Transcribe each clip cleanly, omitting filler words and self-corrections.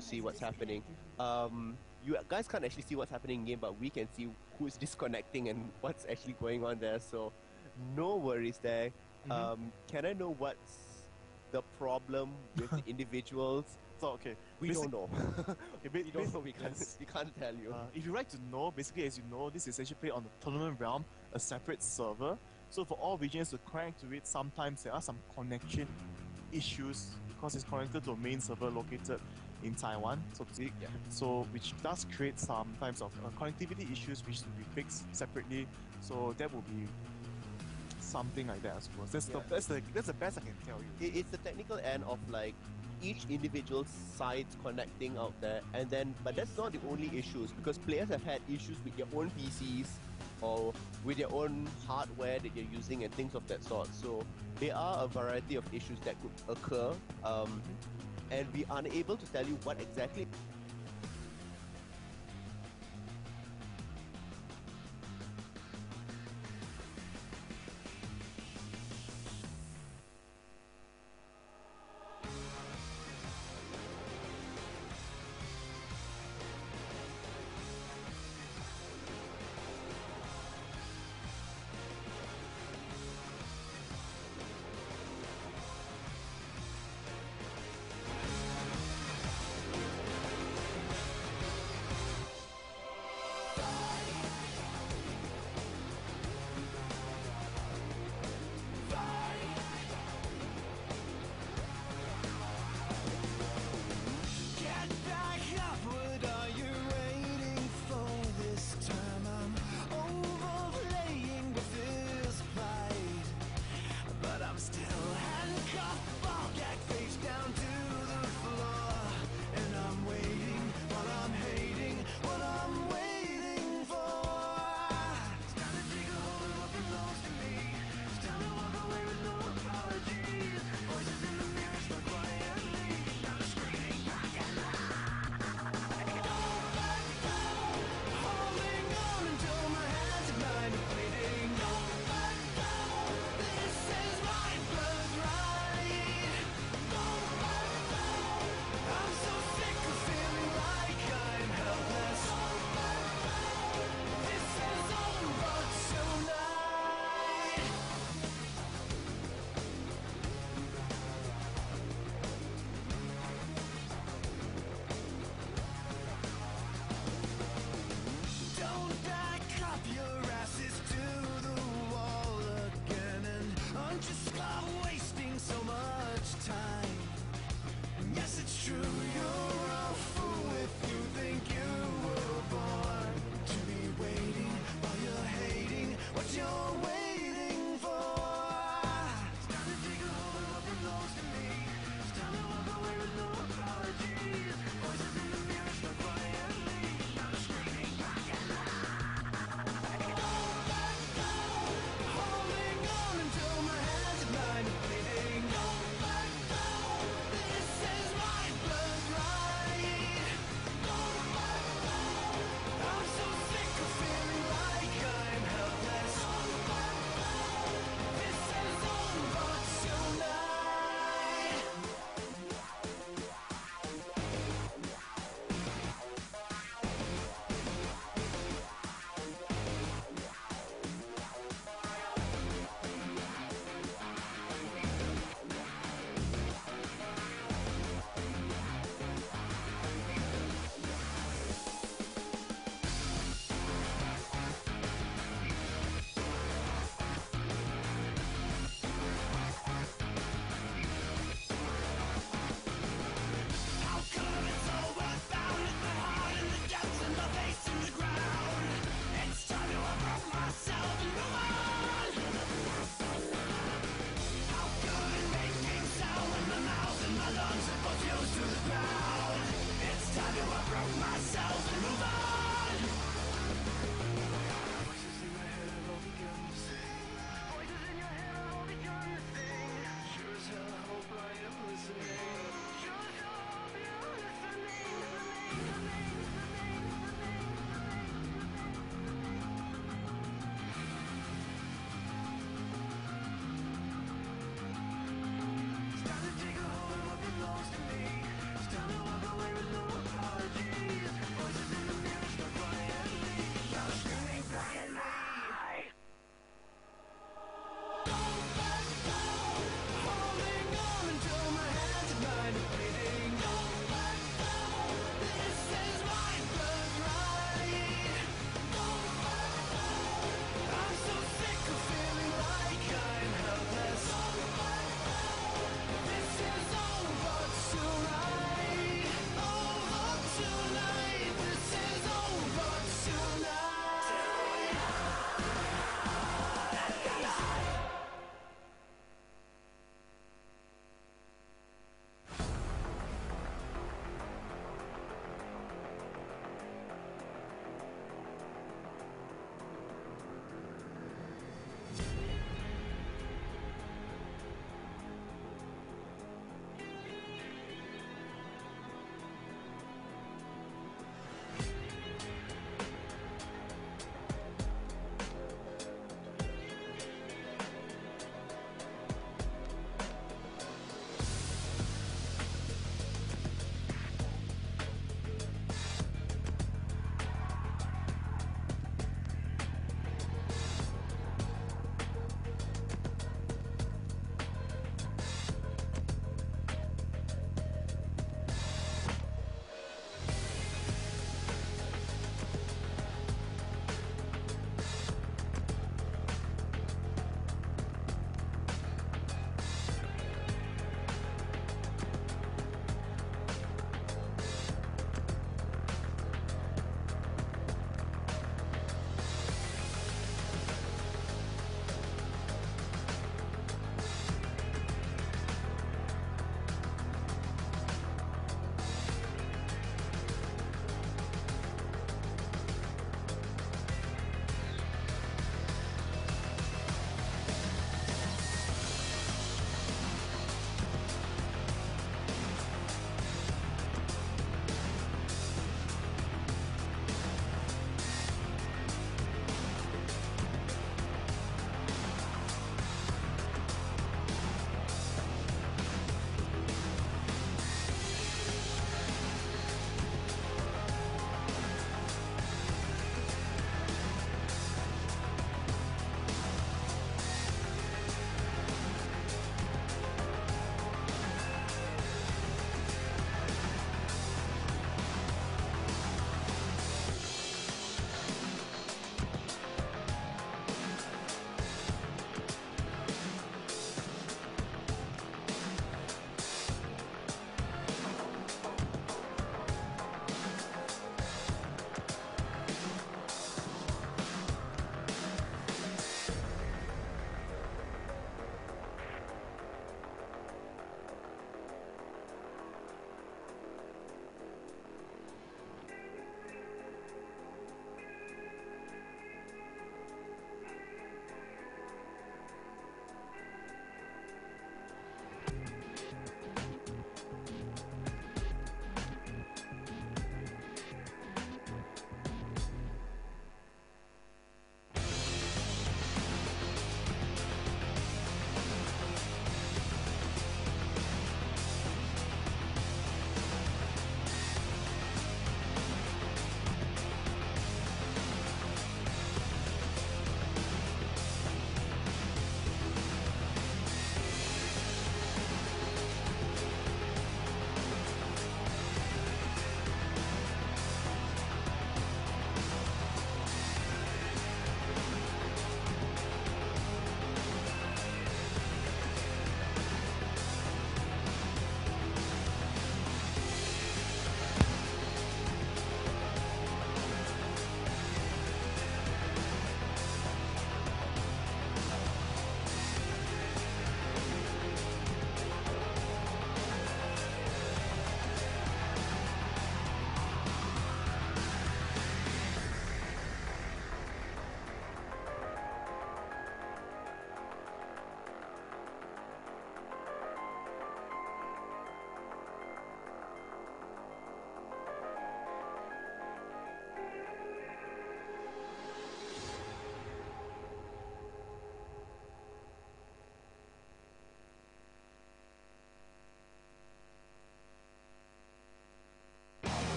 to see what's happening. You guys can't actually see what's happening in game, but we can see who's disconnecting and what's actually going on there. So no worries there. Can I know what's the problem with the individuals? So okay, we don't know. We don't know. We can't tell you. If you'd like to know, basically, as you know, this is actually played on the tournament realm, a separate server. So for all regions to connect to it, sometimes there are some connection issues because it's connected to a main server located in Taiwan, so to speak. Yeah. So which does create some types of connectivity issues which will be fixed separately. So that will be something like that, I suppose. That's the best I can tell you. It's the technical end of like each individual sites connecting out there, and then but that's not the only issues, because players have had issues with their own PCs or with their own hardware that you're using and things of that sort. So there are a variety of issues that could occur, and we are unable to tell you what exactly.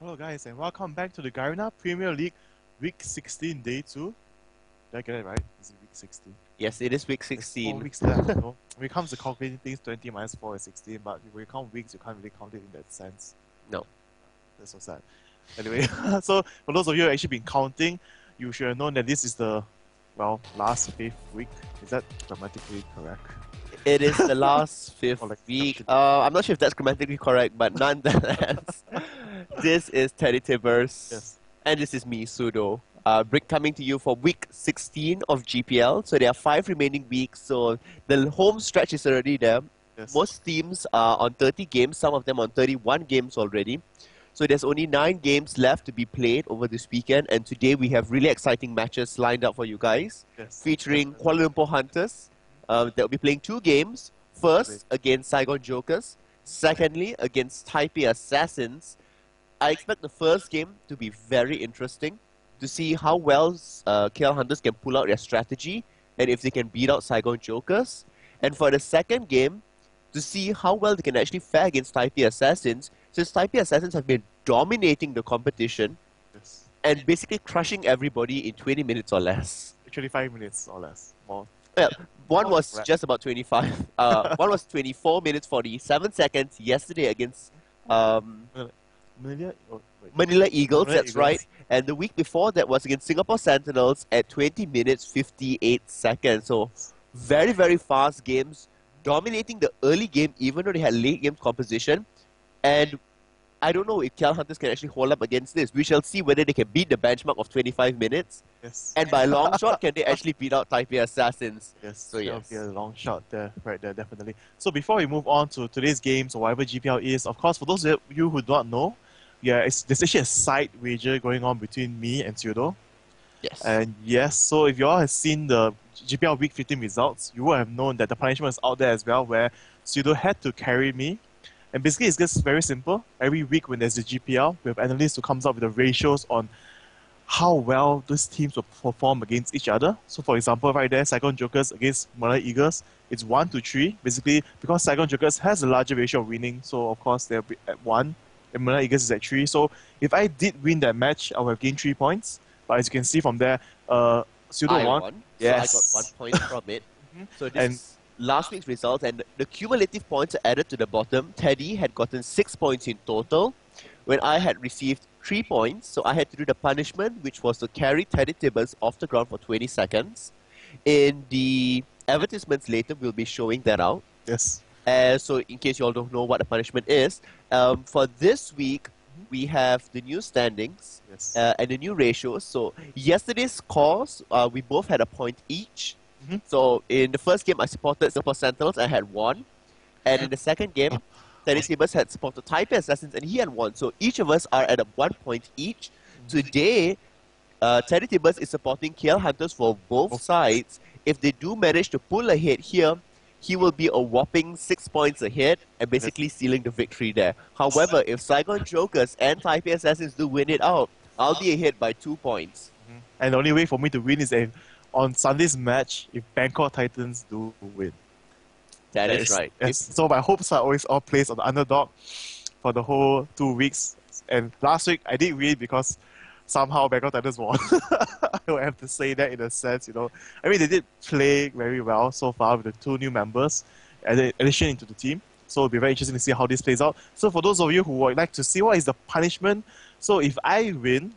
Hello guys and welcome back to the Garena Premier League Week 16 Day 2. Did I get it right? Is it Week 16? Yes, it is week There's 16. 4 weeks left, you know. When it comes to calculating things, 20 minus 4 is 16, but when you count weeks, you can't really count it in that sense. No. That's so sad. Anyway, so for those of you who have actually been counting, you should have known that this is the, well, last 5th week. Is that grammatically correct? It is the last fifth Or like week. I'm not sure if that's grammatically correct, but nonetheless, this is TeddyTibbers. Yes. And this is me, Pseudo. Coming to you for week 16 of GPL. So there are 5 remaining weeks. So the home stretch is already there. Yes. Most teams are on 30 games, some of them on 31 games already. So there's only 9 games left to be played over this weekend. And today we have really exciting matches lined up for you guys, Yes. featuring Kuala Lumpur Hunters. They'll be playing 2 games. First, against Saigon Jokers. Secondly, against Taipei Assassins. I expect the first game to be very interesting, to see how well KL Hunters can pull out their strategy and if they can beat out Saigon Jokers. And for the second game, to see how well they can actually fare against Taipei Assassins, since Taipei Assassins have been dominating the competition Yes. and basically crushing everybody in 20 minutes or less. 25 minutes or less. More. Well, one was Right. just about 25. One was 24 minutes 47 seconds yesterday against Manila? Oh, wait. Manila Eagles, Manila that's right. And the week before that was against Singapore Sentinels at 20 minutes 58 seconds. So very, very fast games, dominating the early game even though they had late game composition. And I don't know if KL Hunters can actually hold up against this. We shall see whether they can beat the benchmark of 25 minutes. Yes. And by a long shot, can they actually beat out Taipei Assassins? Yes, So that'll yes. be a long shot there, right there, definitely. So before we move on to today's games or whatever GPL is, of course, for those of you who do not know, there's actually a side wager going on between me and Pseudo. Yes. And yes, so if you all have seen the GPL Week 15 results, you will have known that the punishment is out there as well, where Pseudo had to carry me. And basically, it's just very simple. Every week when there's the GPL, we have analysts who comes up with the ratios on how well these teams will perform against each other. So for example, right there, Saigon Jokers against Malay Eagles, it's 1-3. Basically, because Saigon Jokers has a larger ratio of winning, so of course they'll be at 1, and Malay Eagles is at 3. So if I did win that match, I would have gained 3 points. But as you can see from there, Pseudo I won. won. Yes. So I got 1 point from it. So this And- is last week's results, and the cumulative points are added to the bottom. Teddy had gotten 6 points in total, when I had received 3 points. So I had to do the punishment, which was to carry TeddyTibbers off the ground for 20 seconds. In the advertisements later, we'll be showing that out. Yes. So in case you all don't know what the punishment is, for this week, we have the new standings Yes. and the new ratios. So yesterday's scores, we both had a point each. Mhm. So in the first game, I supported Singapore Sentinels. I had 1. And in the second game, TeddyTibbers had supported Taipei Assassins and he had 1. So each of us are at a 1 point each. Today, TeddyTibbers is supporting KL Hunters for both sides. If they do manage to pull ahead here, he will be a whopping 6 points ahead and basically sealing the victory there. However, if Saigon Jokers and Taipei Assassins do win it out, I'll be ahead by 2 points. And the only way for me to win is if on Sunday's match, if Bangkok Titans do win. That is right. Yes. So my hopes are always all placed on the underdog for the whole 2 weeks. And last week I did win because somehow Bangkok Titans won. I would have to say that in a sense, you know. I mean, they did play very well so far with the 2 new members, addition into the team. So it'll be very interesting to see how this plays out. So for those of you who would like to see what is the punishment, so if I win,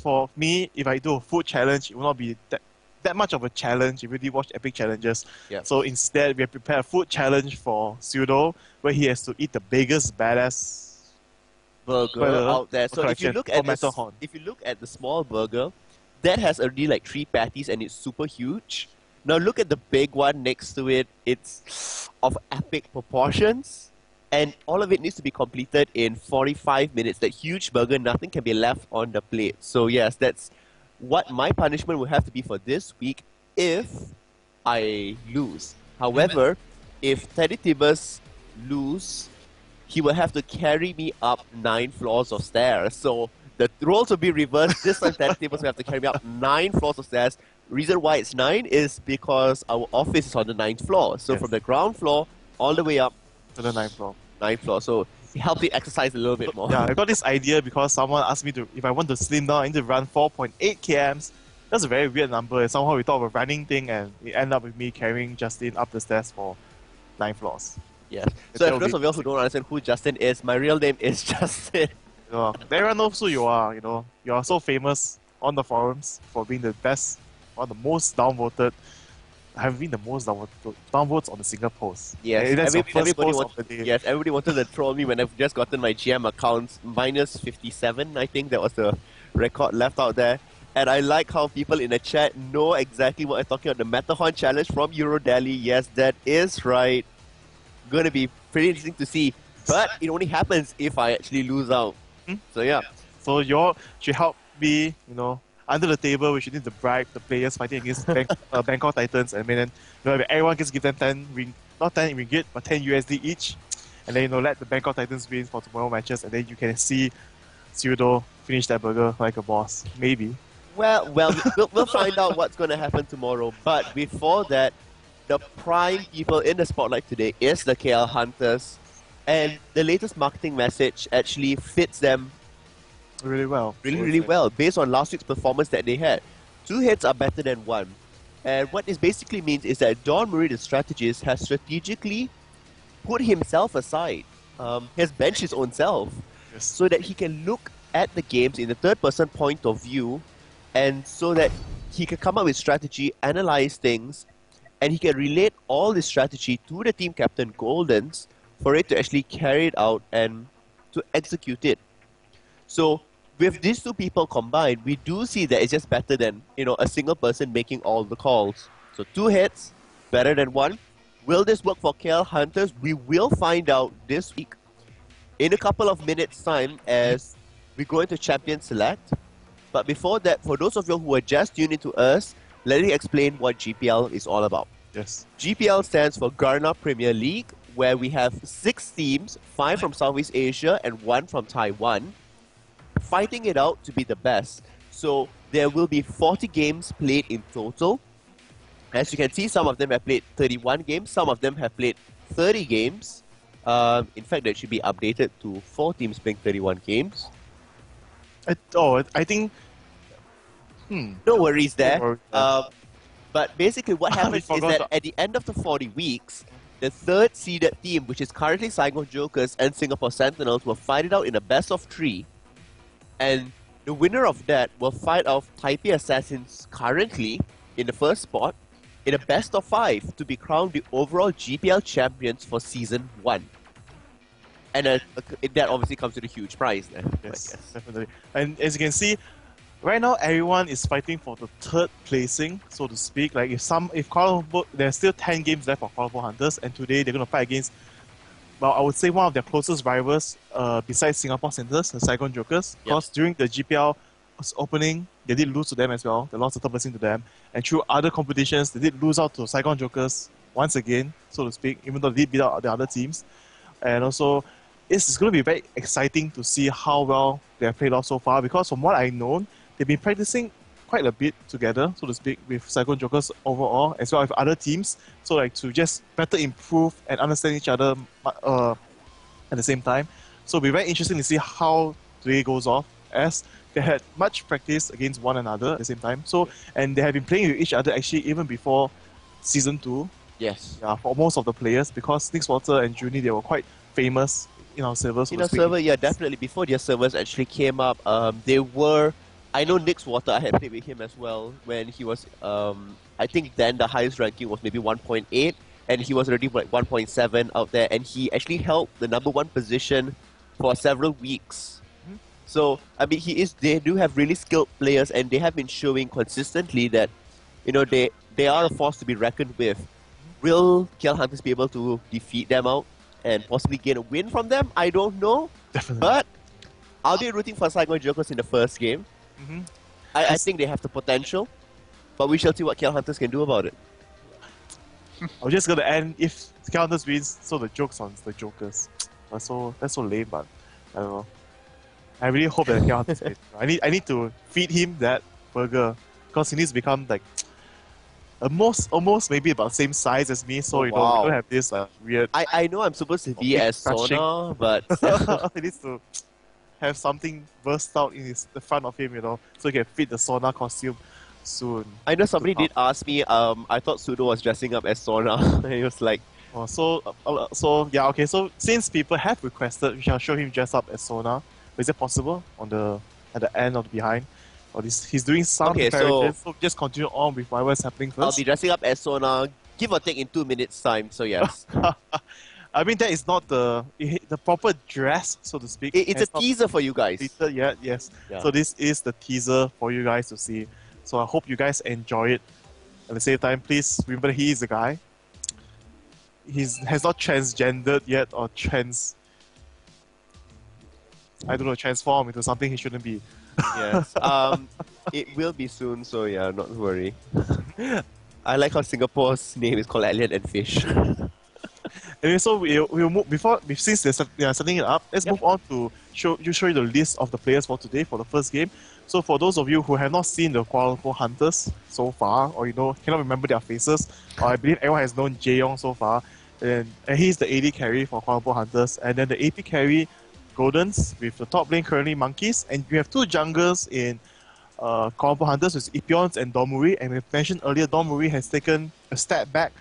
for me, if I do a food challenge, it will not be that much of a challenge if you really watch Epic Challenges. Yeah. So instead, we have prepared a food challenge for Pseudo, where he has to eat the biggest badass Burger burger out there. So if you collection look for at Matterhorn. if you look at the small burger, that has already like 3 patties and it's super huge. Now look at the big one next to it. It's of epic proportions. And all of it needs to be completed in 45 minutes. That huge burger, nothing can be left on the plate. So yes, that's what my punishment will have to be for this week if I lose. However, if TeddyTibbers lose, he will have to carry me up 9 floors of stairs. So the roles will be reversed. This time TeddyTibbers will have to carry me up 9 floors of stairs. Reason why it's 9 is because our office is on the 9th floor. So Yes. from the ground floor all the way up to the 9th floor. 9th floor. So It helps you exercise a little bit more. Yeah, I got this idea because someone asked me if I want to slim down, I need to run 4.8 kms. That's a very weird number. And somehow we thought of a running thing, and it ended up with me carrying Justin up the stairs for 9 floors. Yes. So if those of you who don't understand who Justin is, my real name is Justin. Everyone knows who you are. You are so famous on the forums for being the best, one of the most downvoted. I have been the most downvotes on a single post. Yes, that's everybody post of the day. Yes, everybody wanted to troll me when I've just gotten my GM accounts minus 57. I think that was the record left out there. And I like how people in the chat know exactly what I'm talking about. The Matterhorn challenge from Eurodeli. Yes, that is right. Going to be pretty interesting to see. But it only happens if I actually lose out. So yeah. So you should help me, under the table, we should need to bribe the players fighting against Bangkok Titans, and then everyone just give them 10 ringgit, but 10 USD each, and then let the Bangkok Titans win for tomorrow matches, and then you can see Pseudo finish that burger like a boss, maybe. Well, we'll find out what's going to happen tomorrow. But before that, the prime people in the spotlight today is the KL Hunters, and the latest marketing message actually fits them really well. Really well, based on last week's performance that they had. 2 hits are better than 1. And what this basically means is that Don Murray, the strategist, has strategically put himself aside. He has benched his own self, so that he can look at the games in the third-person point of view, and so that he can come up with strategy, analyze things, and he can relate all this strategy to the team captain, Goldens, for it to actually carry it out and to execute it. So, with these 2 people combined, we do see that it's just better than, a single person making all the calls. So 2 hits, better than 1. Will this work for KL Hunters? We will find out this week in a couple of minutes' time as we go into Champion Select. But before that, for those of you who are just tuning to us, let me explain what GPL is all about. Yes. GPL stands for Garena Premier League, where we have 6 teams, 5 from Southeast Asia and 1 from Taiwan, fighting it out to be the best. So there will be 40 games played in total. As you can see, some of them have played 31 games, some of them have played 30 games. In fact, that should be updated to 4 teams playing 31 games. I think... No worries there. But basically what happens is that at the end of the 40 weeks, the 3rd seeded team, which is currently Saigon Jokers and Singapore Sentinels, will fight it out in a best of 3. And the winner of that will fight off TPA Assassins currently in the first spot in a best of 5 to be crowned the overall GPL champions for Season 1. And that obviously comes with a huge prize there. Yes, definitely. And as you can see, right now everyone is fighting for the 3rd placing, so to speak. Like if Kuala Lumpur, there's still 10 games left for Kuala Lumpur Hunters, and today they're going to fight against, well, I would say one of their closest rivals besides Singapore Sentinels, the Saigon Jokers. Because during the GPL opening, they did lose to them as well. They lost the 3rd placing to them. And through other competitions, they did lose out to Saigon Jokers once again, so to speak, even though they did beat out the other teams. And also, it's going to be very exciting to see how well they have played off so far, because from what I know, they've been practicing quite a bit together, so to speak, with Saigon Jokers overall, as well as other teams. So like to just better improve and understand each other at the same time. So it'll be very interesting to see how today goes off, as they had much practice against one another at the same time. So, and they have been playing with each other actually even before Season 2. Yes. Yeah, for most of the players, because Nixwater and Juni, they were quite famous in our servers. In our server, yeah, definitely. Before their servers actually came up, they were... I know Nixwater, I had played with him as well when he was... I think then the highest ranking was maybe 1.8, and he was already like 1.7 out there, and he actually held the number 1 position for several weeks. So, I mean, they do have really skilled players, and they have been showing consistently that, they are a force to be reckoned with. Will KL Hunters be able to defeat them out and possibly gain a win from them? I don't know. Definitely. But I'll be rooting for Saigon Jokers in the first game. I think they have the potential, but we shall see what KL Hunters can do about it. I'm just going to end, if KL Hunters wins, so the joke's on the Jokers. That's so lame, but I don't know. I really hope that KL Hunters wins. I need to feed him that burger, because he needs to become like almost maybe about same size as me. So Oh, you know we wow. don't have this weird. I know I'm supposed to be as crushing. Sona, but He needs to have something burst out in the front of him, you know, so he can fit the Sona costume soon. I know somebody did ask me. I thought Pseudo was dressing up as Sona. And he was like, Oh, so yeah, okay. So since people have requested, we shall show him dress up as Sona. Is it possible at the end or the behind? Or this, he's doing some Okay, preparations, so just continue on with whatever's happening I'll first. be dressing up as Sona, give or take in 2 minutes time. So yes, I mean that is not the proper dress, so to speak. it's a teaser for you guys. Teaser yet, yes. Yeah. So this is the teaser for you guys to see. So I hope you guys enjoy it. At the same time, please remember he is the guy. Has not transgendered yet or transformed into something he shouldn't be. Yes. It will be soon. So yeah, not to worry. I like how Singapore's name is called Alien and Fish. Anyway, so we'll move since they are setting it up. Let's move on to show you the list of the players for today for the first game. So for those of you who have not seen the Kuala Lumpur Hunters so far, or cannot remember their faces, or I believe everyone has known Jae-yong so far, and he's the AD carry for Kuala Lumpur Hunters, and then the AP carry Goldens with the top lane currently Monkeys, and you have two junglers in Kuala Lumpur Hunters with Ipions and Domuri, and we mentioned earlier Domuri has taken a step back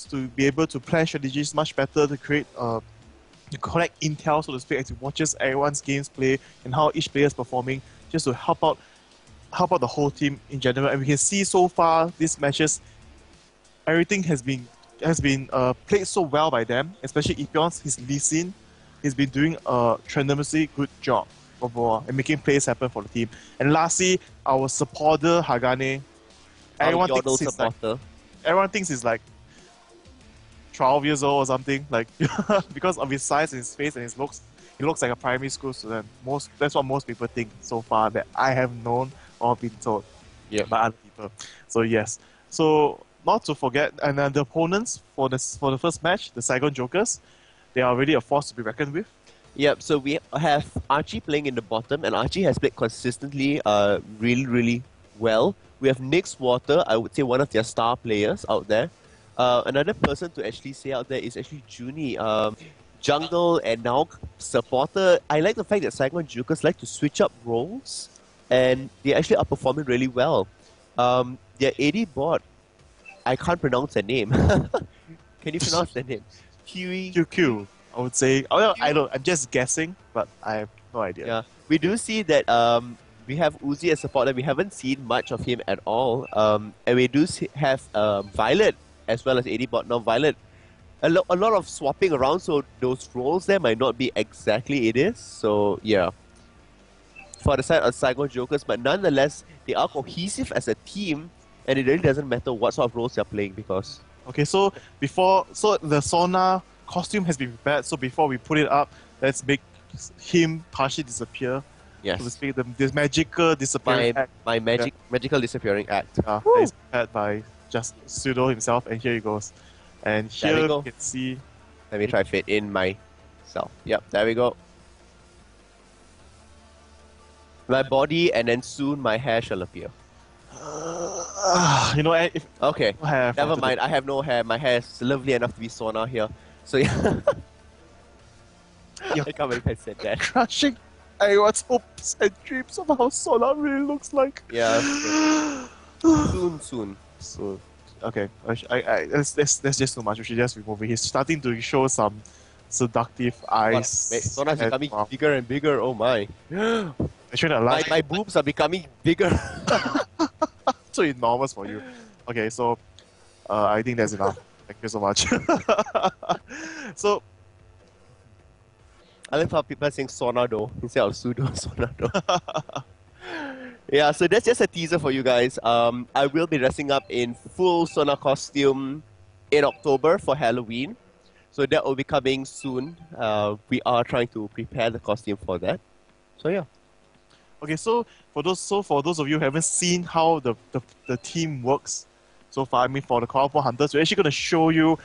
to be able to plan strategies much better to create to collect intel, so to speak, as he watches everyone's games play and how each player is performing, just to help out the whole team in general. And we can see so far these matches, everything has been played so well by them, especially Ipions, his Lee Sin. He's been doing a tremendously good job overall and making plays happen for the team. And lastly, our supporter Hagane. Everyone thinks he's like 12 years old or something, like because of his size and his face and his looks. He looks like a primary school student. That's what most people think so far that I have known or been told by other people. So yes. So not to forget, and then the opponents for the first match, the Saigon Jokers, they are already a force to be reckoned with. Yep, so we have Archie playing in the bottom, and Archie has played consistently really, really well. We have Nyx Water, I would say one of their star players out there. Another person to actually say out there is actually Junie. Jungle and now supporter. I like the fact that Saigon Jokers like to switch up roles, and they actually are performing really well. Their AD bot, I can't pronounce their name. Can you pronounce their name? QQ, I would say. Oh, I don't. I'm just guessing, but I have no idea. Yeah, we do see that we have Uzi as supporter. We haven't seen much of him at all. And we do have Violet as well as AD bot. Now Violet, a lot of swapping around, so those roles there might not be exactly it is. So yeah, for the side of Saigon Jokers, but nonetheless, they are cohesive as a team, and it really doesn't matter what sort of roles they're playing because. Okay, so the Sona costume has been prepared. So before we put it up, let's make him partially disappear. Yes. So to speak, this magical disappearing act. My magical disappearing act. That is prepared by just Pseudo himself, and here he goes. And here you can see. Let me try fit in myself. Yep, there we go. My body, and then soon my hair shall appear. Okay. Never mind. I have no hair. My hair is lovely enough to be Sona here. So yeah. I can't believe I said that. Crushing everyone's hopes and dreams of how Sona really looks like. Yeah. Soon. So, okay. That's just too much. We should just remove it. He's starting to show some seductive eyes. Sona's becoming bigger and bigger. Oh my. My boobs are becoming bigger. So enormous for you. Okay, so I think that's enough. Thank you so much. So I like how people are saying Sonado instead of Pseudo Sonado. Yeah, so that's just a teaser for you guys. I will be dressing up in full Sona costume in October for Halloween. So that will be coming soon. We are trying to prepare the costume for that. So yeah. Okay, so for those of you who haven't seen how the team works so far, I mean for the Kuala Lumpur Hunters, we're actually going to show you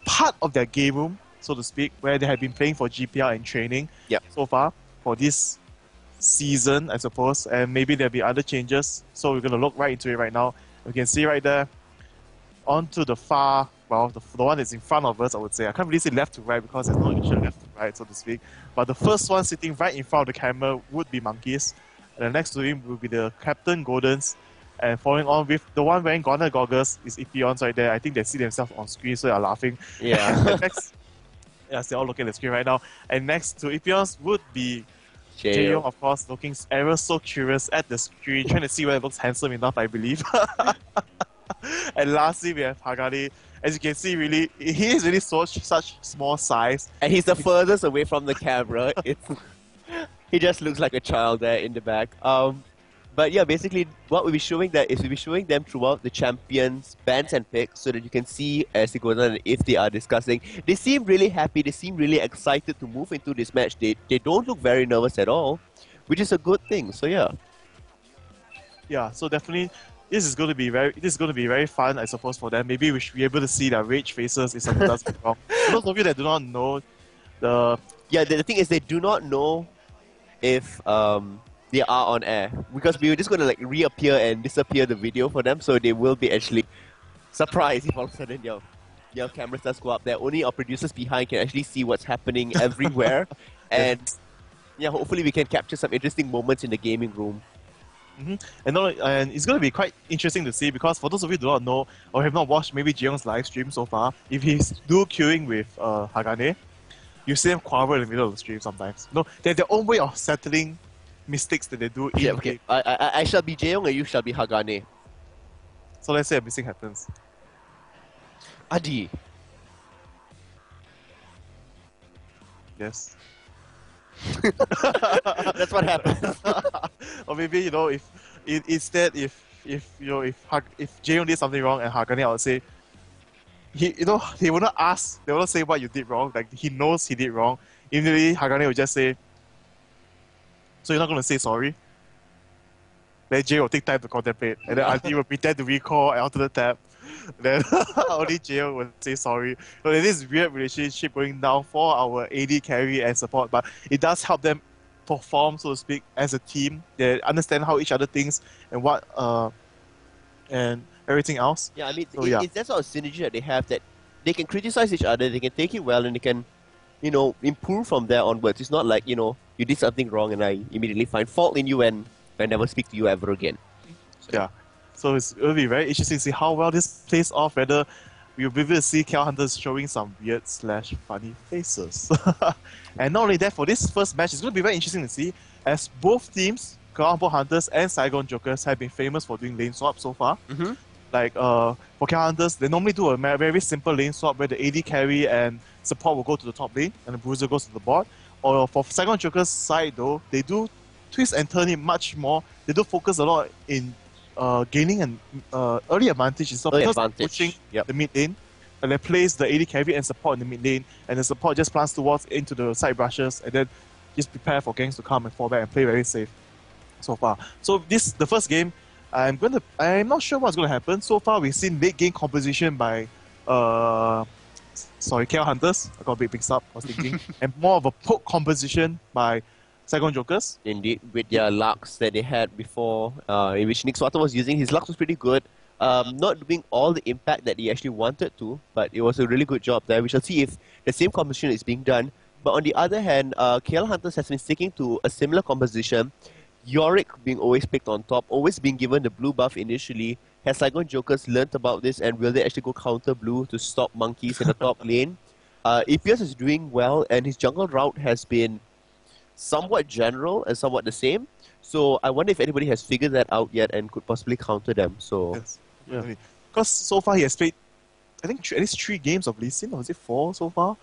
part of their game room, so to speak, where they have been playing for GPL and training so far for this season, I suppose, and maybe there'll be other changes. So we're going to look right into it right now. We can see right there, onto the far, well, the one that's in front of us, I would say. I can't really say left to right because there's no actual left to right, so to speak. But the first one sitting right in front of the camera would be Monkeys. And then next to him will be the Captain Goldens. And following on with the one wearing Garena goggles is Ipions right there. I think they see themselves on screen, so they're laughing. Yeah. Next, yes, they're all looking at the screen right now. And next to Ipions would be Jae-yong. Jae-yong, of course, looking ever so curious at the screen, trying to see whether it looks handsome enough, I believe. And lastly, we have Hagane. As you can see, really, he is really such small size. And he's the furthest away from the camera. He just looks like a child there in the back. But yeah, basically, what we'll be showing that is we'll be showing them throughout the champions' bans and picks so that you can see as they go on if they are discussing. They seem really happy. They seem really excited to move into this match. They don't look very nervous at all, which is a good thing. So yeah. Yeah, so definitely this is going to be very fun, I suppose, for them. Maybe we should be able to see their rage faces if something does go wrong. For those of you that do not know, the thing is they do not know if they are on air, because we were just going to like reappear and disappear the video for them, so they will be actually surprised if all of a sudden your cameras does go up there. Only our producers behind can actually see what's happening everywhere. And yeah, hopefully we can capture some interesting moments in the gaming room. And it's going to be quite interesting to see, because for those of you who do not know or have not watched maybe Jae-yong's live stream so far, if he's queuing with Hagane, you see them quarrel in the middle of the stream sometimes. No, they have their own way of settling mistakes that they do in Okay. I shall be Jae-yong and you shall be Hagane. So let's say a mistake happens. Adi. Yes. That's what happens. Or maybe, if instead if Jae-yong did something wrong and Hagane, I would say they will not ask, they will not say what you did wrong, like he knows he did wrong. Immediately Hagane will just say, so you're not gonna say sorry? Then Jae will take time to contemplate, and then Adi will pretend to recall and onto the tab. Then only Jae will say sorry. So there's this weird relationship going down for our AD carry and support, but it does help them perform, so to speak, as a team. They understand how each other thinks and what and everything else. Yeah, I mean, so, it's that sort of synergy that they have, that they can criticize each other, they can take it well, and they can, improve from there onwards. It's not like, you did something wrong and I immediately find fault in you and I never speak to you ever again. Yeah. So it will be very interesting to see how well this plays off, whether we'll be able to see KL Hunters showing some weird/funny faces. And not only that, for this first match, it's going to be very interesting to see, as both teams, KL Hunters and Saigon Jokers, have been famous for doing lane swap so far. Like for KL Hunters, they normally do a very simple lane swap where the AD carry and support will go to the top lane and the bruiser goes to the bot. Or for Saigon Jokers' side though, they do twist and turn it much more. They do focus a lot in gaining an early advantage instead of pushing the mid lane. And they place the AD carry and support in the mid lane, and the support just plants towards into the side brushes, and then just prepare for ganks to come and fall back and play very safe so far. So the first game, I'm not sure what's going to happen. So far we've seen late game composition by KL Hunters. I got a bit mixed up, I was thinking. And more of a poke composition by Saigon Jokers. Indeed, with their Lux that they had before, in which Nick Swata was using. His Lux was pretty good. Not doing all the impact that he actually wanted to, but it was a really good job there. We shall see if the same composition is being done. But on the other hand, KL Hunters has been sticking to a similar composition. Yorick being always picked on top, always being given the blue buff initially. Has Saigon Jokers learnt about this, and will they actually go counter blue to stop Monkeys in the top lane? Apius is doing well, and his jungle route has been somewhat general and somewhat the same. So I wonder if anybody has figured that out yet and could possibly counter them. So yes, because so far he has played, I think at least 3 games of Lee Sin, or is it 4 so far?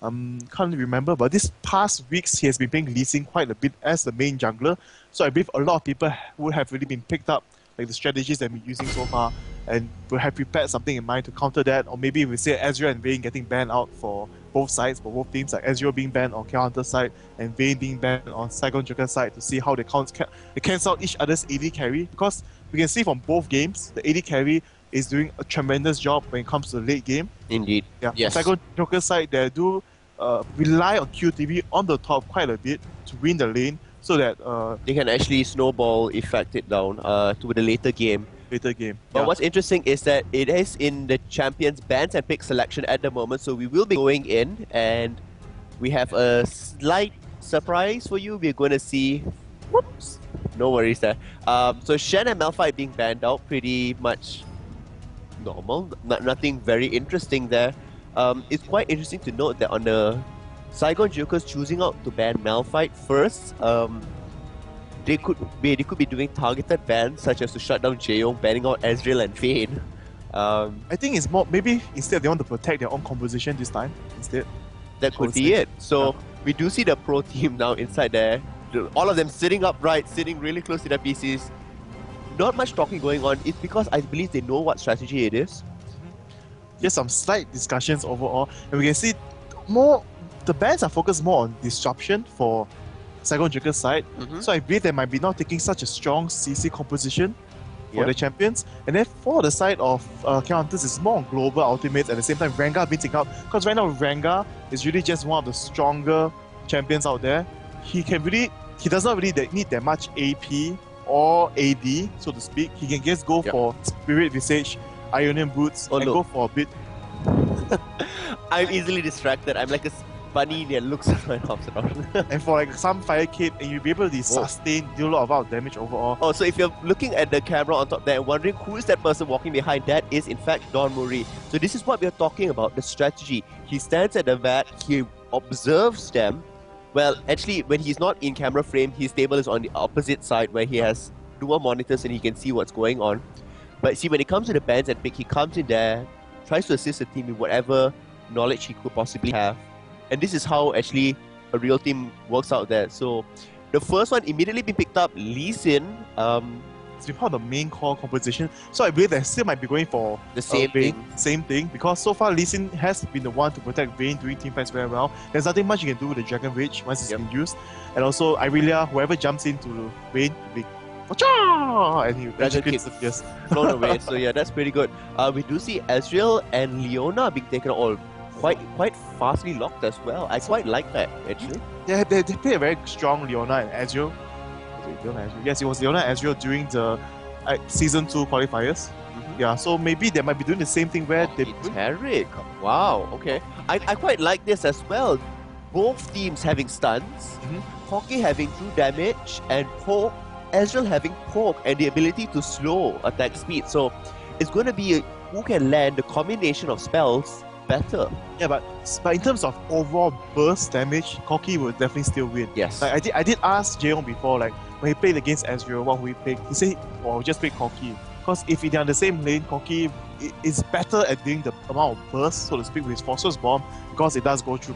Can't remember. But this past weeks he has been playing Lee Sin quite a bit as the main jungler. So I believe a lot of people would have really been picked up, like the strategies that we're using so far, and will have prepared something in mind to counter that. Or maybe we say Ezreal and Vayne getting banned out for both sides, for both teams, like Ezreal being banned on KL Hunter's side and Vayne being banned on Saigon Joker's side, to see how they cancel out each other's AD carry. Because we can see from both games, the AD carry is doing a tremendous job when it comes to the late game. Indeed. Yeah. Yes. Saigon Joker's side, they do rely on QTV on the top quite a bit to win the lane, so that they can actually snowball effect it down to the later game. later game. But Yeah. what's interesting is that it is in the champions bans and pick selection at the moment, so we will be going in, and we have a slight surprise for you. We're going to see. Whoops. No worries there. So Shen and Malphite being banned out, pretty much normal. Nothing very interesting there. It's quite interesting to note that on the Saigon Jokers choosing out to ban Malphite first, they could be doing targeted bans such as to shut down Jaeyoung, banning out Ezreal and Vayne. I think it's more, maybe instead they want to protect their own composition this time instead. That could be it. So we do see the pro team now inside there. All of them sitting upright, sitting really close to their PCs. Not much talking going on. It's because I believe they know what strategy it is. There's some slight discussions overall, and we can see more. The bans are focused more on disruption for Saigon Joker's side. So I believe they might be not taking such a strong CC composition for the champions. And then for the side of KL Hunters, it's more on global ultimates. At the same time, Rengar being taken out, because right now Rengar is really just one of the stronger champions out there. He does not really need that much AP or AD, so to speak. He can just go for Spirit Visage, Ionian Boots, and go for a bit. I'm easily distracted. I'm like a bunny that looks around and hops around. And for like some Fire Cape, and you'll be able to sustain, deal a lot of our damage overall. Oh, so if you're looking at the camera on top there and wondering who is that person walking behind, that is in fact Don Murray. So this is what we're talking about, the strategy. He stands at the vat, he observes them. Well, actually, when he's not in camera frame, his table is on the opposite side where he has dual monitors and he can see what's going on. But see, when it comes to the bans and pick, he comes in there, tries to assist the team with whatever knowledge he could possibly have. And this is how actually a real team works out there. So the first one immediately being picked up, Lee Sin. It's been part of the main core composition. So I believe they still might be going for the same thing. Because so far Lee Sin has been the one to protect Vayne doing team fights very well. There's nothing much you can do with the Dragon Rage once it's been used. And also Irelia, whoever jumps into Vayne, and he Dragon Kick flown away. So yeah, that's pretty good. We do see Ezreal and Leona being taken all quite fastly locked as well. I quite like that actually. Yeah, they play a very strong Leona and Ezreal. Yes, it was Leona and Ezreal during the Season 2 qualifiers. Yeah, so maybe they might be doing the same thing where they... Tarek. Wow, okay. I quite like this as well. Both teams having stuns, Hockey having true damage, and Poke, Ezreal having Poke and the ability to slow attack speed. So it's going to be who can land the combination of spells better. Yeah, but in terms of overall burst damage, Corki will definitely still win. Yes. Like I did ask Jaeyoung before, like when he played against Ezreal, what would he pick? He said, "Well, just pick Corki." Because if they're on the same lane, Corki is better at doing the amount of burst, so to speak, with his Phosphorus Bomb, because it does go through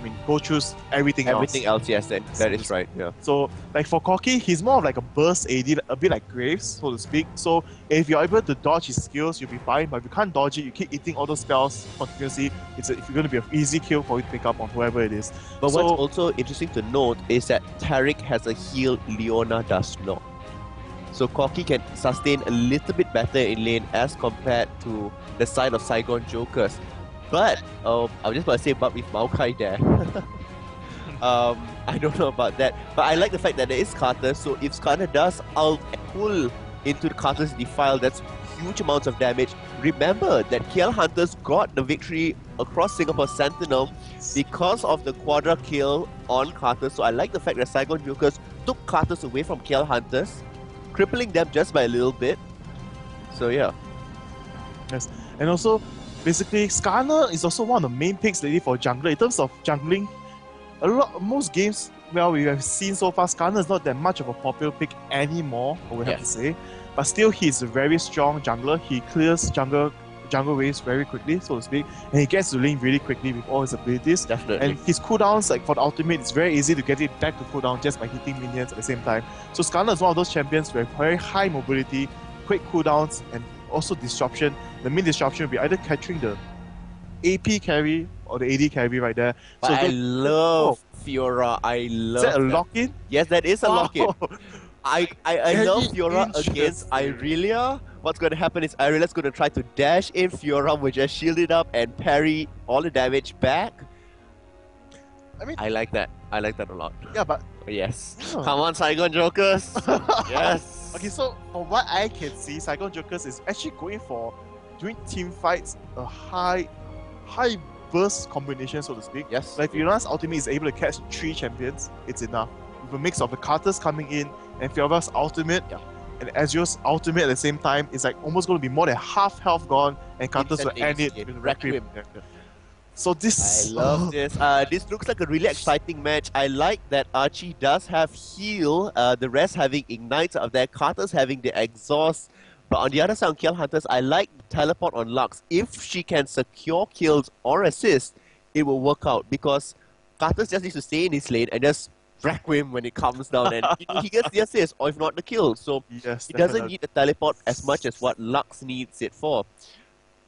everything else. Everything else, yes, that is right. Yeah. So, like for Corki, he's more of like a burst AD, a bit like Graves, so to speak. So, if you're able to dodge his skills, you'll be fine. But if you can't dodge it, you keep eating all those spells continuously. If you're going to be an easy kill for you to pick up on whoever it is. But what's also interesting to note is that Taric has a heal Leona does not. So Corki can sustain a little bit better in lane as compared to the side of Saigon Jokers. But, I was just about to say but with Maokai there. I don't know about that. But I like the fact that there is Carter, so if Skarner does ult and pull into the Carter's defile, that's huge amounts of damage. Remember that KL Hunters got the victory across Singapore Sentinel because of the quadra kill on Carter. So I like the fact that Saigon Jokers took Carters away from KL Hunters, crippling them just by a little bit. So yeah. Yes, and also basically Skarner is also one of the main picks lately for jungler. In terms of jungling, most games we have seen so far, Skarner is not that much of a popular pick anymore, I would have to say. But still, he's a very strong jungler. He clears jungle waves very quickly, so to speak, and he gets to lane really quickly with all his abilities. Definitely. And his cooldowns, like for the ultimate, it's very easy to get it back to cooldown just by hitting minions at the same time. So Skarner is one of those champions with very high mobility, quick cooldowns, and also disruption. The main disruption will be either capturing the AP carry or the AD carry right there. But so I love Fiora. I love Is that a lock-in? Yes, that is a lock-in. I love Fiora against interesting. Irelia. What's going to happen is Irelia's going to try to dash in, Fiora will just shield it up and parry all the damage back. I mean, I like that. I like that a lot. yeah, but Yes. Oh. Come on, Saigon Jokers. Yes. Okay, so from what I can see, Saigon Jokers is actually going for, during team fights, a high burst combination, so to speak. Yes. Like if Fiora's ultimate is able to catch 3 champions, it's enough. With a mix of the Carters coming in and Fiora's ultimate, and Ezreal's ultimate at the same time, it's like almost going to be more than half health gone, and Carters will end it with Requiem. So this... I love this. This looks like a really exciting match. I like that Archie does have heal, the rest having ignites of their Carters having the exhaust. But on the other side, on KL Hunters, I like teleport on Lux. If she can secure kills or assist, it will work out, because Carters just needs to stay in his lane and just Requiem when it comes down, and he gets the assist, or if not the kill. So yes, he doesn't need the teleport as much as what Lux needs it for.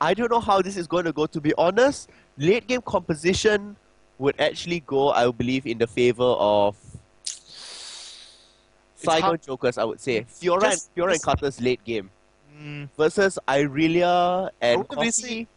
I don't know how this is going to go, to be honest. Late game composition would actually go, I believe, in the favor of Saigon Jokers, I would say. Fiora and Carter's late game. Versus Irelia and Coffee.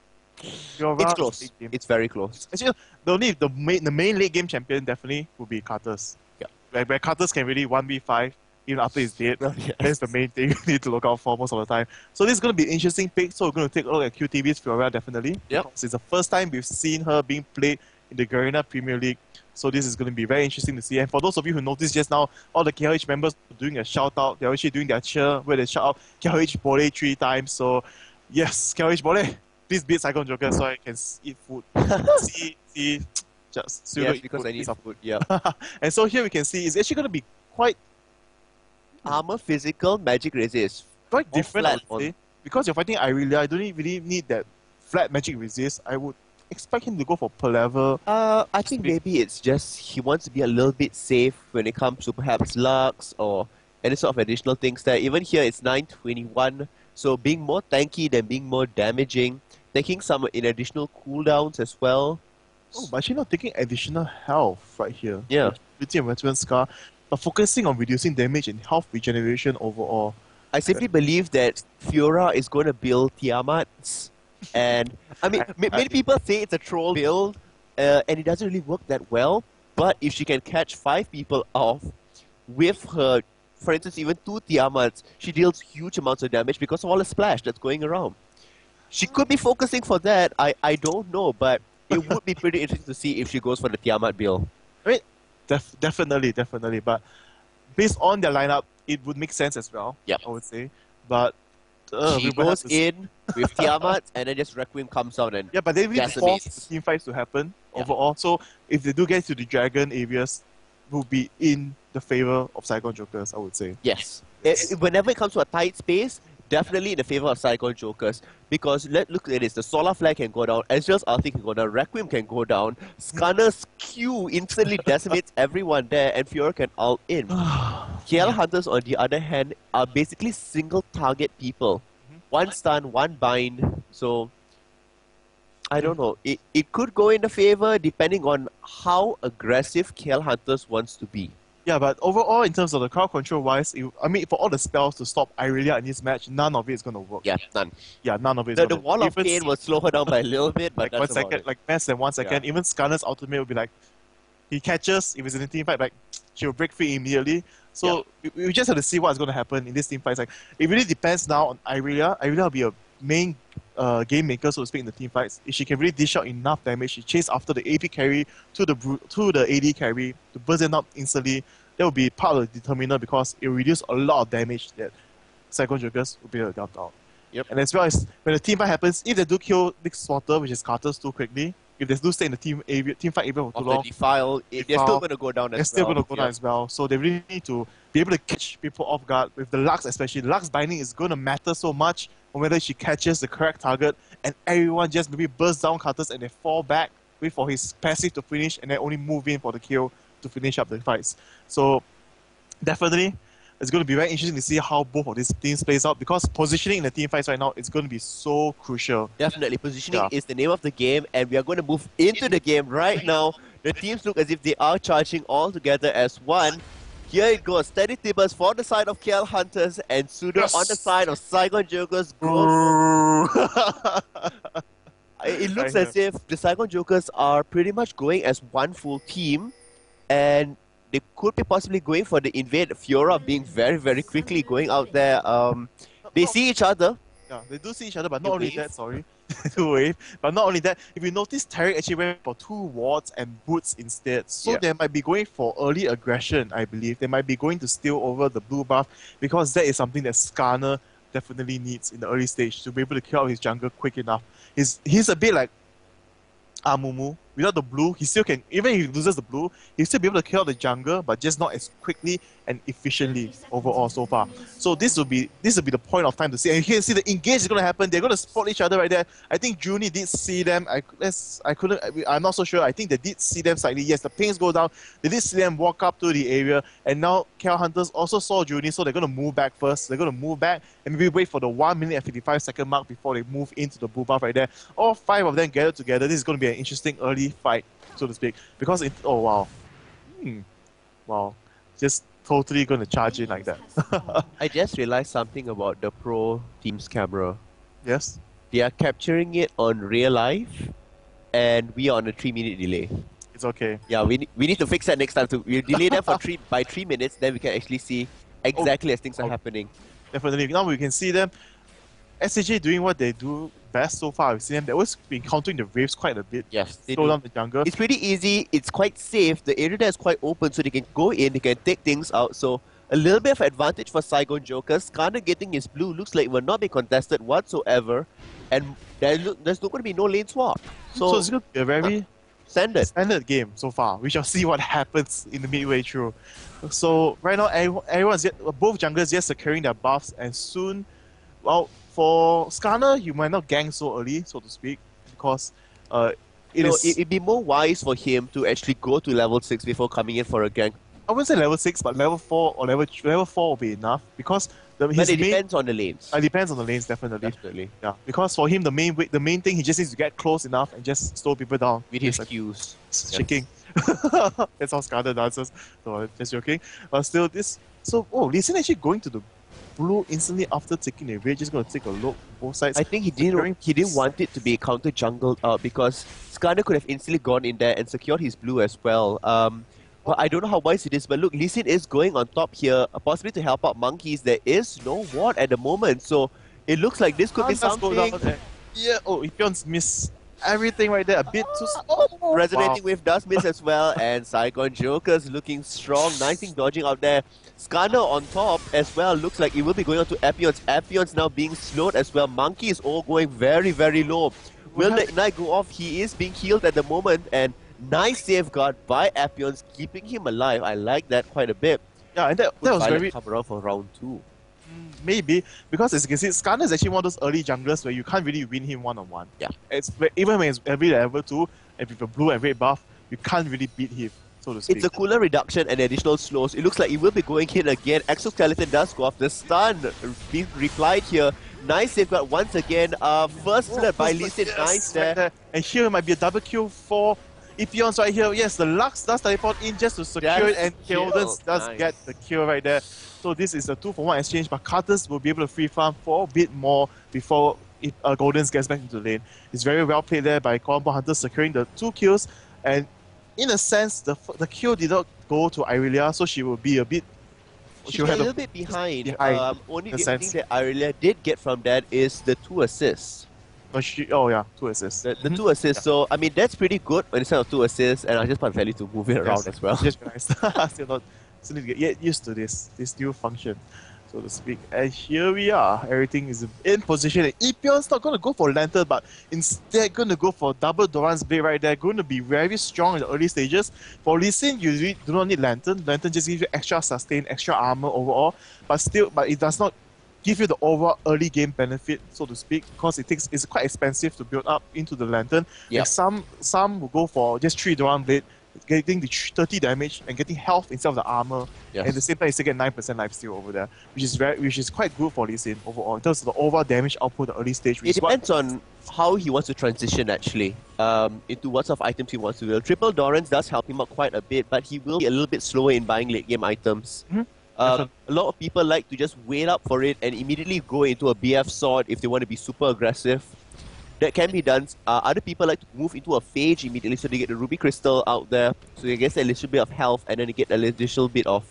It's close. It's very close. Actually, the main late game champion definitely would be Carters. Yeah. Where Carters can really 1v5 even after he's dead. Yes. That's the main thing you need to look out for most of the time. So this is going to be an interesting pick. So we're going to take a look at QTV's Fiora definitely. Yep. It's the first time we've seen her being played in the Garena Premier League. So this is going to be very interesting to see. And for those of you who noticed just now, all the KLH members are doing a shout out. They're actually doing their cheer where they shout out KLH Bole 3 times. So yes, KLH Bole, please beat Saigon Joker so I can eat food. see, just Pseudo yes, because food, I need some food. Yeah. And so here we can see it's actually going to be quite armor, physical, magic resist. Quite different, I would say. Because you're fighting Irelia, I don't really need that flat magic resist. I would expect him to go for per level. I think maybe it's just he wants to be a little bit safe when it comes to perhaps Lux or any sort of additional things there. Even here it's 921, so being more tanky than being more damaging, taking some in additional cooldowns as well. Oh, but actually not taking additional health right here. Yeah. Ability and Veteran Scar, but focusing on reducing damage and health regeneration overall. I simply believe that Fiora is going to build Tiamats. And I mean, many people say it's a troll build, and it doesn't really work that well. But if she can catch 5 people off with her, for instance, even 2 Tiamats, she deals huge amounts of damage because of all the splash that's going around. She could be focusing for that. I don't know, but it would be pretty interesting to see if she goes for the Tiamat build. I mean, definitely. But based on their lineup, it would make sense as well. Yep. I would say. But she goes in with Tiamat, and then just Requiem comes out and but they really force the team fights to happen overall. So if they do get to the dragon areas, will be in the favor of Saigon Jokers, I would say. Yes. Whenever it comes to a tight space, definitely in the favor of Saigon Jokers. Because let's look at this, the Solar Flare can go down, Ezreal's ulti can go down, Requiem can go down, Skarner's Q instantly decimates everyone there, and Fiora can ult in. KL Hunters, on the other hand, are basically single target people. One stun, one bind, so I don't know. It could go in the favor depending on how aggressive KL Hunters wants to be. Yeah, but overall, in terms of the crowd control wise, I mean, for all the spells to stop Irelia in this match, none of it is going to work. Yeah, none. Yeah, none of it is The going to work. Wall of Pain will slow her down by a little bit, but like 1 second, like less than 1 second. Yeah. Even Skarner's ultimate will be like, he catches, if it's in a team fight, like, she'll break free immediately. So we just have to see what's going to happen in this team fight. It's like, it really depends now on Irelia. Irelia will be a main game maker, so to speak, in the team fights. If she can really dish out enough damage, she chase after the AP carry to the AD carry to burst them up instantly. That will be part of the determiner because it will reduce a lot of damage that Saigon Jokers will be able to dump out. Yep. And as well as when the team fight happens, if they do kill Nick Swatter, which is Carters too quickly, if they do stay in the team fight area for too long, they're still going to go down as well. They're still going to go down as well. So they really need to be able to catch people off guard. With the Lux especially, the Lux binding is going to matter so much on whether she catches the correct target and everyone just maybe bursts down Carters and they fall back, wait for his passive to finish and then only move in for the kill to finish up the fights. So definitely it's going to be very interesting to see how both of these teams plays out because positioning in the team fights right now is going to be so crucial. Definitely, positioning is the name of the game, and we are going to move into the game right now. The teams look as if they are charging all together as one. Here it goes, TeddyTibbers for the side of KL Hunters and Pseudo on the side of Saigon Jokers. It looks as if the Saigon Jokers are pretty much going as one full team, and they could be possibly going for the invade. Fiora being very, very quickly going out there. They see each other. Yeah, they do see each other, but not They only wave. that, sorry. They wave. But not only that, if you notice, Tarek actually went for 2 wards and boots instead. So Yeah. they might be going for early aggression, I believe. They might be going to steal over the blue buff because that is something that Skarner definitely needs in the early stage to be able to kill out his jungle quick enough. He's a bit like Amumu. Without the blue, he still can, even if he loses the blue, he'll still be able to kill out the jungle, but just not as quickly and efficiently overall so far. So this will be the point of time to see. And you can see the engage is going to happen. They're going to spot each other right there. I think Junie did see them. I'm not so sure. I think they did see them slightly. Yes, the pings go down. They did see them walk up to the area. And now KL Hunters also saw Junie, so they're going to move back first. They're going to move back and maybe wait for the 1 minute and 55 second mark before they move into the blue buff right there. All 5 of them gathered together. This is going to be an interesting early fight, so to speak, because oh wow, wow, just totally gonna charge in like that. I just realized something about the pro team's camera. Yes, They are capturing it on real life, and we are on a 3-minute delay. it's okay. Yeah, we need to fix that next time. We'll delay them for 3 minutes, then we can actually see exactly as things are happening. Definitely. Now we can see them. SAJ doing what they do best so far. We've seen them. They've always been countering the waves quite a bit. Yes, they Slow do. down the jungle. It's pretty easy. It's quite safe. The area there is quite open, so they can go in. They can take things out. So a little bit of advantage for Saigon Jokers. Skarner getting his blue looks like it will not be contested whatsoever, and there's not going to be no lane swap. So it's going to be a very standard game so far. We shall see what happens in the midway through. So right now, everyone's both junglers just securing their buffs, and soon, well, for Skarner, you might not gank so early, so to speak, because it'd be more wise for him to actually go to level 6 before coming in for a gank. I wouldn't say level 6, but level 4 or level 4 will be enough, because But it depends on the lanes. It depends on the lanes, definitely. Yeah, because for him, the main thing, he just needs to get close enough and just slow people down With his Qs. shaking. That's how Skarner dances. So just joking. But still, Lee Sin actually going to the blue instantly after taking the raid, just going to take a look both sides. I think he didn't want it to be counter jungled out because Skarner could have instantly gone in there and secured his blue as well. But I don't know how wise it is. But look, Lee Sin is going on top here, possibly to help out Monkeys. There is no ward at the moment, so it looks like this could be something. Yeah. Oh, Ipion's missed everything right there. A bit too. Resonating with does miss as well, and Saigon Jokers looking strong. Nice thing dodging out there. Skarner on top as well. Looks like it will be going on to Epion's. Epion's now being slowed as well. Monkey is all going very, very low. Will the Ignite go off? He is being healed at the moment, and nice safeguard by Epion's, keeping him alive. I like that quite a bit. Yeah, and that was very cover up for round 2. Maybe, because as you can see, Skarner is actually one of those early junglers where you can't really win him one-on-one. Yeah. Even when it's every level 2, and with a blue and red buff, you can't really beat him, so to speak. It's a cooler reduction and additional slows. It looks like it will be going in again. Exoskeleton does go off. The stun being replied here. Nice safeguard once again. First blood by Lee Sin. Nice there. And here might be a double kill for Ipion's right here. Yes, the Lux does teleport in just to secure it, and Keldens does get the kill right there. So this is a 2-for-1 exchange, but Carters will be able to free farm for a bit more before Goldens gets back into the lane. It's very well played there by Combo Hunter, securing the 2 kills, and in a sense, the kill did not go to Irelia, so she will be a bit. She's a little bit behind. Only the thing that Irelia did get from that is the 2 assists. 2 assists. The 2 assists. Yeah. So I mean that's pretty good instead of 2 assists, and I just want value to move it around as well. Just nice. Still need to get used to this new function, so to speak. And here we are. Everything is in position. And Ipion's not going to go for Lantern, but instead going to go for double Doran's Blade right there. Going to be very strong in the early stages. For Lee Sin, you really do not need Lantern. Lantern just gives you extra sustain, extra armor overall, but it does not give you the overall early game benefit, so to speak, because it's quite expensive to build up into the Lantern. Yep. Some will go for just 3 Doran Blade, getting the 30 damage and getting health instead of the armor. Yes. And at the same time, you still get 9% lifesteal over there, which is quite good for Lee Sin overall in terms of the overall damage output at the early stage. It depends on how he wants to transition actually into what sort of items he wants to build. Triple Dorans does help him out quite a bit, but he will be a little bit slower in buying late game items. A lot of people like to just wait up for it and immediately go into a BF sword if they want to be super aggressive. that can be done. Other people like to move into a phage immediately, so they get the ruby crystal out there, so they get a little bit of health, and then they get a little bit of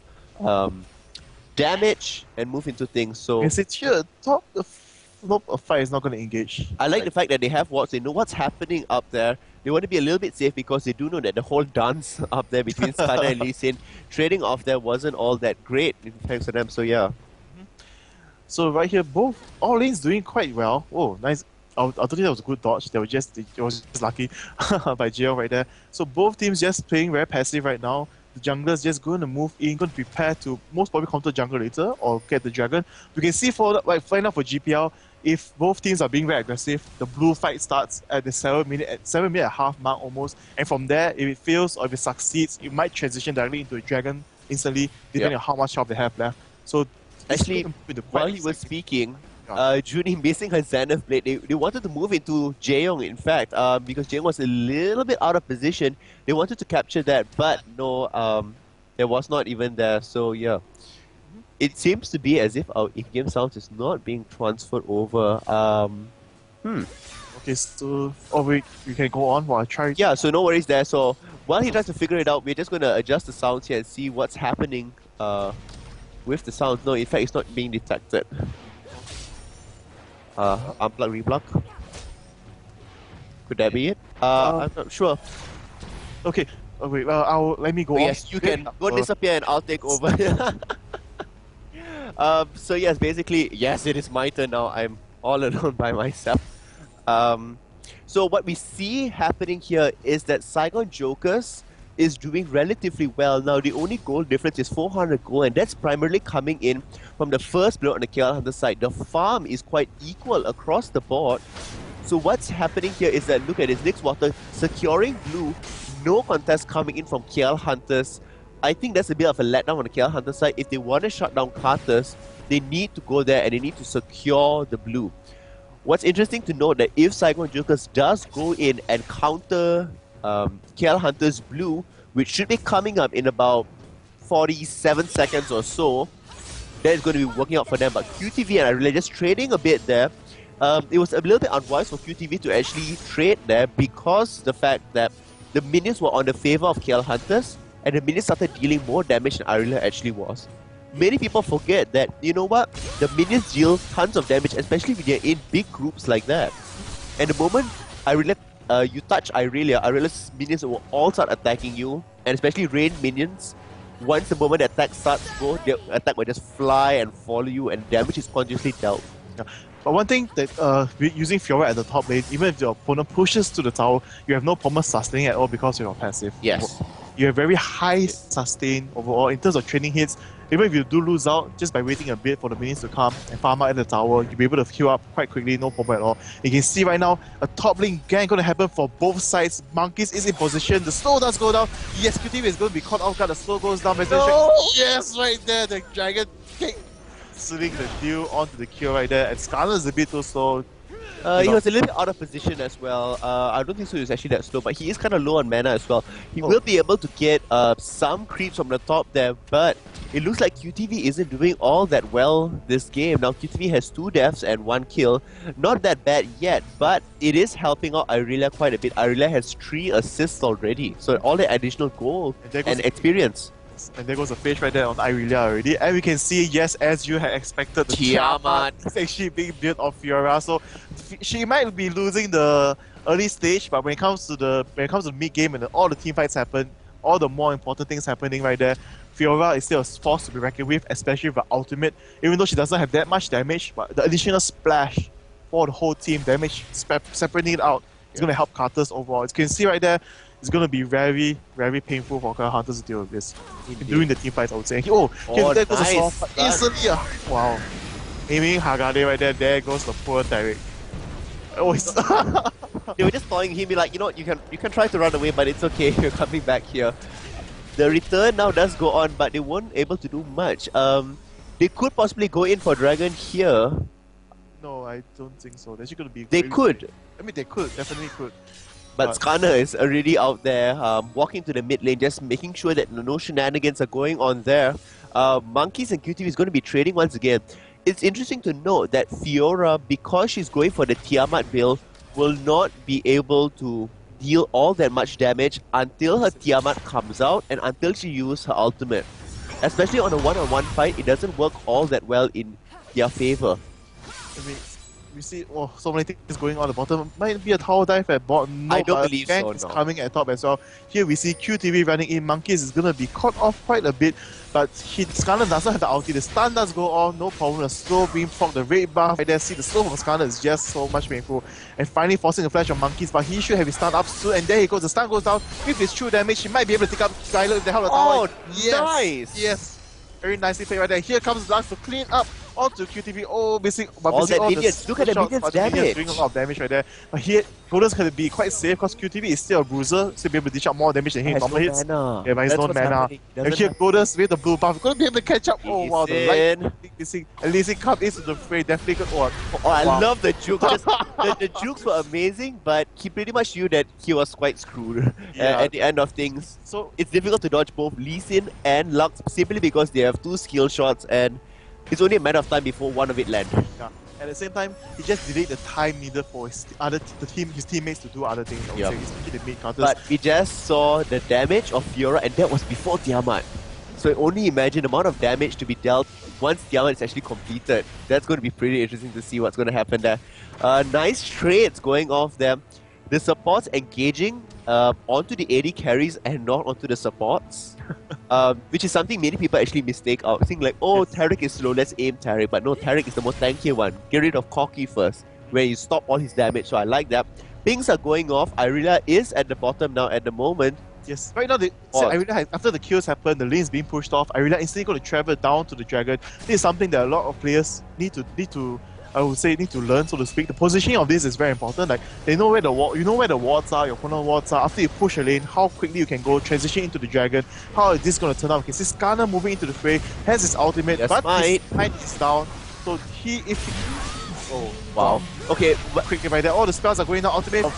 damage and move into things. So Yes, it's here. Top the a fight is not going to engage. I like the fact that they have wards. They know what's happening up there. They want to be a little bit safe because they do know that the whole dance up there between Skarner and Lee Sin, trading off there wasn't all that great thanks to them. So yeah. So right here, all lanes doing quite well. Oh, nice. I don't think that was a good dodge. It was just lucky by JL right there. So both teams just playing very passive right now. The jungler's just going to move in, going to prepare to most probably counter jungle later or get the dragon. We can see for right now for GPL, if both teams are being very aggressive, the blue fight starts at the 7 minute and a half mark almost. And from there, if it fails or if it succeeds, it might transition directly into a dragon instantly, depending on how much health they have left. So actually, while he was speaking, Junie missing her Zenith Blade, they wanted to move into Jaeyoung, in fact, because Jaeyoung was a little bit out of position. They wanted to capture that, but no, there was not even there. So yeah, it seems to be as if our in-game sound is not being transferred over. Okay, so we can go on while I try. Yeah, so no worries there. So while he tries to figure it out, we're just going to adjust the sounds here and see what's happening with the sound. No, in fact, it's not being detected. Unplug, reblock. Could that be it? I'm not sure. Okay, wait, let me go on. Yes, you can go disappear and I'll take over. So yes, basically, yes, it is my turn now. I'm all alone by myself. So what we see happening here is that Saigon Jokers is doing relatively well. Now, the only goal difference is 400 gold, and that's primarily coming in from the first blow on the KL Hunter side. The farm is quite equal across the board. So what's happening here is that, look at this, Nyx Water securing blue, no contest coming in from KL Hunters. I think that's a bit of a letdown on the KL Hunter side. If they want to shut down Carters, they need to go there and they need to secure the blue. What's interesting to note that if Saigon Jokers does go in and counter KL Hunter's blue, which should be coming up in about 47 seconds or so, that is going to be working out for them. But QTV and Irelia just trading a bit there. It was a little bit unwise for QTV to actually trade there because the fact that the minions were on the favor of KL Hunters and the minions started dealing more damage than Irelia actually was. Many people forget that, you know what, the minions deal tons of damage, especially when they're in big groups like that. And the moment Irelia, you touch Irelia's minions will all start attacking you, and especially rain minions. Once the moment the attack starts to go, the attack will just fly and follow you, and damage is continuously dealt. Yeah. But one thing that using Fiora at the top lane, even if your opponent pushes to the tower, you have no problem sustaining at all because you're passive. Yes. You have very high sustain overall in terms of training hits. Even if you do lose out, just by waiting a bit for the minions to come and farm out at the tower, you'll be able to heal up quite quickly, no problem at all. You can see right now, a top lane gang going to happen for both sides. Monkeys is in position, the slow does go down. Yes, QTV is going to be caught off guard, the slow goes down. No! Yes, right there, the dragon kick. Sealing the deal onto the kill right there, and Skarner is a bit too slow. He was a little bit out of position as well. I don't think so he was actually that slow, but he is kind of low on mana as well. He will be able to get some creeps from the top there, but it looks like QTV isn't doing all that well this game. Now QTV has 2 deaths and 1 kill. Not that bad yet, but it is helping out Irelia quite a bit. Irelia has 3 assists already, so all the additional gold and experience. And there goes a fish right there on Irelia already. And we can see, yes, as you had expected, the Tiamat is actually being built of Fiora. So she might be losing the early stage, but when it comes to the mid game and all the team fights happen, all the more important things happening right there, Fiora is still a force to be reckoned with, especially with her ultimate. Even though she doesn't have that much damage, but the additional splash for the whole team, damage separating it out, is going to help Carters overall. As you can see right there, it's going to be very, very painful for Hunters to deal with this. During the team fights, I would say. There goes a soft instantly. Wow. Aiming Hagade right there. There goes the poor Derek. They were just toying him, be like, you know what, you can try to run away, but it's okay, you're coming back here. The return now does go on, but they weren't able to do much. They could possibly go in for Dragon here. No, I don't think so. They're going to be. They could. I mean, they could, definitely could. But Skarner is already out there, walking to the mid lane, just making sure that no shenanigans are going on there. Monkeys and QTV is going to be trading once again. It's interesting to note that Fiora, because she's going for the Tiamat build, will not be able to deal all that much damage until her Tiamat comes out and until she uses her ultimate. Especially on a one-on-one fight, it doesn't work all that well in their favor. I mean, we see so many things going on at the bottom. Might be a tower dive at bottom. No, I don't believe Gank so, is no. coming at top as well. Here we see QTV running in. Monkeys is gonna be caught off quite a bit, but Skarner doesn't have the ulti. The stun does go on, no problem. The slow beam proc, the red buff right there. See the slow from Skarner is just so much painful. And finally forcing a flash on Monkeys, but he should have his stun up soon. And there he goes. The stun goes down. With his true damage, he might be able to take up Skyler if they have the tower. Nice! Yes. Very nicely played right there. Here comes Lux to clean up onto QTV. Oh, missing. But All missing that minions. Look at the minions' damage. Doing a lot of damage right there. But here, Golden's going to be quite safe because QTV is still a bruiser, so be able to dish out more damage than him. Normal hits. Yeah, but he's no mana. And here, Golden's with the blue buff. Going to be able to catch up. Oh, wow. The light missing. At least he comes into the fray. Definitely good. I love the juke. The jukes were amazing, but he pretty much knew that he was quite screwed at the end of things. So it's difficult to dodge both Lee Sin and Lux simply because they have two skill shots and it's only a matter of time before one of it lands. Yeah. At the same time, he just delayed the time needed for his teammates to do other things. I would say, especially the mid counters. But we just saw the damage of Fiora, and that was before Tiamat. So only imagine the amount of damage to be dealt once Tiamat is actually completed. That's going to be pretty interesting to see what's going to happen there. Nice trades going off there. The supports engaging onto the AD carries and not onto the supports. Which is something many people actually mistake out. Think like, oh, Taric is slow, let's aim Taric. But no, Taric is the most tanky one. Get rid of Corki first, where you stop all his damage. So I like that. Pings are going off. Irelia is at the bottom now at the moment. Yes, right now, Irelia after the kills happen, the lane is being pushed off. Irelia instantly going to travel down to the dragon. This is something that a lot of players need to I would say need to learn, so to speak. The positioning of this is very important. Like they know where the you know where the wards are, your opponent wards are. After you push a lane, how quickly you can go transition into the dragon. How is this going to turn out? You can see Skarner moving into the fray, has his ultimate, but his mind is down. So oh wow. Okay, quickly right there. All the spells are going down. Ultimate.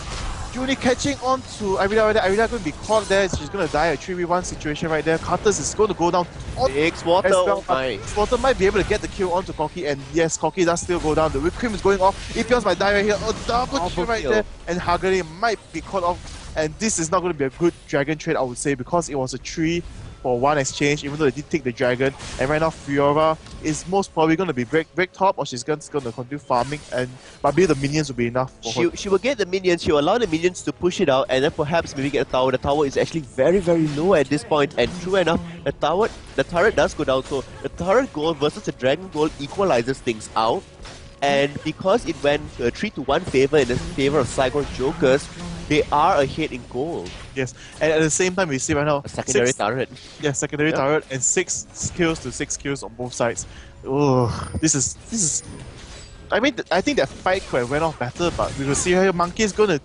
Julie catching on to Irelia right there. Irelia going to be caught there. She's going to die a 3v1 situation right there. Karthus is going to go down. X-Water, X-Water might be able to get the kill onto Corki, and yes, Corki does still go down. The whipped cream is going off. Epions might die right here. Oh, double kill right there. And Hagari might be caught off. And this is not going to be a good dragon trade, I would say, because it was a 3-for-1 exchange, even though they did take the dragon. And right now, Fiora is most probably going to be break top, or she's going to continue farming, and maybe the minions will be enough for her. She will get the minions, she will allow the minions to push it out, and then perhaps maybe get a tower. The tower is actually very, very low at this point, and true enough, the turret does go down, so the turret goal versus the dragon goal equalizes things out. And because it went a 3-to-1 favor in the favor of Saigon Jokers, they are ahead in gold. Yes, and at the same time we see right now a secondary turret. Yeah, secondary turret and 6 kills to 6 kills on both sides. Oh, this is. I mean, I think that fight could have went off better, but we will see here. Monkey is gonna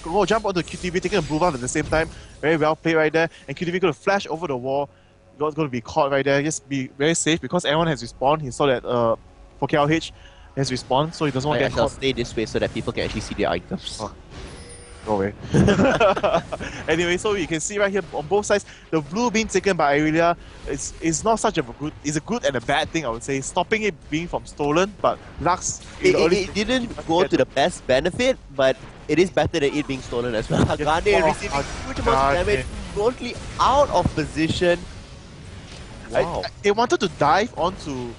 go jump onto QTV, taking a blue buff at the same time. Very well played right there, and QTV gonna flash over the wall. Not gonna be caught right there. Just be very safe because everyone has respawned. He saw that for KLH has respawned, so he doesn't want to get caught. I shall stay this way so that people can actually see their items. Oh. Go away. Anyway, so you can see right here on both sides, the blue being taken by Irelia is not such a good. It's a good and a bad thing, I would say. Stopping it being from stolen, but Lux. It didn't go to the best benefit, but it is better than it being stolen as well. Garena receiving huge amounts of damage, totally out of position. Wow. They wanted to dive onto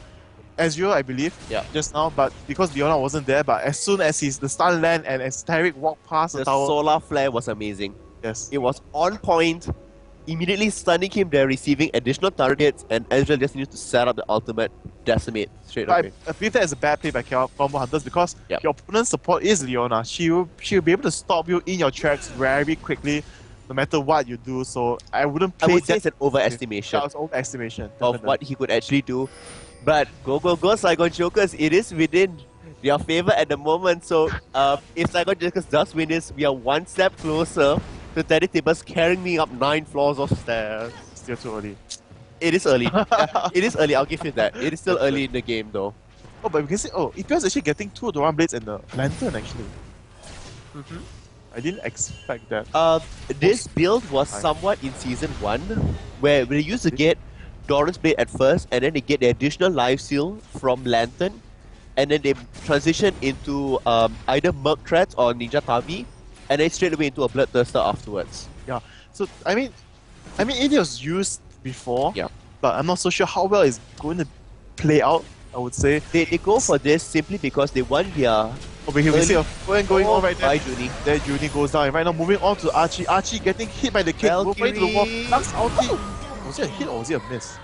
Azure, I believe, just now, but because Leona wasn't there, but as soon as the stun land and as Taric walked past the tower... solar flare was amazing. Yes. It was on point, immediately stunning him there, receiving additional turret hits, and Azure just needed to set up the ultimate decimate straight away. I believe that is a bad play by Combo Hunters because your opponent's support is Leona. She'll be able to stop you in your tracks very quickly, no matter what you do, so I wouldn't play... I would say it's an overestimation. That was overestimation. Of what he could actually do. But go Saigon Jokers, it is within their favor at the moment. So if Saigon Jokers does win this, we are one step closer to TeddyTibbers carrying me up 9 floors of stairs. Still too early. It is early. It is early, I'll give you that. It is still early in the game though. Oh, but we can see, EPS actually getting 2 Doran Blades and the Lantern actually. I didn't expect that. This build was somewhat in Season 1, where we used to get Doran's Blade at first, and then they get the additional life seal from Lantern. and then they transition into either Merc Threats or Ninja Tabi, and then straight away into a Bloodthirster afterwards. Yeah. So I mean, it was used before. Yeah. But I'm not so sure how well it's going to play out. I would say They go for this simply because they want their. over here we see a friend going on right there. By Junie. There Junie goes down, and right now moving on to Archie. Archie getting hit by the kick, moving to the wall. Lux ulti. Was it a hit or was it a miss?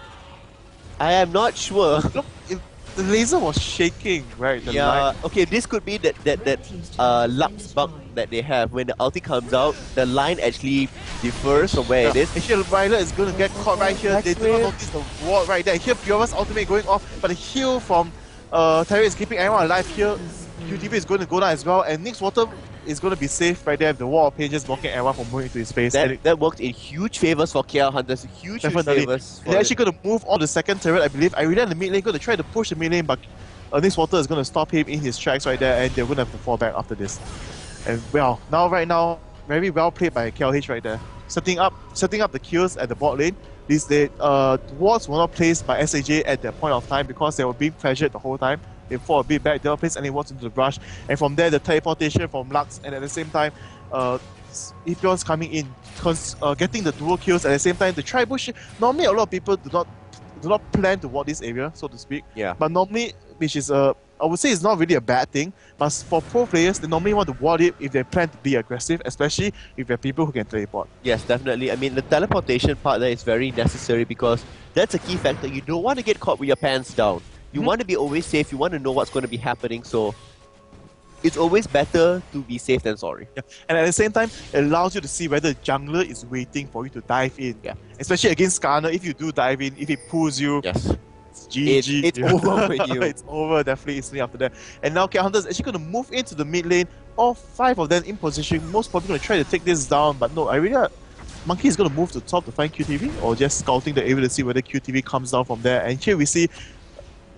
I am not sure. Look, the laser was shaking, right? The line. Okay, this could be that Lux bug that they have. When the ulti comes out, the line actually differs from where it is. And here Ryler is going to get caught right here. They do not notice the ward right there. Here Fiora's ultimate going off, but the heal from Terry is keeping everyone alive here. QTV is going to go down as well, and Nyx Water is going to be safe right there. The wall of pain just blocking everyone from moving into his face. That worked in huge favors for KL Hunters. Huge favors. They're actually going to move on the second turret, I believe. I really in the mid lane, going to try to push the mid lane, but Nyx Water is going to stop him in his tracks right there, and they're going to have to fall back after this. And well, right now, very well played by KLH right there. Setting up the kills at the bot lane. The wards were not placed by SAJ at that point of time because they were being pressured the whole time. They fall a bit back, they were placed any wards into the brush. And from there, the teleportation from Lux, and at the same time, Epion's coming in, getting the dual kills at the same time to try push. Normally, a lot of people do not plan to ward this area, so to speak. Yeah. But normally, which is I would say it's not really a bad thing, but for pro players, they normally want to ward it if they plan to be aggressive, especially if there are people who can teleport. Yes, definitely. I mean, the teleportation part there is very necessary because that's a key factor. You don't want to get caught with your pants down. You want to be always safe. You want to know what's going to be happening. So it's always better to be safe than sorry. Yeah. And at the same time, it allows you to see whether the jungler is waiting for you to dive in. Yeah. Especially against Skarner, if you do dive in, if it pulls you, yes, it's GG. It's over with you. It's over definitely instantly after that. And now KL Hunter's actually going to move into the mid lane. All 5 of them in position. Most probably going to try to take this down, but no, I really... Monkey is going to move to top to find QTV, or just scouting the area to see whether QTV comes down from there. And here we see...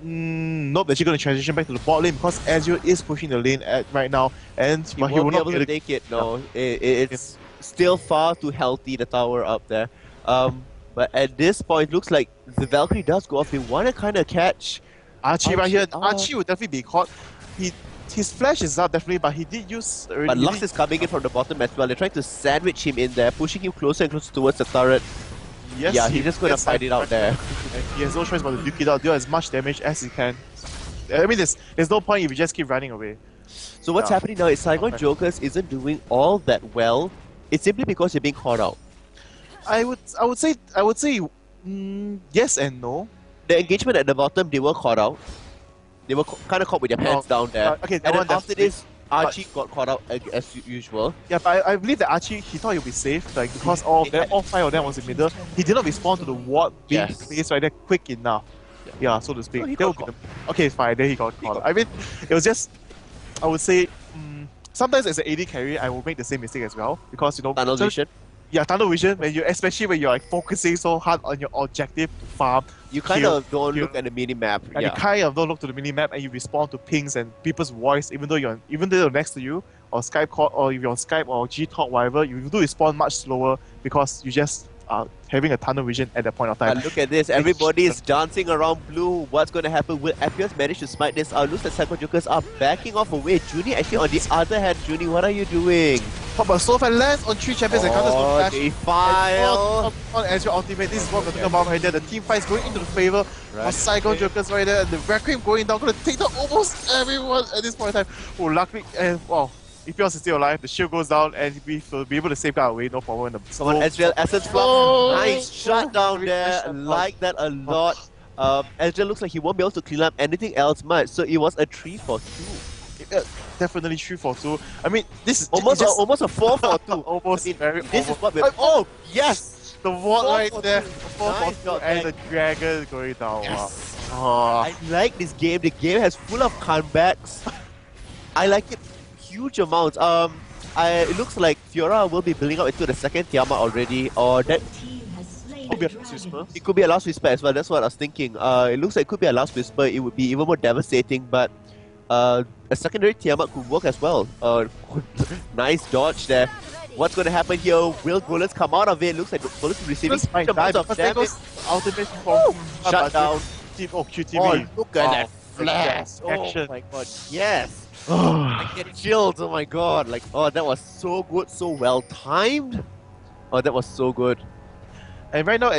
nope, they're actually going to transition back to the bot lane because Ezreal is pushing the lane right now, and he will not be able to take it. No, it's still far too healthy, the tower up there. But at this point, looks like the Valkyrie does go off. They want to kind of catch Archie right here. Archie will definitely be caught. His flash is up definitely, but he did use. But Lux is coming in from the bottom as well. They're trying to sandwich him in there, pushing him closer and closer towards the turret. Yes, yeah, he's just going to fight it out there. And he has no choice but to duke it out, deal as much damage as he can. I mean, there's no point if you just keep running away. So what's happening now is Saigon Jokers isn't doing all that well. It's simply because they're being caught out. I would say yes and no. The engagement at the bottom, they were caught out. They were kind of caught with their pants down there. Okay, and then after this, Archie got caught out as usual. Yeah, but I believe that Archie, he thought he would be safe, like because all 5 of them was in middle. He did not respond to the ward being placed right there quick enough. Yeah, so to speak. So okay, fine. Then he got caught. I mean, it was just, I would say, sometimes as an AD carry, I will make the same mistake as well because tunnel vision. Yeah, tunnel vision. Especially when you're like focusing so hard on your objective to farm. You kind of don't look at the mini map. And you kind of don't look to the mini map, and you respond to pings and people's voice, even though they're next to you, or Skype call, or if you're on Skype or G Talk, whatever. You do respond much slower because you just are having a tunnel vision at that point of time. And look at this, everybody is dancing around blue. What's going to happen? Will Appius manage to smite this out? Looks like Psycho Jokers are backing off away. Junie actually on the other hand. Junie, what are you doing? But Soulfan lands on 3 champions and counters to flash. They file on Ezreal ultimate. This is what we're talking about right there. The team fight is going into the favor of Saigon Jokers right there. And the Requiem going down, going to take down almost everyone at this point in time. Oh, luckily, and wow. If yours is still alive, the shield goes down and we will be able to safeguard away, no problem. Come on, Ezreal, Essence Flux. Nice shot down there. Like that a lot. Ezreal looks like he won't be able to clean up anything else much, so it was a 3 for 2. Definitely 3 for 2. I mean, this is almost a 4 for 2. Almost very. This is what we're. Oh yes, the ward right there. 4 for 2 and the dragon going down. Yes. Wow. I like this game. The game has full of comebacks. I like it huge amounts. It looks like Fiora will be building up into the second Tiamat already, or that could be a last whisper. It could be a last whisper as well. That's what I was thinking. It looks like it could be a last whisper. It would be even more devastating, but a secondary Tiamat could work as well. Nice dodge there. What's going to happen here? Will bullets come out of it? Looks like the bullets are receiving huge amounts of damage. Ultimate from shut down. QTV. Oh, look at that flash. Oh Action. my god, yes. I get chills. Oh my god, like, oh, that was so good, so well timed. Oh, that was so good. And right now,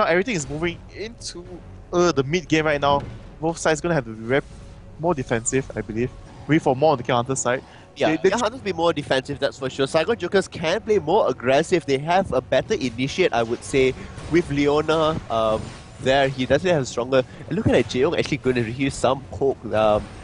everything is moving into the mid game right now. Both sides gonna have to be more defensive, I believe. Wait for more on the counter side. Yeah, they have to be more defensive, that's for sure. Psycho Jokers can play more aggressive. They have a better initiate, I would say, with Leona there. He doesn't have a stronger... And look at that, Jeong actually going to use some poke.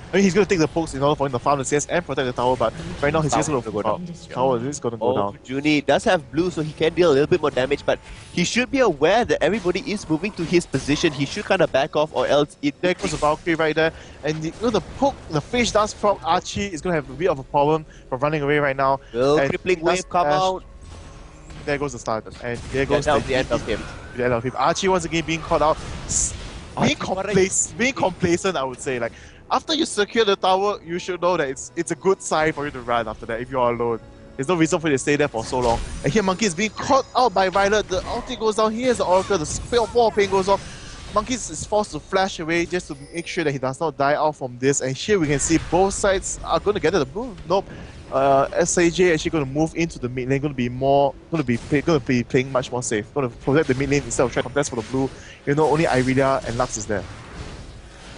I mean, he's going to take the pokes in order for him to farm the CS and protect the tower, but right now he's just going to go down. Tower is going to go down. Juni does have blue, so he can deal a little bit more damage, but he should be aware that everybody is moving to his position. He should kind of back off, or else it... There goes the Valkyrie right there, and the poke, the fish dance from Archie is going to have a bit of a problem from running away right now. Will crippling wave come out? There goes the start, and there goes the end of him. The end of him. Archie once again being caught out, being complacent, I would say. Like, after you secure the tower, you should know that it's a good sign for you to run after that if you are alone. There's no reason for you to stay there for so long. And here Monkey is being caught out by Violet. The ulti goes down. Here's the Oracle. The spell of pain goes off. Monkey is forced to flash away just to make sure that he does not die out from this. And here we can see both sides are going to get the blue. Nope. SAJ actually going to move into the mid lane. Going to be playing much more safe. Going to protect the mid lane instead of trying to contest for the blue. You know, only Irelia and Lux is there.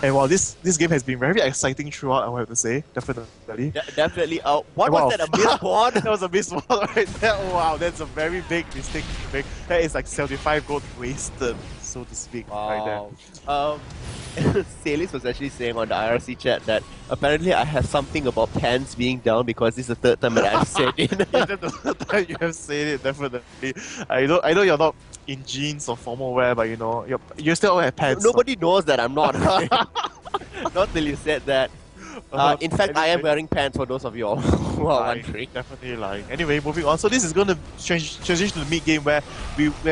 And while this game has been very exciting throughout, I have to say, definitely. Definitely. What was that, a misbond? That was a misbond right there. Oh, wow, that's a very big mistake to make. That is like 75 gold wasted, so to speak, right there. Salis was actually saying on the IRC chat that apparently I have something about pants being down because this is the third time that I've said it. That's the third time you have said it, definitely. I know you're not in jeans or formal wear, but you know, you still wear pants. Nobody knows that I'm not. Not till you said that. In fact, I am wearing pants for those of you all who are wondering. Definitely lying. Anyway, moving on. So this is going to transition to the mid game where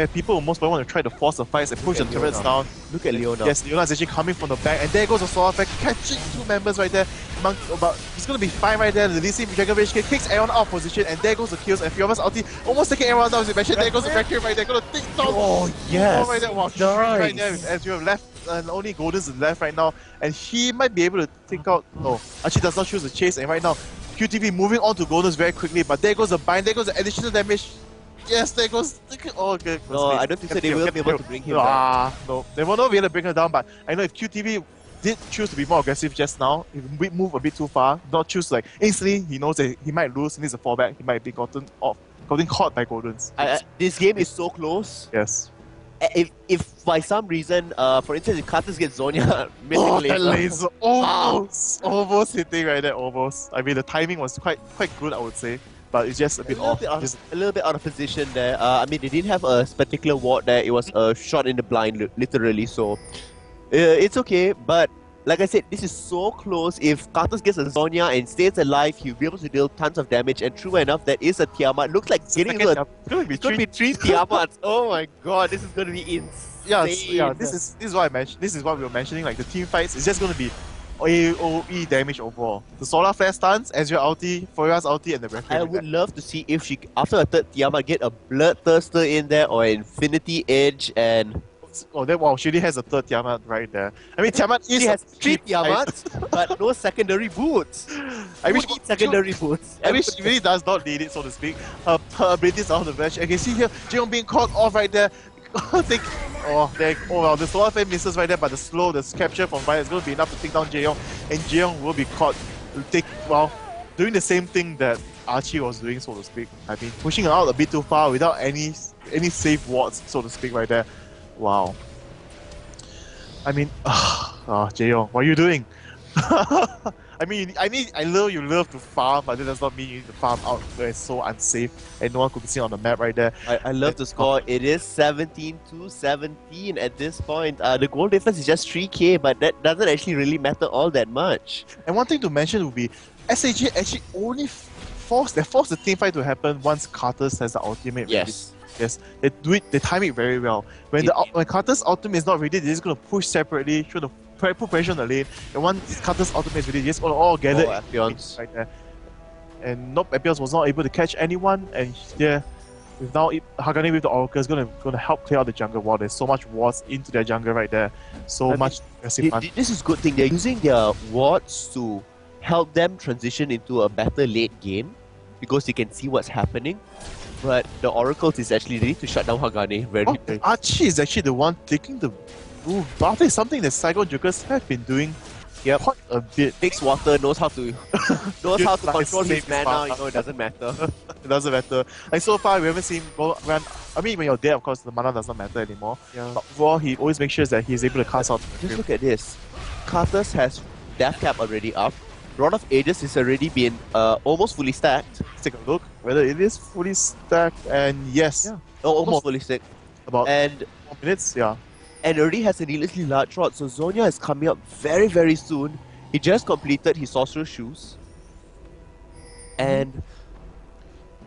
people will most probably want to try to force the fights and push the turrets down. Look at Leona. Yes, Leona is actually coming from the back, and there goes the Solar Effect, catching two members right there. But he's going to be fine right there. The Lee Sin Dragon Rage kicks everyone out of position, and there goes the kills. And Fioma's ulti almost taking everyone down as you mentioned. There goes the Valkyrie right there. Going to take down. Oh, yes. Right there. Wow, nice. Right there, as you have left. And only Golden's is left right now, and he might be able to take out. No, actually does not choose the chase. And right now, QTV moving on to Golden's very quickly. But there goes the bind. There goes the additional damage. Yes, there goes. Oh, okay. No, I don't think so. They will be able to bring him down. No, they will not be able to bring her down. But I know if QTV did choose to be more aggressive just now, if we move a bit too far, not choose like instantly, he knows that he might lose. He needs a fallback. He might be gotten caught by Golden's. This game is so close. Yes. If by some reason, for instance, if Cartus gets Zonya missing laser, almost hitting right there, almost. I mean, the timing was quite good, I would say, but it's just a bit off. A little bit out of position there. I mean, they didn't have a particular ward there. It was a shot in the blind, literally. So it's okay, but. Like I said, this is so close. If Cartus gets a Zonya and stays alive, he'll be able to deal tons of damage. And true enough, that is a Tiamat. Looks like it's going to be three Tiamats. Oh my god, this is going to be insane. Yeah. This is what I mentioned. This is what we were mentioning. Like the team fights, it's just going to be AOE damage overall. The Solar Flare stuns, Ezreal ulti, Furia's ulti, and the Requiem. I would love to see if she, after a third Tiamat, get a Bloodthirster in there or an Infinity Edge and. Oh, wow, she already has a third Tiamat right there. I mean, Tiamat is... She has three Tiamats, but no secondary boots. I wish secondary boots. I wish she really does not need it, so to speak. Her abilities are on the bench. I can see here, Jeong being caught off right there. Well, the Solar Flame misses right there, but the capture from Violet is going to be enough to take down Jeong. And Jeong will be caught, doing the same thing that Archie was doing, so to speak. I mean, pushing her out a bit too far without any safe wards, so to speak, right there. Wow. I mean, Jeong, what are you doing? I mean, I know you love to farm, but that does not mean you need to farm out where it's so unsafe and no one could be seen on the map right there. I love the score. It is 17-17 at this point. The goal difference is just 3k, but that doesn't actually really matter all that much. And one thing to mention would be, SAJ actually only forced the team fight to happen once Cartus has the ultimate. Yes. Yes, they time it very well. When Carter's ultimate is not ready, they're just going to push separately, try to put pressure on the lane. And once Carter's ultimate is ready, they're just going to all gather Apions right there. And nope, Apions was not able to catch anyone. And yeah, now Hagane with the Oracle is going to help clear out the jungle wall. There's so much wards into their jungle right there. So much aggressive hunt. This is good thing. They're using their wards to help them transition into a better late game because they can see what's happening. But the oracles is actually they need to shut down Hagane very very. Archie is actually the one taking the move. But it's something that Psycho Jokers have been doing quite a bit. Takes water, knows how to control his mana. It doesn't matter. It doesn't matter. Like so far, we haven't seen when you're dead, of course, the mana doesn't matter anymore. Yeah. But overall, he always makes sure that he's able to cast out. Just look at this. Karthus has Death Cap already up. Rod of Ages is already been almost fully stacked. Let's take a look whether it is fully stacked, and yes, almost fully stacked. About 4 minutes, and already has a needlessly large rod. So Zonya is coming up very very soon. He just completed his Sorcerer's Shoes, and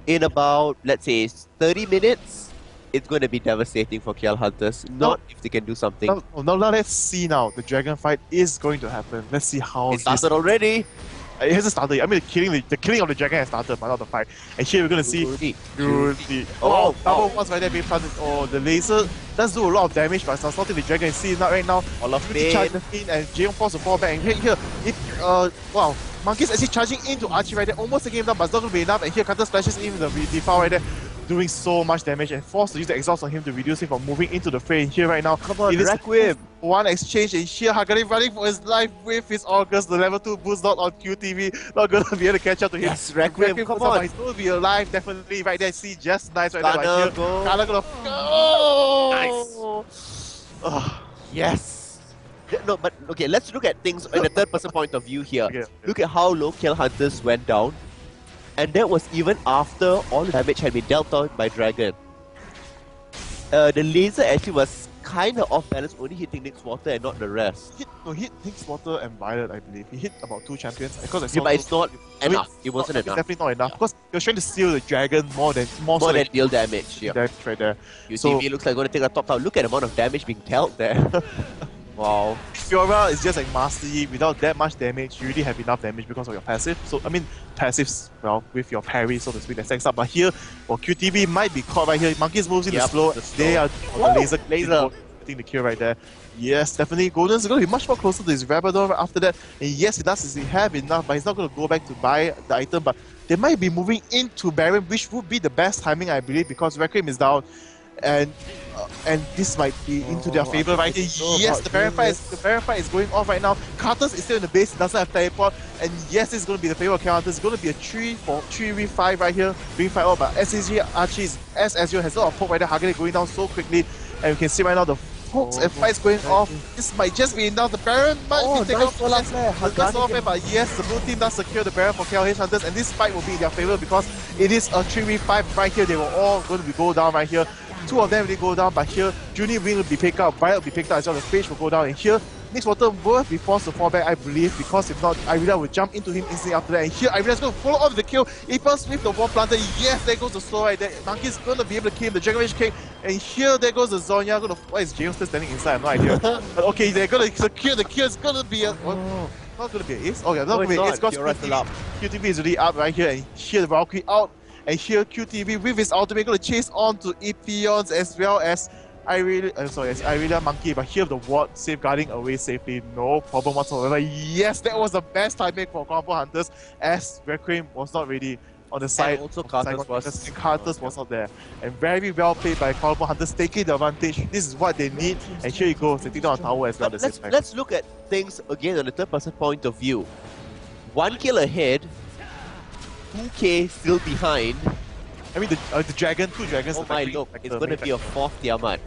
in about, let's say, 30 minutes, it's going to be devastating for KL Hunters. Not if they can do something. Now let's see now. The dragon fight is going to happen. Let's see how it started already. It hasn't started. I mean, the killing of the dragon has started, but not the fight. And here we're going to see... double ones right there being planted. Oh, the laser does do a lot of damage, but it's not the dragon. You see that right now. All of pain. And Jaeyoung forced to fall back. And here, wow. Monkey's actually charging into Archie right there. Almost the game down, but it's not going to be enough. And here, Cutter splashes in the defile right there, doing so much damage and forced to use the exhaust on him to reduce him from moving into the fray. And here right now, come on, Requiem. One exchange, and here Hagane running for his life with his August, the level 2 boost not on QTV, not gonna be able to catch up to him. Yes, Requiem, come on. He's gonna be alive, definitely, right there. See, just nice right there. Gonna go. Nice. Yes. No, but okay, let's look at things in a third person point of view here. Look at how low KL Hunters went down. And that was even after all the damage had been dealt out by Dragon. The laser actually was kind of off balance, only hitting Nyx Water and not the rest. He hit Nyx Water and Violet, I believe. He hit about 2 champions. Because but it's not enough. It wasn't enough. It's definitely not enough. Because he was trying to steal the dragon more than deal damage. Yeah. Damage right there. UTV looks like going to take a top tower. Look at the amount of damage being dealt there. Wow. Fiora is just like Master Yi. Without that much damage, you already have enough damage because of your passive. So, I mean, passives, well, with your parry, so to speak, that stacks up. But here, QTV might be caught right here. Monkeys moves in the slow. They are the laser. Getting the kill right there. Yes, definitely. Golden's going to be much more closer to his Rabador after that. And yes, he does have enough, but he's not going to go back to buy the item. But they might be moving into Baron, which would be the best timing, I believe, because Requiem is down. And this might be into their favor right here. Yes, the Baron fight is going off right now. Karthus is still in the base, doesn't have teleport, and yes, it's going to be the favor of Karthus. It's going to be a 3v5 right here, being fight out. But SAJ Archie as Ezreal has a lot of poke right there. Hagane going down so quickly, and we can see right now the pokes and fights going off. This might just be enough. The Baron might be taken off. But yes, the blue team does secure the Baron for KLH Hunters, and this fight will be in their favor because it is a 3v5 right here. They were all going to go down right here. 2 of them will go down, but here Junie Wing will be picked up, Violet will be picked up as well, the Phage will go down, and here Nyx Water will be forced to fall back, I believe, because if not, Irida will jump into him instantly after that, and here Irida's going to follow up the kill. Impulse with the wall planter, yes, there goes the slow right there. Monkey's going to be able to kill him, the Dragon Rage King, and here there goes the Zonya. Why is Jaeyoung still standing inside? I have no idea. But okay, they're going to secure the kill. It's going to be a... not going to be an ace? Okay, not going to be an ace because QTV is already up right here, and here the Valkyrie out. And here QTV with his ultimate going to chase on to Epions as well as Irida Monkey, but here the ward safeguarding away safely, no problem whatsoever. Yes, that was the best timing for Combo Hunters as Requiem was not ready on the side. And also Karthus was not there. And very well played by Combo Hunters, taking the advantage. This is what they need, and here you go, sitting down on tower as well. Let's look at things again on the third person point of view. 1 kill ahead, 2k still behind. I mean, the dragon, 2 dragons. Oh my, look, it's going to be a 4th Tiamat.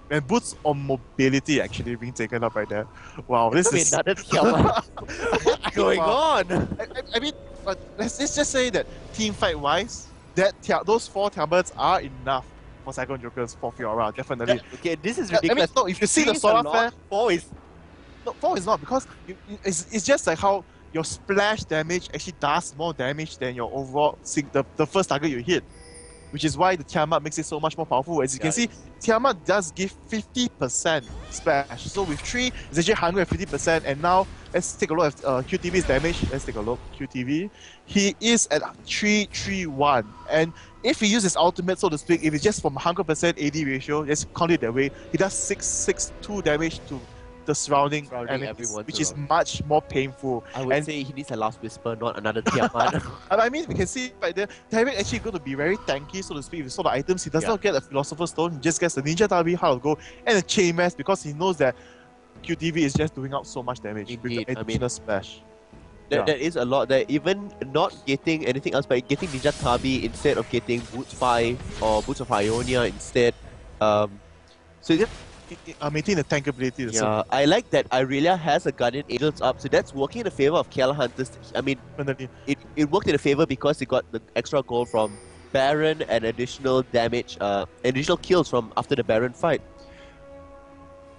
And boots on mobility actually being taken up right there. Wow, this is another Tiamat. What's going on? I mean, let's just say that team fight wise, those 4 Tiamats are enough for Cyclone Jokers for Fiora, definitely. Okay, this is ridiculous. I mean, no, if you see the Solar Flare, 4 is... No, 4 is not, because it's just like how your splash damage actually does more damage than your overall the first target you hit. which is why the Tiamat makes it so much more powerful. As you can see, Tiamat does give 50% splash. So with 3, it's actually 150%. And now, let's take a look at QTV's damage. Let's take a look. QTV. He is at 331. And if he uses ultimate, so to speak, if it's just from 100% AD ratio, just count it that way, he does 662 damage to the surrounding enemies, which is much more painful. I would say he needs a Last Whisper, not another Tiamat. I mean, we can see right there, Tyrek actually going to be very tanky, so to speak. If you saw the items, he does not get a Philosopher's Stone, he just gets the Ninja Tabi, Heart of Gold, and a Chain Mass because he knows that QTV is just doing out so much damage with the additional splash. That is a lot there. Even not getting anything else, but getting Ninja Tabi instead of getting Boots 5 or Boots of Ionia instead. So just maintain the tank ability. Yeah, I like that Irelia has a Guardian Angels up, so that's working in the favor of KL Hunters. I mean, it worked in the favor because it got the extra gold from Baron and additional damage, additional kills from after the Baron fight.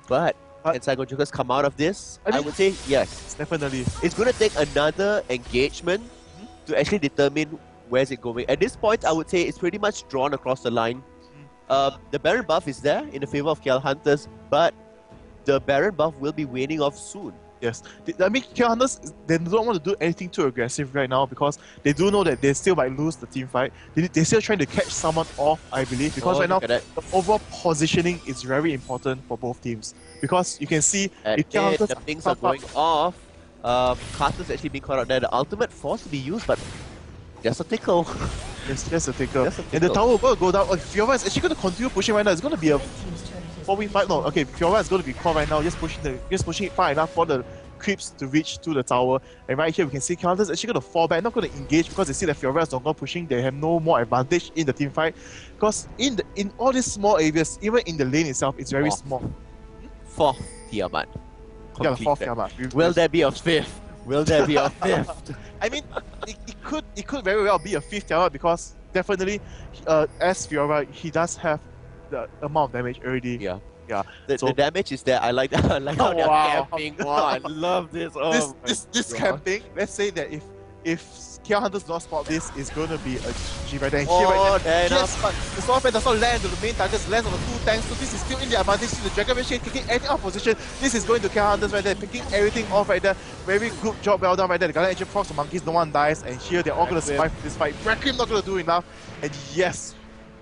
But can Saigon Jokers come out of this? I would say yes. Definitely. It's going to take another engagement to actually determine where's it going. At this point, I would say it's pretty much drawn across the line. The Baron buff is there in the favor of KL Hunters, but the Baron buff will be waning off soon. Yes. I mean, KL Hunters, they don't want to do anything too aggressive right now because they do know that they still might lose the team fight. They're still trying to catch someone off, I believe, because right now, the overall positioning is very important for both teams. Because you can see, if KL Hunters the things are going off, Carter's actually being caught out there. The ultimate force to be used, but just a tickle. Yes, just a tickle. And the tower will go down. Fiora is actually going to continue pushing right now. It's going to be a 4v5. No, okay, Fiora is going to be caught right now. Just pushing it far enough for the creeps to reach to the tower. And right here we can see KL is actually going to fall back, not going to engage because they see that Fiora is no longer pushing. They have no more advantage in the team fight. Because in all these small areas, even in the lane itself, it's very small. Fourth Tiamat. Yeah, the fourth Tiamat. Will there be a fifth? Will there be a fifth? I mean, it could very well be a fifth Tiamat because definitely, as Fiora, he does have the amount of damage already. Yeah. The damage is there. I like that. I like how they're camping. Wow, I love this. This camping. Let's say that if KL Hunters do not spot this, it's going to be a GG right there. And but the Sword Fan does not land on the main targets, lands on the 2 tanks, so this is still in the advantage. The Dragon Machine kicking everything out of position. This is going to KL Hunters right there, picking everything off right there. Very good job, well done right there. The Garena Premier League Monkeys, no one dies, and here they're all going to survive this fight. Breckim not going to do enough, and yes,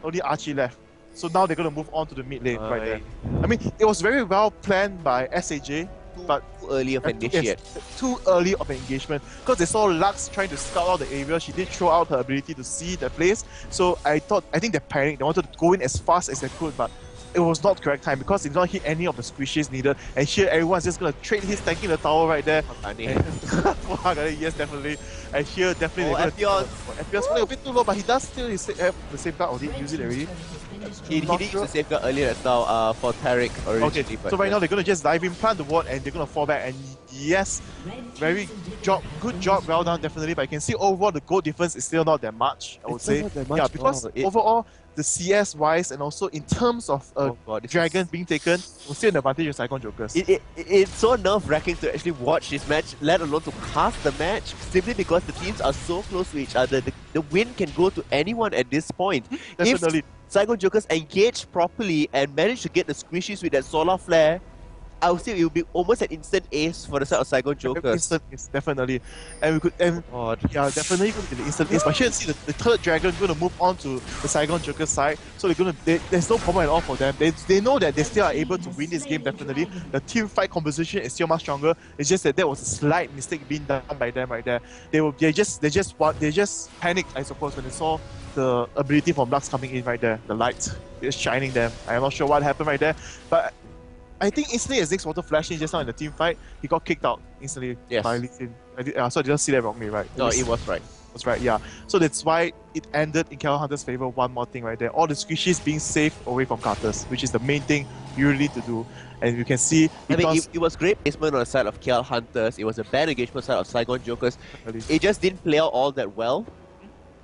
only Archie left. So now they're going to move on to the mid lane right there. I mean, it was very well planned by SAJ, but too early of an initiate. Too early of an engagement because they saw Lux trying to scout out the area. She did throw out her ability to see the place. So I think they panicked. They wanted to go in as fast as they could, but it was not correct time because they did not hit any of the squishes needed. And here everyone's just gonna trade his tanking the tower right there. Yes, definitely. And here definitely FPS playing a bit too low, but he does still have the safeguard. Or did he use it already? He did use the safeguard earlier as well for Tarek originally. Okay, so right now they're going to just dive in, plant the ward, and they're going to fall back. And yes, good job, well done, definitely. But you can see overall the goal difference is still not that much, I would say. Yeah, because overall, the CS wise and also in terms of Dragon being taken, we're still an advantage of Saigon Jokers. It's so nerve-wracking to actually watch this match, let alone to cast the match, simply because the teams are so close to each other. The win can go to anyone at this point. Definitely. If Saigon Jokers engage properly and manage to get the squishies with that solar flare, I would say it would be almost an instant ace for the side of Saigon Jokers. Instant ace, definitely. And we could, yeah, definitely going to be the instant ace. But here, see the third dragon going to move on to the Saigon Jokers side. So they're going to, there's no problem at all for them. They know that they still are able to win this game, definitely. The team fight composition is still much stronger. It's just that was a slight mistake being done by them right there. They just panicked, I suppose, when they saw the ability from Lux coming in right there. The light is shining them. I'm not sure what happened right there. But I think instantly as Ziggs Water flashed in just now in the team fight, he got kicked out instantly by Lee Sin. So I didn't see that wrongly, right? No, it was right. That's right, yeah. So that's why it ended in KL Hunter's favor. One more thing right there. All the squishies being saved away from Carters, which is the main thing you really need to do. And you can see... it was great placement on the side of KL Hunters. It was a bad engagement on the side of Saigon Jokers. It just didn't play out all that well.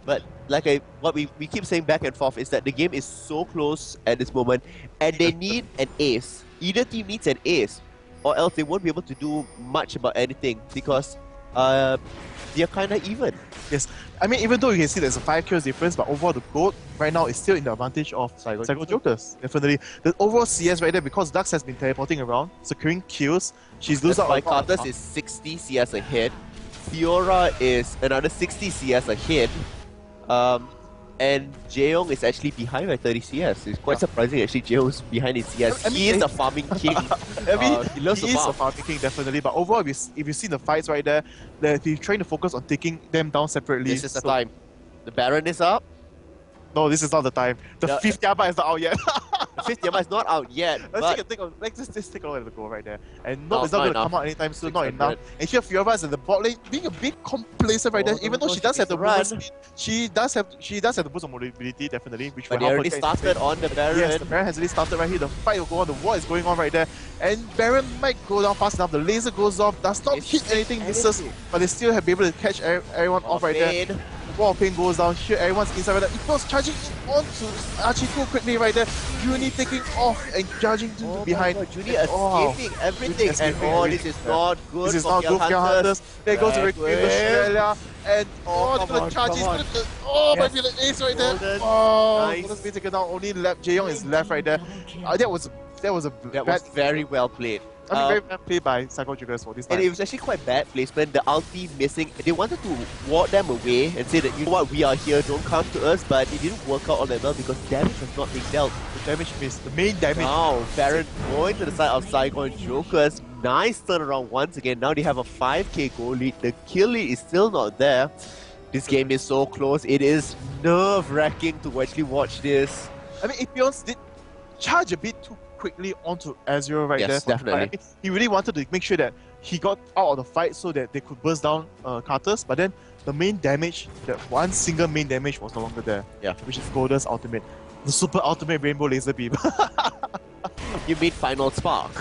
But like what we keep saying back and forth is that the game is so close at this moment and they need an ace. Either team needs an ace or else they won't be able to do much about anything because they're kind of even. Yes, I mean, even though you can see there's a 5 kills difference, but overall the gold right now is still in the advantage of Psycho Jokers. Definitely. The overall CS right there, because Dux has been teleporting around, securing kills, she's losing out. Cartus is 60 CS ahead. Fiora is another 60 CS ahead. And Jaeyoung is actually behind by 30 CS. It's quite surprising actually Jaeyoung's behind in CS. He is a farming king. I mean, he loves he to is farm. a farming king, definitely. But overall, if you see the fights right there, that he's trying to focus on taking them down separately. This is the time. The Baron is up. No, this is not the time. The 5th Yaba is not out yet. The 5th Yaba is not out yet. Let's take a look at the goal right there. And no, it's not going to come out anytime soon, not enough. And here Fiora is in the bot lane, being a bit complacent right there. Even though she does have the movement speed, she does have the boost of mobility, definitely. Which but they already started on the Baron. Yes, the Baron has already started right here. The fight will go on, the war is going on right there. And Baron might go down fast enough. The laser goes off, does not hit anything, misses, but they still have been able to catch everyone off right there. The wall of pain goes down, here everyone's inside right there. It goes charging onto Archie too quickly right there. Junie taking off and charging behind. Junie escaping everything. And this is not good. This is not good for KLH. There goes the Australia. And they're gonna charge. He's gonna might be the ace right there. Nice. Being taken down. Only left. Jaeyoung is left right there. That was very well played. I mean, very well played by Psycho Jokers for this time. And it was actually quite bad placement. The ulti missing. They wanted to ward them away and say that, you know what, we are here, don't come to us. But it didn't work out all that well because damage was not being dealt. The damage missed. The main damage. Now, Baron going to the side of Psycho Jokers. Nice turnaround once again. Now they have a 5k goal lead. The kill lead is still not there. This game is so close. It is nerve-wracking to actually watch this. I mean, Ipions did charge a bit too quickly onto Azure right there. Yes, definitely. I mean, he really wanted to make sure that he got out of the fight so that they could burst down Carters, but then the main damage, that one single main damage was no longer there. Yeah. Which is Golden's ultimate. The super ultimate rainbow laser beam. You mean Final Spark?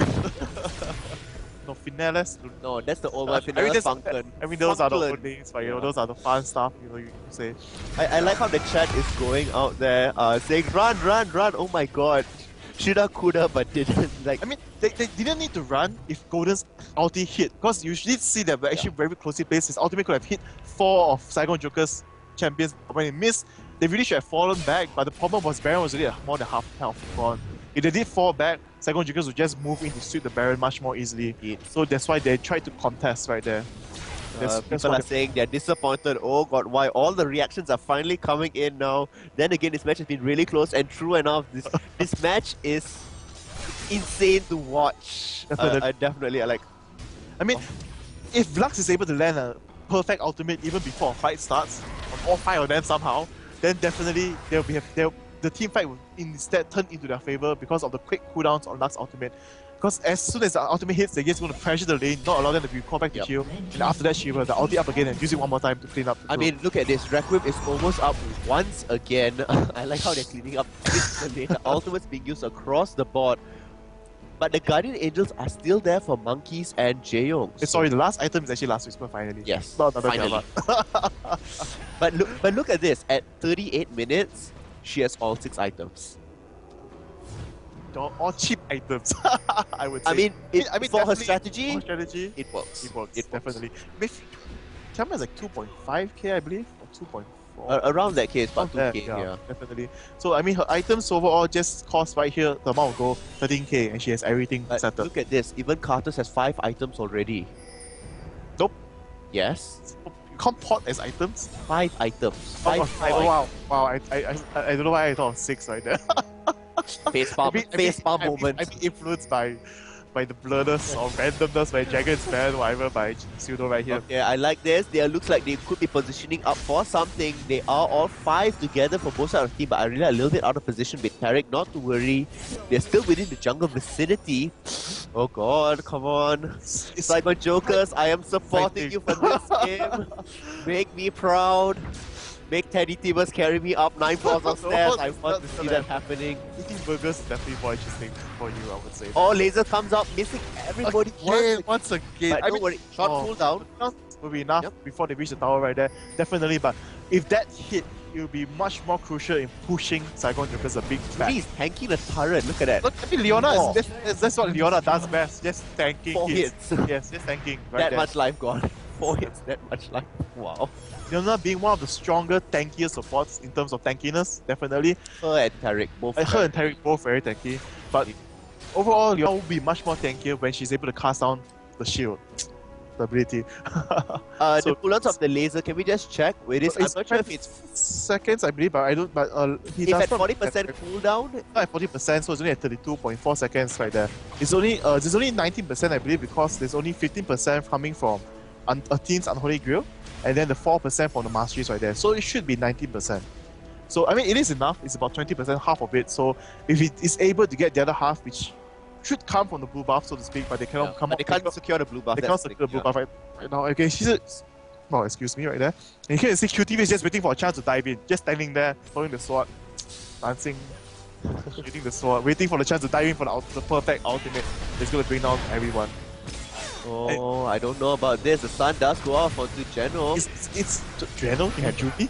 No, Finales. No, that's the old one, Finales Funken. I mean, those are the old names, but you know, those are the fun stuff, you know, you say. I like how the chat is going out there, saying, run, run, run, oh my god. Shoulda, coulda, but didn't. Like, I mean, they didn't need to run if Golden's ulti hit, because you did see that we're actually very closely placed. His ultimate could have hit 4 of Saigon Joker's champions, but when it missed, they really should have fallen back, but the problem was Baron was already more than half health gone. If they did fall back, Saigon Jokers would just move in to sweep the Baron much more easily. So that's why they tried to contest right there. People are saying they're disappointed. Oh god, why? All the reactions are finally coming in now. Then again, this match has been really close, and true enough, this match is insane to watch. Definitely, I like. I mean, if Lux is able to land a perfect ultimate even before a fight starts, on all 5 of them somehow, then definitely the team fight will instead turn into their favor because of the quick cooldowns on Lux ultimate. Because as soon as the ultimate hits, they're just going to pressure the lane, not allow them to be called back to kill. And after that, she will the ulti up again and use it one more time to clean up. I mean, look at this. Requiem is almost up once again. I like how they're cleaning up the lane. The ultimate's being used across the board. But the Guardian Angels are still there for Monkeys and Jaeyoung. Sorry, the last item is actually Last Whisper finally. Yes, not another finally. But look at this. At 38 minutes, she has all 6 items. All cheap items, I would say. I mean, for her strategy, it works. It works. Definitely. Chama is like 2.5k, I believe, or 2.4. Around that case, about 2k. Yeah, definitely. So I mean, her items overall just cost right here the amount of gold 13k, and she has everything settled. Look at this. Even Cartus has 5 items already. Nope. Yes. You can't pot as items. 5 items. 5. Wow. I don't know why I thought of 6 right there. Facepalm moment. I'm influenced by the blurriness or randomness by Dragon's Man, whatever, by Pseudo right here. Okay, I like this. They looks like they could be positioning up for something. They are all 5 together for both sides of the team, but I really a little bit out of position with Tarek. Not to worry. They're still within the jungle vicinity. Oh god, come on. Saigon Jokers, I am supporting you for this game. Make me proud. Make TeddyTibbers carry me up 9 floors of stairs. I want to see that happening. Eating burgers is definitely more interesting for you, I would say. Oh, laser comes out, missing everybody once again. But don't worry, short cooldown. Will be enough before they reach the tower right there. Definitely, but if that hit, it will be much more crucial in pushing Saigon Jokers a big back. He's tanking the turret, look at that. Look, I mean, Leona that's what Leona does best. Just tanking 4 hits. Yes, just tanking. Right that there. much life gone. 4 hits that much life. Wow. Fiona being one of the stronger, tankier supports in terms of tankiness, definitely. Her and Tarek both. Her and Tarek both very tanky, but overall, Fiona will be much more tankier when she's able to cast down the shield. The ability. The cooldowns of the laser, can we just check? It is, I'm not sure if it's seconds, I believe, but I don't. But he it's does at 40% cooldown. Not at 40%, so it's only at 32.4 seconds right there. It's only there's only 19%, I believe, because there's only 15% coming from a team's Unholy Grail, and then the 4% from the Masteries right there. So it should be 19%. So I mean, it is enough. It's about 20%, half of it. So if it is able to get the other half, which should come from the blue buff, so to speak, but they cannot come. But they can't secure the blue buff. They can't secure the blue buff right now. Okay, well, excuse me, right there. And you can see QTV is just waiting for a chance to dive in, just standing there, throwing the sword, dancing, shooting the sword, waiting for the chance to dive in for the perfect ultimate that's going to bring down everyone. Oh, I don't know about this. The sun does go off onto General. It's General? You have duty?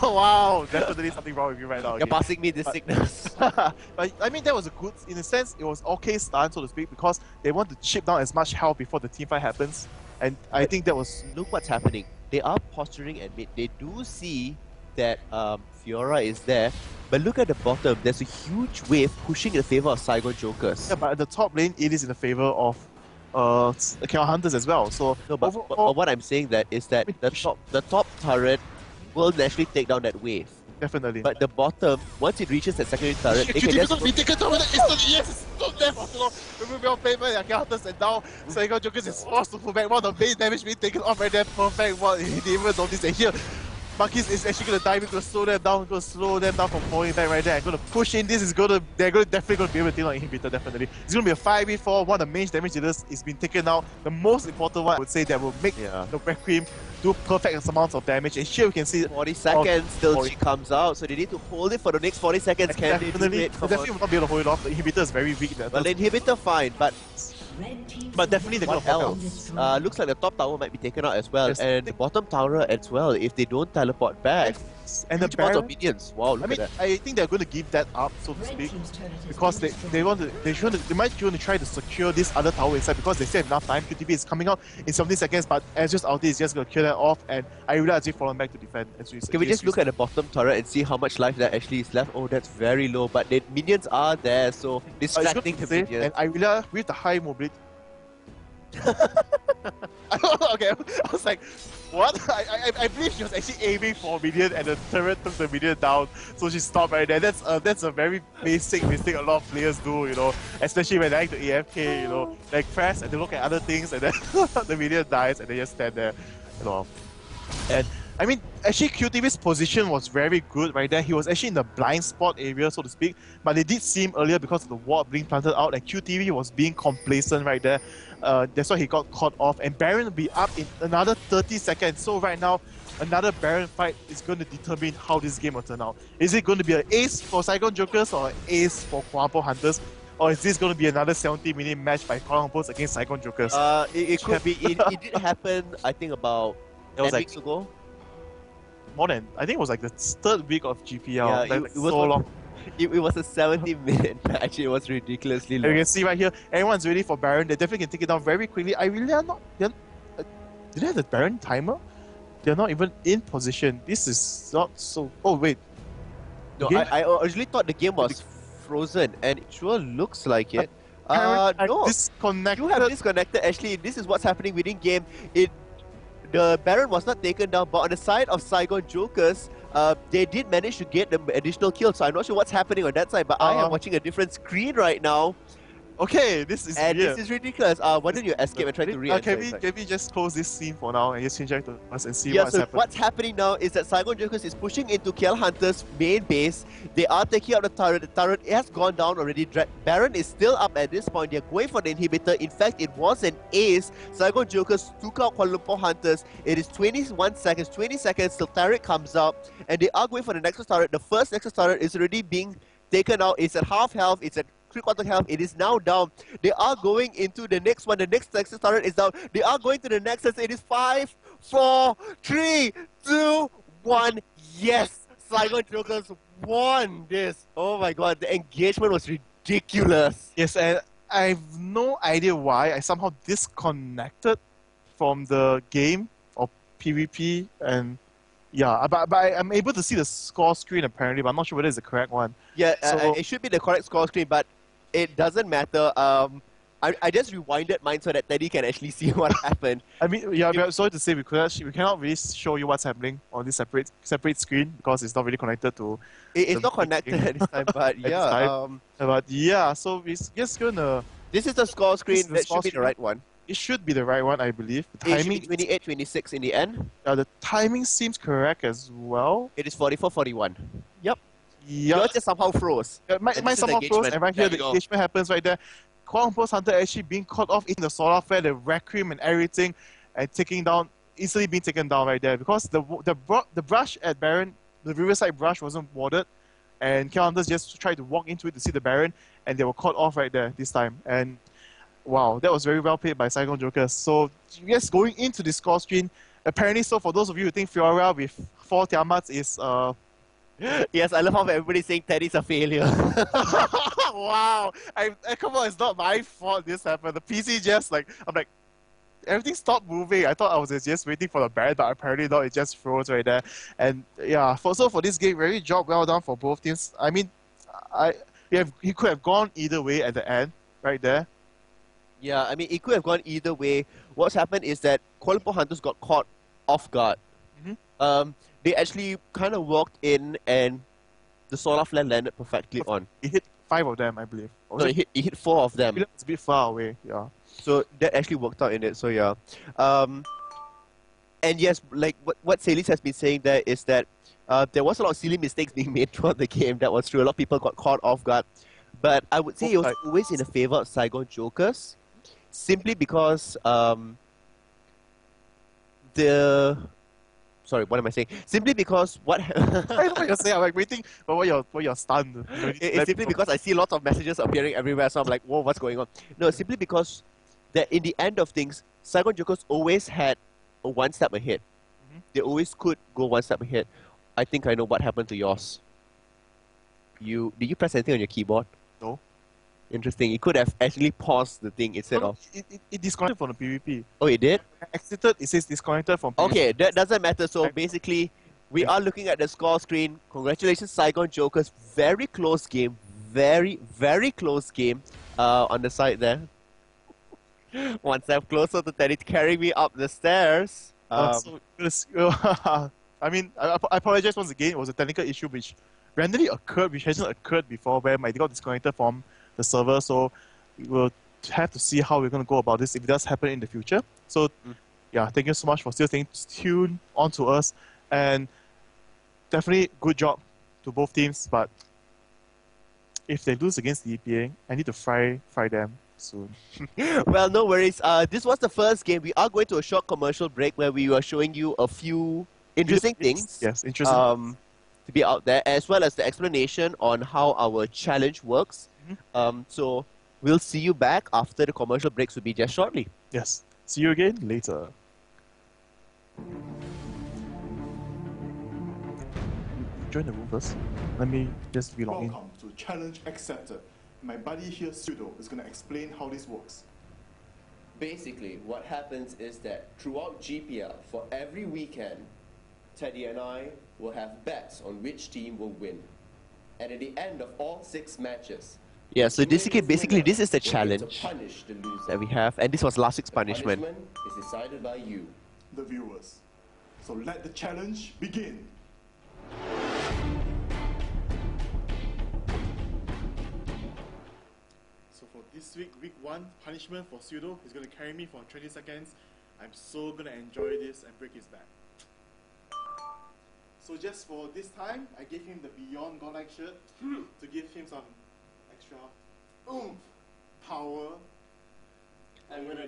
Wow, definitely something wrong with you right now. You're passing me this sickness. But I mean, that was a good, in a sense, it was okay stun, so to speak, because they want to chip down as much health before the teamfight happens. And I think that was... Look what's happening. They are posturing at mid. They do see that Fiora is there. But look at the bottom. There's a huge wave pushing in favor of Saigon Jokers. Yeah, but at the top lane, it is in the favor of KL Hunters as well. So no, but what I'm saying that is that the top turret will naturally take down that wave. Definitely. But the bottom, once it reaches that secondary turret, it can just be taken down instantly. Yes, it's not there for too long. Remove your favor, KL Hunters, and now Saigon Jokers is forced to pull back. One of the base damage being taken off right there. Perfect. Well, he didn't even notice that here. Marquis is actually going to dive in, going to slow them down from falling back right there. I'm going to push in. They're definitely going to be able to deal on inhibitor, definitely. It's going to be a 5v4. One of the main damage dealers is being taken out. The most important one, I would say, that will make the Requiem do perfect amounts of damage. And here we can see 40 seconds till she comes out, so they need to hold it for the next 40 seconds. Can they do it? They definitely will not be able to hold it off. The inhibitor is very weak. Well, the inhibitor fine, but definitely they're going to fuck out. Looks like the top tower might be taken out as well, and the bottom tower as well if they don't teleport back. And the Baron of minions. Wow, look at that. I think they're going to give that up, so to speak, because they might want to try to secure this other tower inside because they still have enough time. QTV is coming out in 17 seconds, but Azur's ulti is just going to kill that off, and I really actually falling back to defend. Can we just look at the bottom turret and see how much life that actually is left? Oh, that's very low, but the minions are there, so distracting the minions. And I really, with the high mobility. Okay, I was like, what? I believe she was actually aiming for a minion and the turret took the minion down, so she stopped right there. That's a very basic mistake a lot of players do, you know, especially when they like to AFK, you know, they press and they look at other things and then the minion dies and they just stand there, you know. And I mean, actually QTV's position was very good right there. He was actually in the blind spot area, so to speak, but they did see him earlier because of the ward being planted out, and QTV was being complacent right there. That's why he got caught off, and Baron will be up in another 30 seconds. So right now, another Baron fight is going to determine how this game will turn out. Is it going to be an ace for Saigon Jokers or an ace for Kuala Lumpur Hunters? Or is this going to be another 70-minute match by Kuala Lumpur against Saigon Jokers? It could be. It did happen, I think, about 10 weeks ago. More than, I think it was like the third week of GPL. Yeah, it was so long. It was a 70-minute match. It was ridiculously long. You can see right here, everyone's ready for Baron. They definitely can take it down very quickly. I really are not... do they have the Baron timer? They're not even in position. This is not so... Oh, wait. No, I originally thought the game was frozen, and it sure looks like it. No, disconnected. You have disconnected, actually. This is what's happening within game. The Baron was not taken down, but on the side of Saigon Jokers, they did manage to get the additional kill. So I'm not sure what's happening on that side, but I am watching a different screen right now. Okay, this is weird. This is ridiculous. Why don't you escape and try to re-enter? Can we just close this scene for now and just change back to us and see what's happening? What's happening now is that Saigon Jokers is pushing into KL Hunters' main base. They are taking out the turret. The turret has gone down already. Baron is still up at this point. They're going for the inhibitor. In fact, it was an ace. Saigon Jokers took out Kuala Lumpur Hunters. It is 21 seconds, 20 seconds till Tarek comes out. And they are going for the Nexus turret. The first Nexus turret is already being taken out. It's at half health. It's at 3/4 health. It is now down. They are going into the next one. The next Nexus turret is down. They are going to the Nexus. It is 5, 4, 3, 2, 1. Yes! Saigon Jokers won this. Oh my god, the engagement was ridiculous. Yes, and I have no idea why I somehow disconnected from the game PvP, and yeah, but I'm able to see the score screen apparently, but I'm not sure whether it's the correct one. Yeah, So it should be the correct score screen, but it doesn't matter. I just rewinded mine so that Teddy can actually see what happened. I mean, yeah, I'm sorry to say we cannot really show you what's happening on this separate screen because it's not really connected to. It's not connected at this time, but yeah. But yeah, so we're just gonna. This is the score screen. That should be the right one. It should be the right one, I believe. The It timing. should be 28-26 in the end. The timing seems correct as well. It is 44-41. Yep. Yeah. Yours just somehow froze. Mine somehow froze, and right here the engagement happens right there. Kuala Lumpur's Hunter actually being caught off in the solar flare, the Requiem and everything, and easily being taken down right there because the brush at Baron, the Riverside brush wasn't warded, and KL Hunters just tried to walk into it to see the Baron, and they were caught off right there this time. And wow, that was very well played by Saigon Jokers. So yes, going into the score screen, apparently so for those of you who think Fiora with 4 Tiamats is Yes, I love how everybody's saying Teddy's a failure. Wow, come on, it's not my fault this happened. The PC just I'm like, everything stopped moving. I thought I was just waiting for the Baron, but apparently not. It just froze right there. And yeah, for this game, very job well done for both teams. I mean, he could have gone either way at the end, right there. Yeah, I mean, it could have gone either way. What's happened is that Kuala Lumpur Hunters got caught off guard. Mm-hmm. They actually kind of walked in and the solar flare landed perfectly on. He hit 5 of them, I believe. No, he hit 4 of them. It's a bit far away, yeah. So that actually worked out in it, so yeah. And yes, like what Salis has been saying there is that there was a lot of silly mistakes being made throughout the game. That was true. A lot of people got caught off guard. But I would say it was always in the favor of Saigon Jokers. Simply because sorry, what am I saying? Simply because what I know what you're saying. I'm like waiting for what you're stunned. It's simply because I see lots of messages appearing everywhere, so I'm like, whoa, what's going on? No, simply because that in the end of things, Saigon Jokers always had a 1 step ahead. Mm-hmm. They always could go 1 step ahead. I think I know what happened to yours. Did you press anything on your keyboard? No. Interesting. You could have actually paused the thing instead of... It disconnected from the PvP. Oh, it did? Exited, it says disconnected from PvP. Okay, that doesn't matter. So basically, we are looking at the score screen. Congratulations, Saigon Jokers. Very close game. Very, very close game on the side there. 1 step closer to Teddy carrying me up the stairs. I mean, I apologize once again. It was a technical issue which randomly occurred, which hasn't occurred before, where my got disconnected from the server. So we will have to see how we're going to go about this if it does happen in the future. So yeah, thank you so much for still staying tuned on to us, and definitely good job to both teams. But if they lose against the TPA, I need to fry them soon. Well, no worries. This was the first game. We are going to a short commercial break where we were showing you a few interesting things. Yes, interesting. To be out there, as well as the explanation on how our challenge works. So we'll see you back after the commercial breaks will be just shortly. Yes. See you again later. Join the room first. Let me just belong in. Welcome to Challenge Accepted. My buddy here, Pseudo, is going to explain how this works. Basically, what happens is that throughout GPL, for every weekend, Teddy and I will have bets on which team will win. And at the end of all 6 matches, yeah, so basically this is the challenge that we have, and this was last week's punishment. Is decided by you, the viewers. So let the challenge begin. So for this week 1, punishment for Pseudo is going to carry me for 20 seconds. I'm so going to enjoy this and break his back. So just for this time, I gave him the Beyond Godlike shirt to give him some extra oomph, power. I'm gonna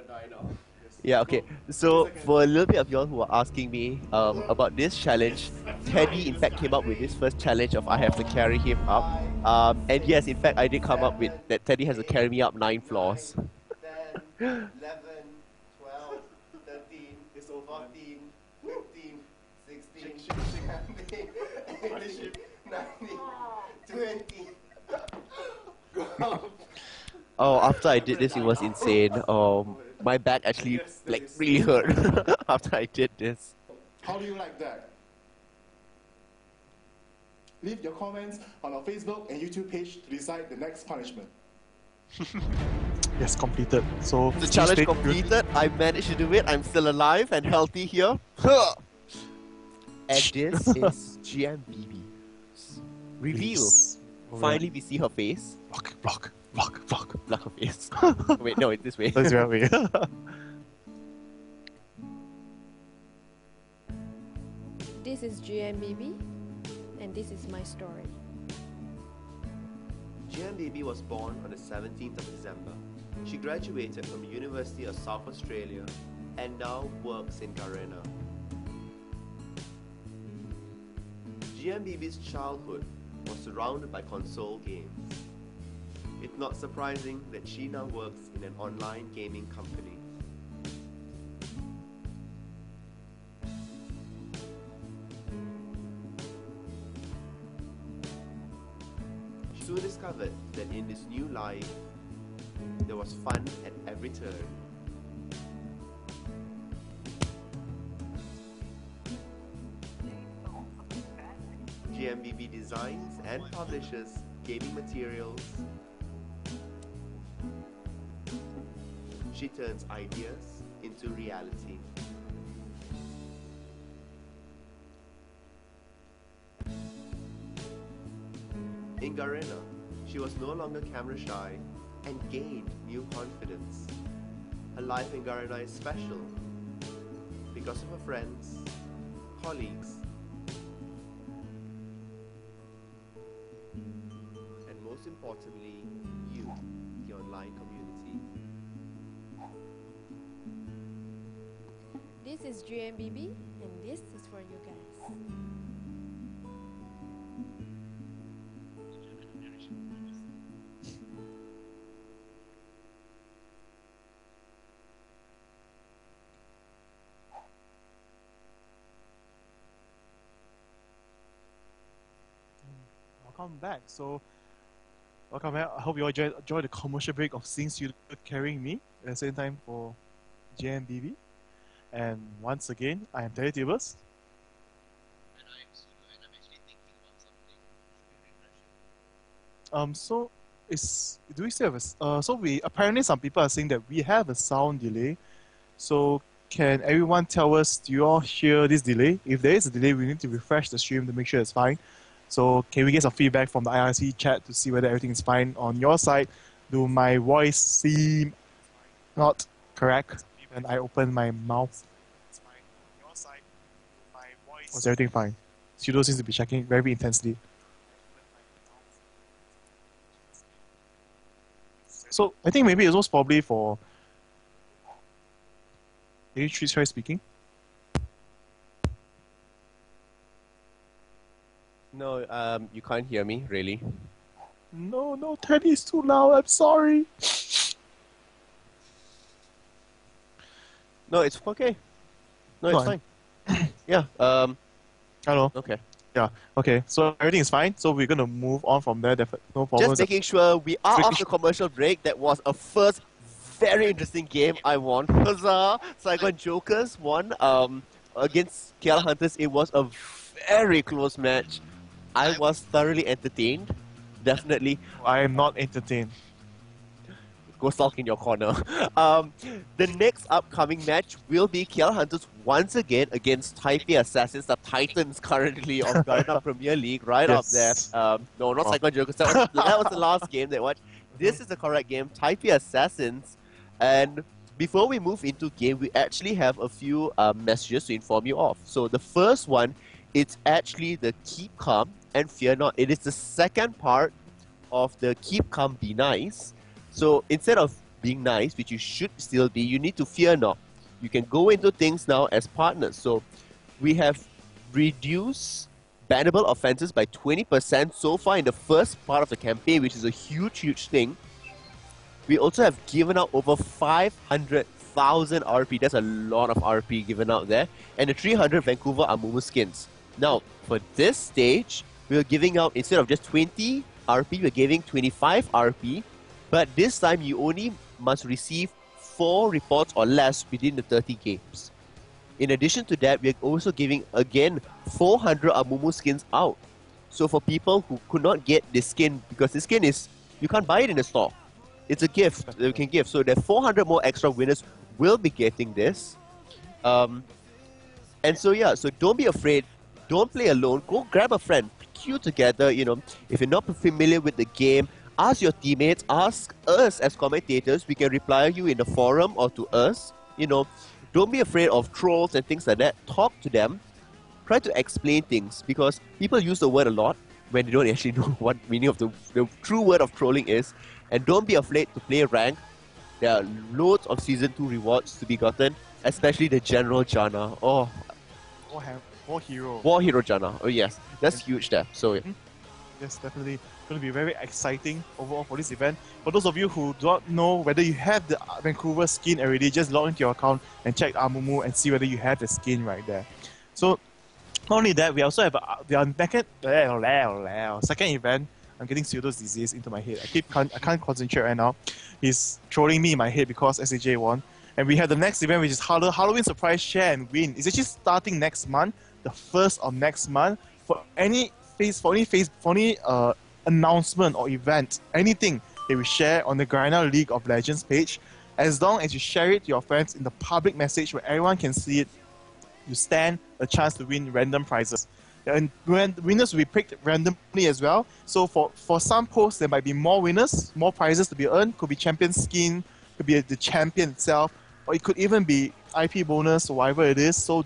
die now. Yes. Yeah, okay. So for a little bit of y'all who are asking me about this challenge, Teddy in fact came up with this first challenge of I have to carry him up. And yes, in fact I did come up with that Teddy has to carry me up 9 floors. 10, 11, 12, 13, 14, 15, 16, 17, 18, 19, 20. Oh, after I did this, it was insane. My back actually Yes, that like is- really hurt after I did this. How do you like that? Leave your comments on our Facebook and YouTube page to decide the next punishment. Yes, completed. So The challenge completed. I managed to do it. I'm still alive and healthy here. And this is GMBB's reveal. Finally, we see her face. Block. Block her face. Wait, no, it's this way. That's the right way. This is GMBB, and this is my story. GMBB was born on the 17th of December. She graduated from University of South Australia and now works in Garena. GMBB's childhood was surrounded by console games. It's not surprising that she now works in an online gaming company. She soon discovered that in this new life, there was fun at every turn. GMBB designs and publishes gaming materials. She turns ideas into reality. In Garena, she was no longer camera shy and gained new confidence. Her life in Garena is special because of her friends, colleagues, and most importantly, you, the online community. This is GMBB, and this is for you guys. Welcome back. Welcome back. I hope you all enjoy the commercial break of seeing Pseudo carrying me at the same time for GMBB. And once again, I am TeddyTibbers. And I am Pseudo, and I'm actually thinking about something. So do we still have so we apparently some people are saying that we have a sound delay. So can everyone tell us, do you all hear this delay? If there is a delay, we need to refresh the stream to make sure it's fine. So can we get some feedback from the IRC chat to see whether everything is fine on your side? Do my voice seem not correct when I open my mouth? Was everything fine? Pseudo seems to be checking very intensely. So I think maybe it was probably for. Can you try speaking? No, you can't hear me, really. No, Teddy is too loud. I'm sorry. No, it's okay. No, it's Fine. fine. Yeah, Hello. okay. Yeah. Okay. So everything is fine. So we're gonna move on from there. No problem. Just making sure we are Making off the commercial break. That was a first very interesting game I won. Huzzah! Saigon Jokers won against KL Hunters. It was a very close match. I was thoroughly entertained. Definitely. I am not entertained. Go sulk in your corner. The next upcoming match will be KL Hunters once again against Taipei Assassins, the Titans currently of Garena Premier League, right up there. No, not Saigon Jokers. That was the last game they watched. This is the correct game, Taipei Assassins. And before we move into game, we actually have a few messages to inform you of. So the first one, it's actually the Keep Calm and Fear Not. It is the second part of the Keep Calm, Be Nice. So instead of being nice, which you should still be, you need to fear not. You can go into things now as partners. So we have reduced bannable offenses by 20% so far in the first part of the campaign, which is a huge thing. We also have given out over 500,000 RP. That's a lot of RP given out there. And the 300 Vancouver Amumu skins. Now, for this stage, we're giving out, instead of just 20 RP, we're giving 25 RP. But this time, you only must receive 4 reports or less within the 30 games. In addition to that, we're also giving, again, 400 Amumu skins out. So for people who could not get this skin, because this skin is, you can't buy it in the store. It's a gift that we can give. So there are 400 more extra winners will be getting this. And so yeah, so don't be afraid. Don't play alone. Go grab a friend. Queue together, you know. If you're not familiar with the game, ask your teammates, ask us as commentators. We can reply you in the forum or to us. You know, don't be afraid of trolls and things like that. Talk to them. Try to explain things, because people use the word a lot when they don't actually know what meaning of the true word of trolling is. And don't be afraid to play rank. There are loads of Season 2 rewards to be gotten, especially the General Jana. Oh, War Hero. War Hero Jana. Oh yes, that's huge there. So Yes, definitely going to be very exciting overall for this event. For those of you who don't know whether you have the Vancouver skin already, just log into your account and check Amumu and see whether you have the skin right there. So not only that, we also have the second event. I'm getting Pseudo's disease into my head. I can't concentrate right now. He's trolling me in my head because SAJ won. And we have the next event, which is Halloween Surprise Share and Win. It's actually starting next month, the 1st of next month. For any announcement or event, anything that we share on the Garena League of Legends page, as long as you share it to your friends in the public message where everyone can see it, you stand a chance to win random prizes. And winners will be picked randomly as well. So for some posts, there might be more winners, more prizes to be earned. Could be champion skin, could be the champion itself, or it could even be IP bonus or whatever it is. So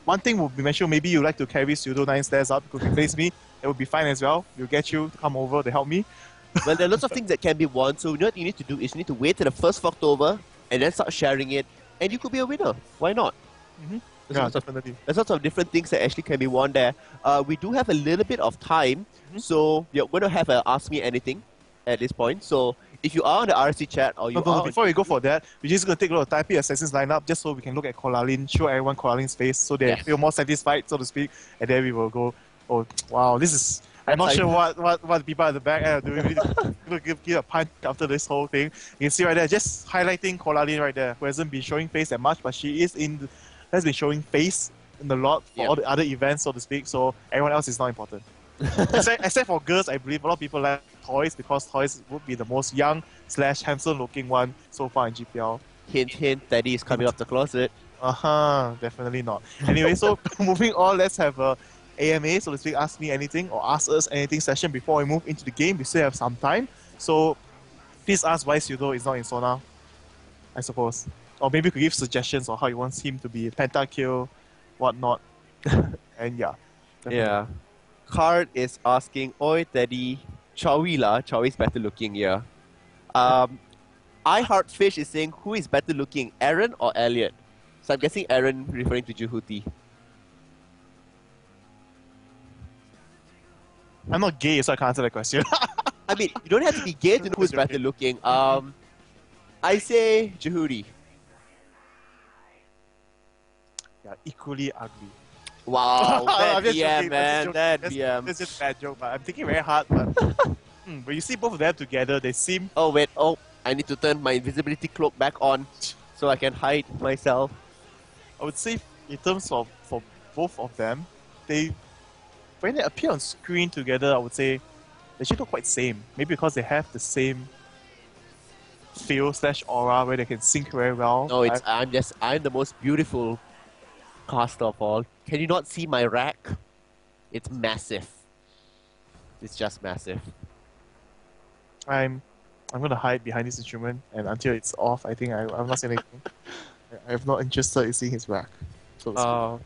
one thing will be mentioned, maybe you like to carry Pseudo 9 stairs up, you could replace me. It would be fine as well. We'll get you to come over to help me. well, there are lots of things that can be won. So what you need to do is you need to wait till the 1st of October and then start sharing it, and you could be a winner. Why not? Definitely. There's lots of different things that actually can be won there. We do have a little bit of time, so you're going to have a Ask Me Anything at this point. So if you are on the RC chat or you before we go for that, we're just going to take a look at TPA Assassins lineup just so we can look at Kolalin, show everyone Kolalin's face so they feel more satisfied, so to speak, and then we will go, oh, wow, this is... I'm not sure what the people at the back are doing. We need to give a punch after this whole thing. You can see right there, just highlighting Kolalin right there, who hasn't been showing face that much, but she is has been showing face in a lot for all the other events, so to speak, so everyone else is not important. except for girls, I believe a lot of people like Toys, because Toys would be the most young / handsome looking one so far in GPL. Hint, hint, Teddy is coming up the closet. Definitely not. Anyway, so moving on, let's have a AMA, so to speak, Ask Me Anything or Ask Us Anything session before we move into the game. We still have some time, so please ask why Pseudo is not in Sona, I suppose. Or maybe you could give suggestions on how you want him to be pentakill, whatnot. And yeah. Definitely. Yeah. Card is asking, Oi Teddy, Chowie's better looking, yeah. I Heart Fish is saying, who is better looking, Aaron or Elliot? So I'm guessing Aaron referring to Jehuti. I'm not gay, so I can't answer that question. I mean, you don't have to be gay to know who's better looking. I say Jehuti. Yeah, equally ugly. Wow, that I'm just BM, joking, man, that that's BM. That's just a bad joke, but I'm thinking very hard. But when you see both of them together, they seem... Oh wait, I need to turn my invisibility cloak back on so I can hide myself. I would say, in terms of for both of them, when they appear on screen together, I would say they actually look quite same. Maybe because they have the same feel / aura where they can sync very well. No, I'm the most beautiful caster of all. Can you not see my rack? It's massive. It's just massive. I'm gonna hide behind this instrument, and until it's off, I think I'm not saying anything. I'm not interested in seeing his rack. So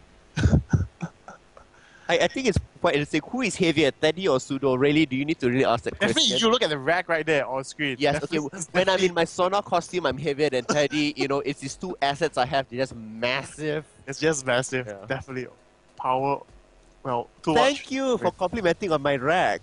I think it's quite interesting. Who is heavier, Teddy or Pseudo? Really, do you need to really ask that question? Definitely, you look at the rack right there on screen. Yes, Definitely. okay. When I'm in my Sona costume, I'm heavier than Teddy. You know, it's these two assets I have. They're just massive. It's just massive. Yeah. Definitely. Power. Well, too Thank much. you for complimenting on my rack.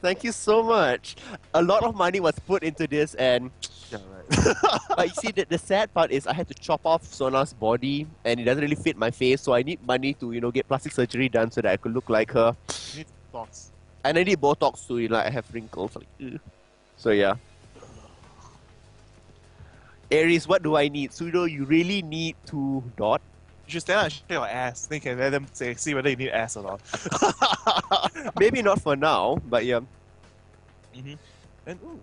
Thank you so much. A lot of money was put into this, and Yeah, right. but you see, the sad part is I had to chop off Sona's body, and it doesn't really fit my face. So I need money to get plastic surgery done so that I could look like her. You need thoughts. And I need Botox too. I have wrinkles. So yeah. Aries, what do I need? Pseudo, you really need to dot. You should stand up and show your ass. Then you can let them see whether you need ass or not. Maybe not for now, but yeah. And ooh,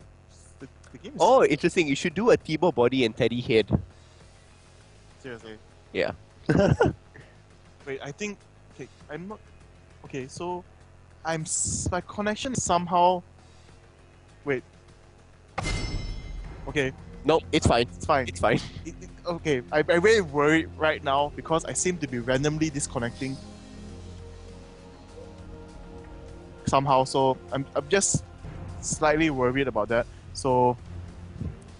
the game is Oh, interesting. You should do a T-Bow body and Teddy head. seriously. Yeah. Wait, I think okay. I'm not okay. So my connection is somehow. Wait. Okay, Nope, it's fine. it's fine. It's fine. Okay, I'm really worried right now because I seem to be randomly disconnecting somehow. So I'm just slightly worried about that. So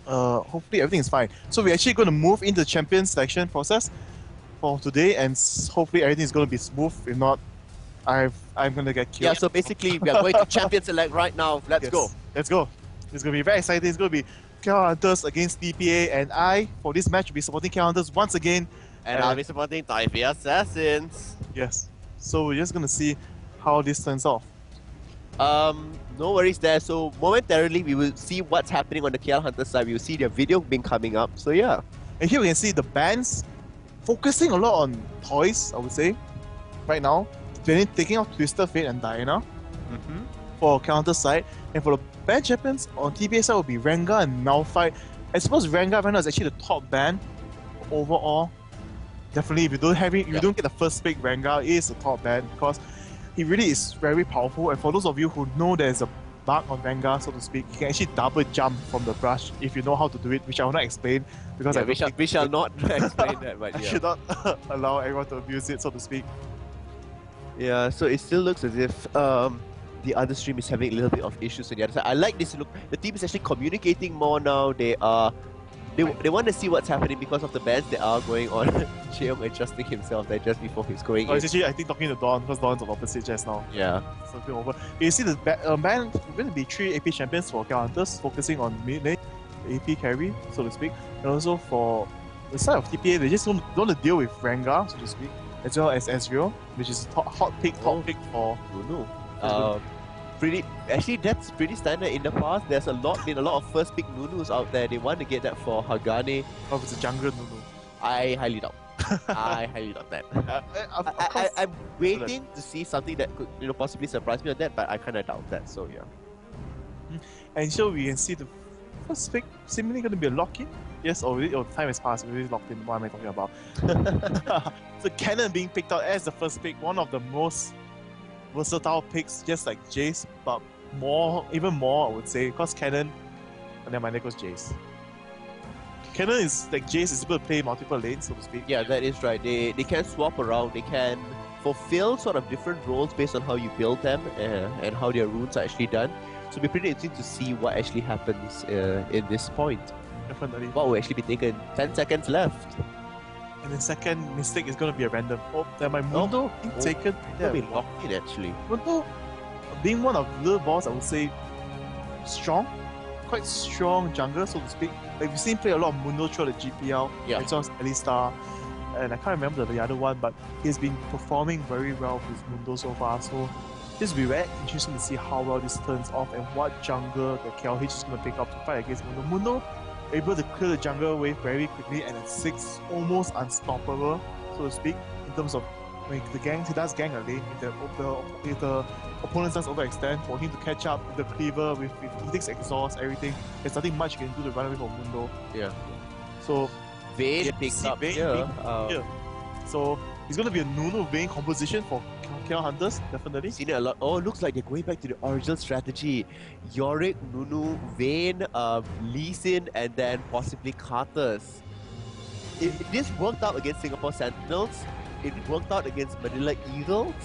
hopefully everything is fine. So we're actually going to move into the champion selection process for today, and hopefully everything is going to be smooth. If not, I'm going to get killed. Yeah, so basically, we are going to champion select right now. Let's go. Let's go. It's going to be very exciting. It's going to be KL Hunters against TPA, and I, for this match, will be supporting KL Hunters once again. And I'll be supporting Taipei Assassins. Yes. So we're just going to see how this turns off. No worries there. So momentarily, we will see what's happening on the KL Hunters side. We will see their video being coming up. So yeah. And here we can see the bands focusing a lot on toys, I would say, right now. They're taking out Twister, Fate, and Diana for counter side. And for the band champions on TPA side will be Rengar and Malphite. I suppose Rengar right now is actually the top band overall. Definitely, if you don't have it, you don't get the first pick, Rengar is the top band because he really is very powerful. And for those of you who know there's a bug on Rengar, so to speak, you can actually double jump from the brush if you know how to do it, which I will not explain because we shall not explain that, but I yeah. should not allow everyone to abuse it, so to speak. Yeah, so it still looks as if the other stream is having a little bit of issues on the other side. I like this look. The team is actually communicating more now. They want to see what's happening because of the bans that are going on. Cheong adjusting himself there just before he's going in. It's actually, I think, talking to Dawn because Dawn's on opposite just now. Yeah. So a bit over. You see the ban going to be 3 AP champions for KL Hunters, focusing on mid lane, AP carry, so to speak. And also for the side of TPA, they just don't want to deal with Rengar, so to speak, as well as Ezreal, which is top pick for Nunu. Actually, that's pretty standard in the past. There's been a lot of first pick Nunus out there. They want to get that for Hagane. Oh, it's a jungle Nunu. I highly doubt. I highly doubt that. I'm waiting to see something that could possibly surprise me on that, but I kind of doubt that. So yeah. And so we can see the first pick seemingly going to be a lock-in. Yes, time has passed. We're really locked in. What am I talking about? So Cannon being picked out as the first pick, one of the most versatile picks, just like Jace, but even more, I would say, because Cannon. And then there goes Jace. Cannon is like Jace is able to play multiple lanes, so to speak. Yeah, that is right. They can swap around. They can fulfill sort of different roles based on how you build them and how their runes are actually done. So it'll be pretty interesting to see what actually happens in this point. Definitely. What will actually be taken? 10 seconds left. And the second mistake is going to be a random. Oh, that my Mundo being taken. That'll be locked in actually. Mundo being one of the boss, I would say, quite strong jungler, so to speak. Like we've seen play a lot of Mundo throughout the GPL. Yeah. As well as Alistar. And I can't remember the other one, but he's been performing very well with Mundo so far. So this will be very interesting to see how well this turns off and what jungle the KLH is going to pick up to fight against Mundo. Mundo able to clear the jungle wave very quickly, and at 6 almost unstoppable, so to speak, in terms of when he does gang a lane. If the opponent does overextend, for him to catch up with the cleaver, with he takes exhaust, everything, there's nothing much you can do to run away from Mundo. Yeah. So Vayne picks up here. So it's going to be a Nunu Vayne composition for KL Hunters, definitely. Seen it a lot. Oh, looks like they're going back to the original strategy. Yorick, Nunu, Vayne, Lee Sin, and then possibly Carters. This worked out against Singapore Sentinels. It worked out against Manila Eagles.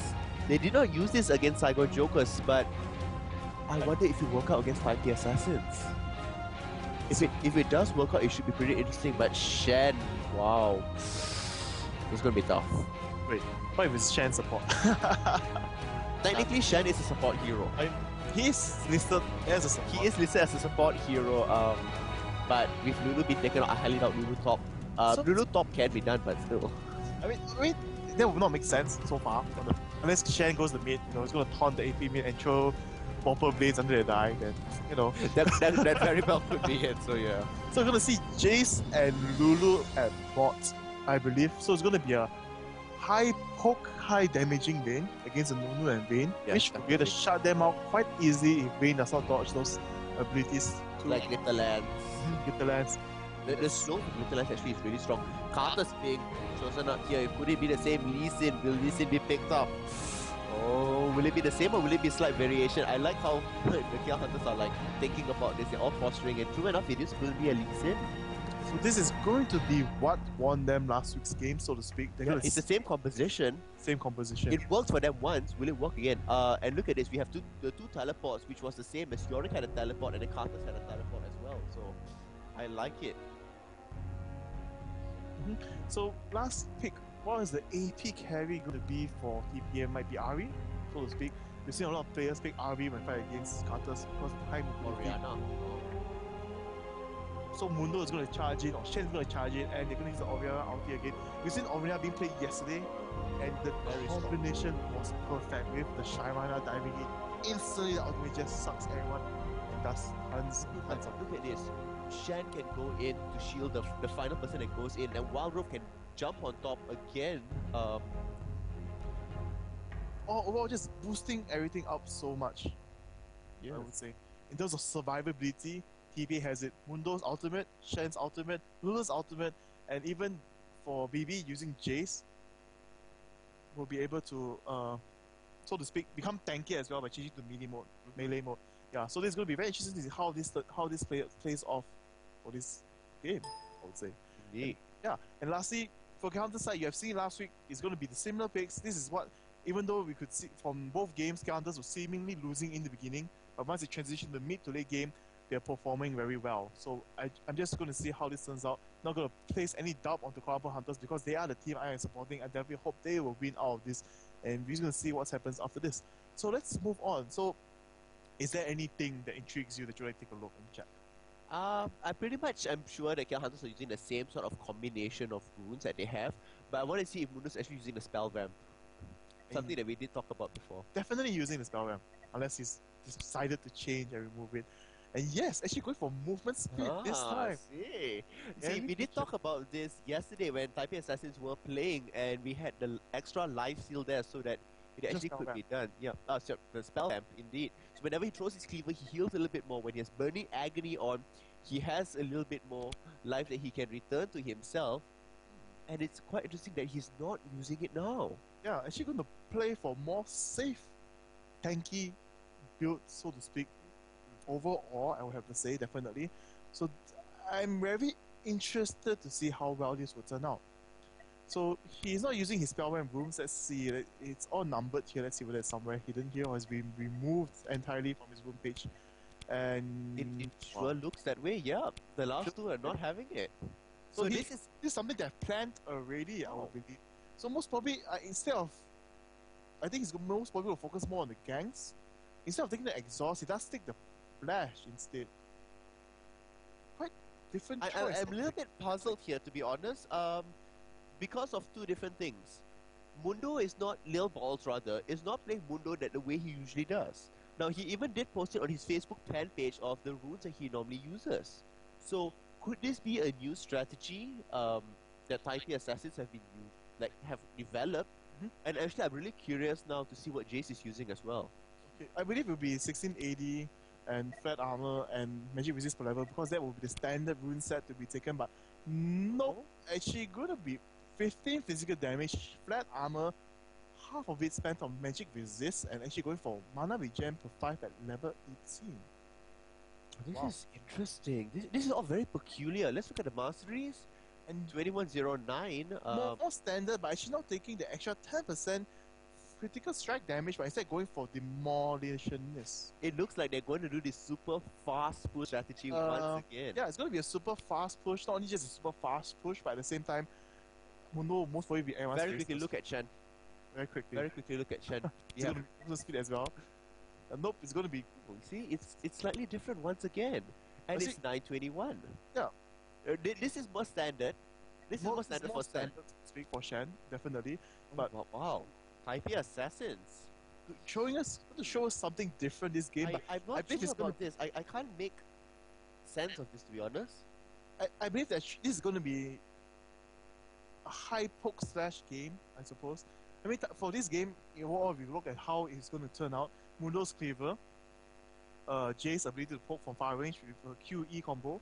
They did not use this against Saigon Jokers, but I wonder if it work out against 5T Assassins. If it does work out, it should be pretty interesting. But Shen, wow, it's gonna be tough. Wait, what if it's Shen support? Technically, Shen is a support hero. He's listed as a support. He is listed as a support hero. But with Lulu being taken out, I highly doubt Lulu top. Lulu top can be done, but still. I mean, that would not make sense so far. Unless Shen goes the mid, he's going to taunt the AP mid and throw proper blades under their die, then you know. that very well could be it. So yeah. So we're gonna see Jace and Lulu at bot, I believe. So it's gonna be a high poke, high damaging Vayne against the Nunu and Vayne, Yeah, which will be able to shut them out quite easily if Vayne does not dodge those abilities to Like Little Lands. get the lands. The slow of Little Lands actually is really strong. Carter's being chosen out here. Could it be the same Lee Sin? Will Lee Sin be picked up? Oh, will it be the same or will it be a slight variation? I like how the KL Hunters are like thinking about this. They're all posturing, and true enough, it is will be a Lee Sin. So this is going to be what won them last week's game, so to speak. They're gonna It's the same composition. same composition. It worked for them once. Will it work again? And look at this. We have the two teleports, which was the same as Yorick had a teleport and the Carters had a teleport as well. So I like it. So last pick, what is the AP carry going to be for TPA? Might be Ari, so to speak. We've seen a lot of players pick Ari when fight against Carters because of high mobility. Oriana. So Mundo is going to charge in, or Shen is going to charge in, and they're going to use the Oriana ulti again. We've seen Oriana being played yesterday, and the combination was perfect with the Shyvana diving in. Instantly, the ultimate just sucks everyone and does tons of. Look at this. Shen can go in to shield the final person that goes in, and Wild Rope can jump on top again. Overall, just boosting everything up so much. Yeah. I would say. In terms of survivability, TPA has it. Mundo's ultimate, Shen's ultimate, Lula's ultimate, and even for BB using Jace, will be able to, so to speak, become tanky as well by changing to melee mode. Yeah, so this is going to be very interesting to see how this plays off for this game, I would say. Indeed. Yeah, and lastly, for counter side, you have seen last week, it's going to be the similar picks. This is what, even though we could see from both games, counters were seemingly losing in the beginning, but once they transition to mid to late game, they're performing very well. So I'm just going to see how this turns out. Not going to place any doubt onto Colorado Hunters because they are the team I am supporting. I definitely hope they will win out of this, and we're going to see what happens after this. So let's move on. So, is there anything that intrigues you that you like to take a look and check? I'm sure that KL Hunters are using the same sort of combination of runes that they have, but I want to see if Mundo's actually using the spell ramp. Something that we did talk about before. Definitely using the spell ramp, unless he's decided to change and remove it. And yes, actually going for movement speed this time. See, we did talk about this yesterday when Taipei Assassins were playing, and we had the extra life seal there so that it actually could be done. Yeah, so the spell ramp, indeed. So whenever he throws his cleaver, he heals a little bit more. When he has Burning Agony on, he has a little bit more life that he can return to himself. And it's quite interesting that he's not using it now. Yeah, actually going to play for more safe, tanky build, so to speak. Overall, I would have to say, definitely. So I'm very interested to see how well this will turn out. So he's not using his spellware rooms. Let's see. It's all numbered here. Let's see whether it's somewhere hidden here or has been removed entirely from his room page. And it sure looks that way. Yeah, the last two are not having it. So this is something that I've planned already. I would believe. So most probably, instead of, I think he's most probably will focus more on the gangs. Instead of taking the exhaust, he does take the flash instead. Quite different choice. I'm a little bit puzzled here, to be honest. Because of two different things. Mundo is not, Lil Balls rather, is not playing Mundo the way he usually does. Now, he even did post it on his Facebook fan page of the runes that he normally uses. So, could this be a new strategy that Taipei Assassins have developed? And actually, I'm really curious now to see what Jace is using as well. Okay, I believe it will be 1680 and flat armor and magic resist per level because that will be the standard rune set to be taken. But no, actually gonna be 15 physical damage, flat armor, half of it spent on magic resist, and actually going for mana regen per 5 at level 18. This is interesting. This is all very peculiar. Let's look at the masteries. And 2109. More standard, but actually not taking the extra 10% critical strike damage, but instead going for demolitionness. It looks like they're going to do this super fast push strategy once again. Yeah, it's going to be a super fast push, not only just a super fast push, but at the same time, Mundo most probably be everyone's Very quickly look at Shen. Very quickly look at Shen. It's going to be movement speed as well. Nope, it's going to be... See, it's slightly different once again. And it's 921. Yeah. This is more standard. This is more standard for Shen. Speak for Shen, definitely. But wow. Taipei Assassins. showing us to show us something different this game. But I'm I not believe sure it's gonna- about this. I can't make sense of this, to be honest. I believe that this is going to be a high poke slash game, I suppose. I mean, for this game, if we look at how it's going to turn out, Mundo's cleaver, Jay's ability to poke from far range with a QE combo,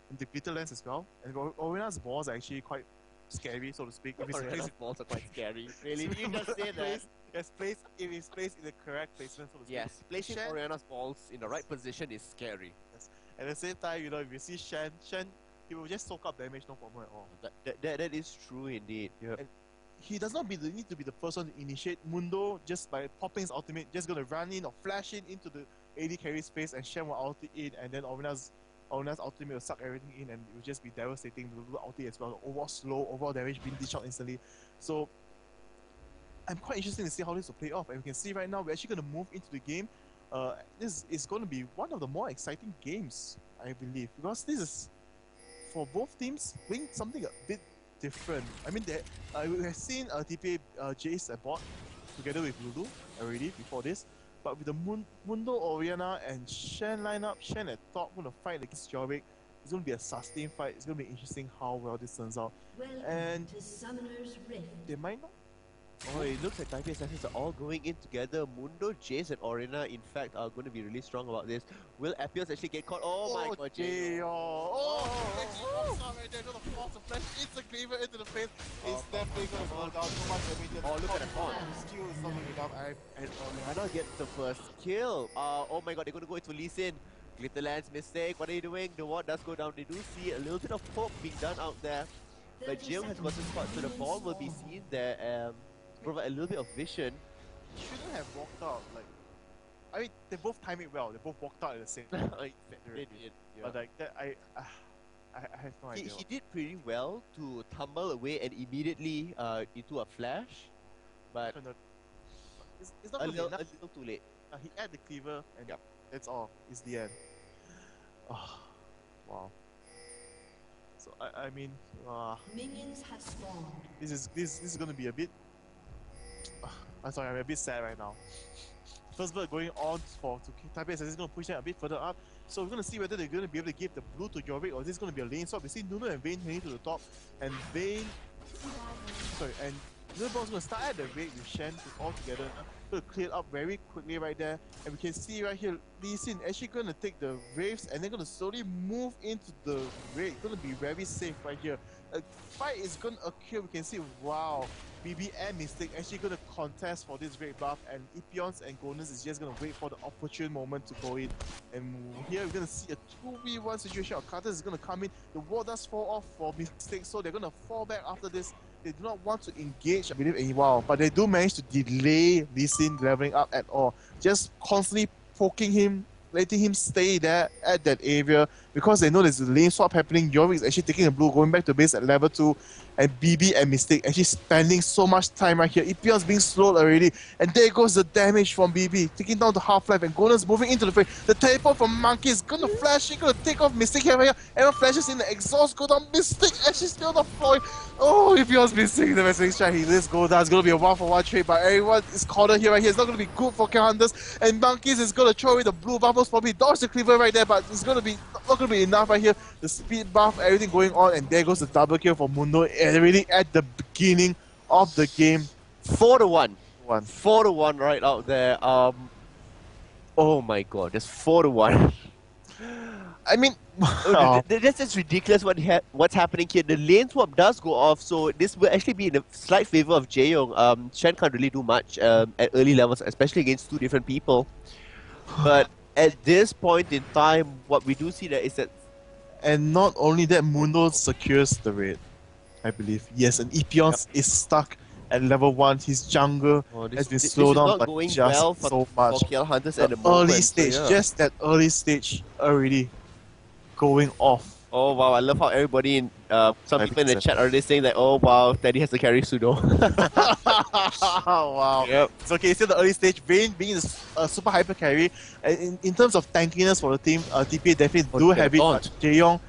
and the glitter lens as well. And Orena's balls are actually quite scary, so to speak. If it's Oriana's balls are quite scary. Really? Did you just say that? Yes, if it's placed in the correct placement, so to speak. Yes, placing Shen- Oriana's balls in the right position is scary. At the same time, you know, if you see Shen, he will just soak up damage, no problem at all. That is true indeed. Yeah. And he does not need to be the first one to initiate. Mundo, just by popping his ultimate, just gonna run in or flash in into the AD carry space, and Shen will ulti in, and then Orena's ultimate will suck everything in, and it will just be devastating. The ulti as well. Overall slow, overall damage being dished out instantly. So I'm quite interested to see how this will play off. And we can see right now we're actually gonna move into the game. This is going to be one of the more exciting games, I believe, because this is for both teams playing something a bit different. I mean, we have seen TPA Jace and bot together with Lulu already before this, but with the Mundo, Oriana, and Shen lineup, Shen at top going to fight against Jorvik. It's going to be a sustained fight. It's going to be interesting how well this turns out. And to Summoner's Rift. they might not. Oh, it looks like TPA assassins are all going in together. Mundo, Jace, and Oriana, in fact, are going to be really strong about this. Will Appios actually get caught? Oh my god, Jay. Right there, gonna force a flash, it's a cleaver into the face. It's definitely gonna slow down so much damage. Oh, look at that taunt. Skill is not good enough. And Oriana gets the first kill. Oh my god, they're going to go into Lee Sin. Glitterland's mistake. What are you doing? The ward does go down. They do see a little bit of poke being done out there. But Jill has gotten spot, so the ball will be seen there. Provide a little bit of vision. He shouldn't have walked out. Like, I mean, they both time it well. They both walked out at the same time. But like that, I have no idea. He did pretty well to tumble away and immediately into a flash, but It's not a gonna be little enough. too late. He had the cleaver, and that's all. It's the end. Oh, wow. So I mean, Minions have spawned. this is gonna be a bit. I'm sorry, I'm a bit sad right now. First bird going on to TPA is going to push them a bit further up. So we're going to see whether they're going to be able to give the blue to Jorvik, or is this going to be a lane swap. We see Nuno and Vayne heading to the top, and Vayne, and Nuno's going to start at the raid with Shen all together. Going to clear up very quickly right there, and we can see right here Lee Sin actually going to take the waves and they're going to slowly move into the raid. Going to be very safe right here. A fight is going to occur. We can see, wow, BB and Mystic actually going to contest for this raid buff, and Ipions and Golness is just going to wait for the opportune moment to go in. And here we're going to see a 2v1 situation. Carter is going to come in. The wall does fall off for Mystic, so they're going to fall back after this. They do not want to engage, I believe, in wow, but they do manage to delay Lee Sin leveling up at all. Just constantly poking him, letting him stay there at that area because they know there's a lane swap happening. Jorvik is actually taking a blue, going back to base at level 2, and BB and Mystic actually spending so much time right here. Ipions being slowed already, and there goes the damage from BB, taking down the half-life, and Golden's moving into the frame. The teleport from Monkey is gonna flash in, gonna take off Mystic here. Everyone flashes in, the exhaust go down. Mystic actually still not falling. Oh, Ipions missing the missing strike. He lets go down. It's gonna be a 1-for-1 trade, but everyone is cornered here right here. It's not gonna be good for Hunters, and Monkeys is gonna throw away the blue buffs. Probably dodge the cleaver right there, but it's gonna be not gonna be enough right here. The speed buff, everything going on, and there goes the double kill for Mundo. Really at the beginning of the game. 4-1. 4-1 right out there. Oh my god, just 4-1. I mean, this is ridiculous. What's happening here? The lane swap does go off, so this will actually be in a slight favor of Jaeyoung. Shen can't really do much at early levels, especially against two different people. But at this point in time, what we do see there is that, and not only that, Mundo secures the raid, I believe. Yes, and Ipions is stuck at level 1. His jungle has been slowed down by just well so much. for KL Hunters at the Early moment, stage, so yeah. just that early stage already going off. Oh wow, I love how everybody some people in the chat are already saying that, oh wow, Teddy has to carry Pseudo. Oh wow. Yep. So okay, still the early stage, Vayne being a super hyper carry. And in terms of tankiness for the team, TPA definitely do have it. Jaeyoung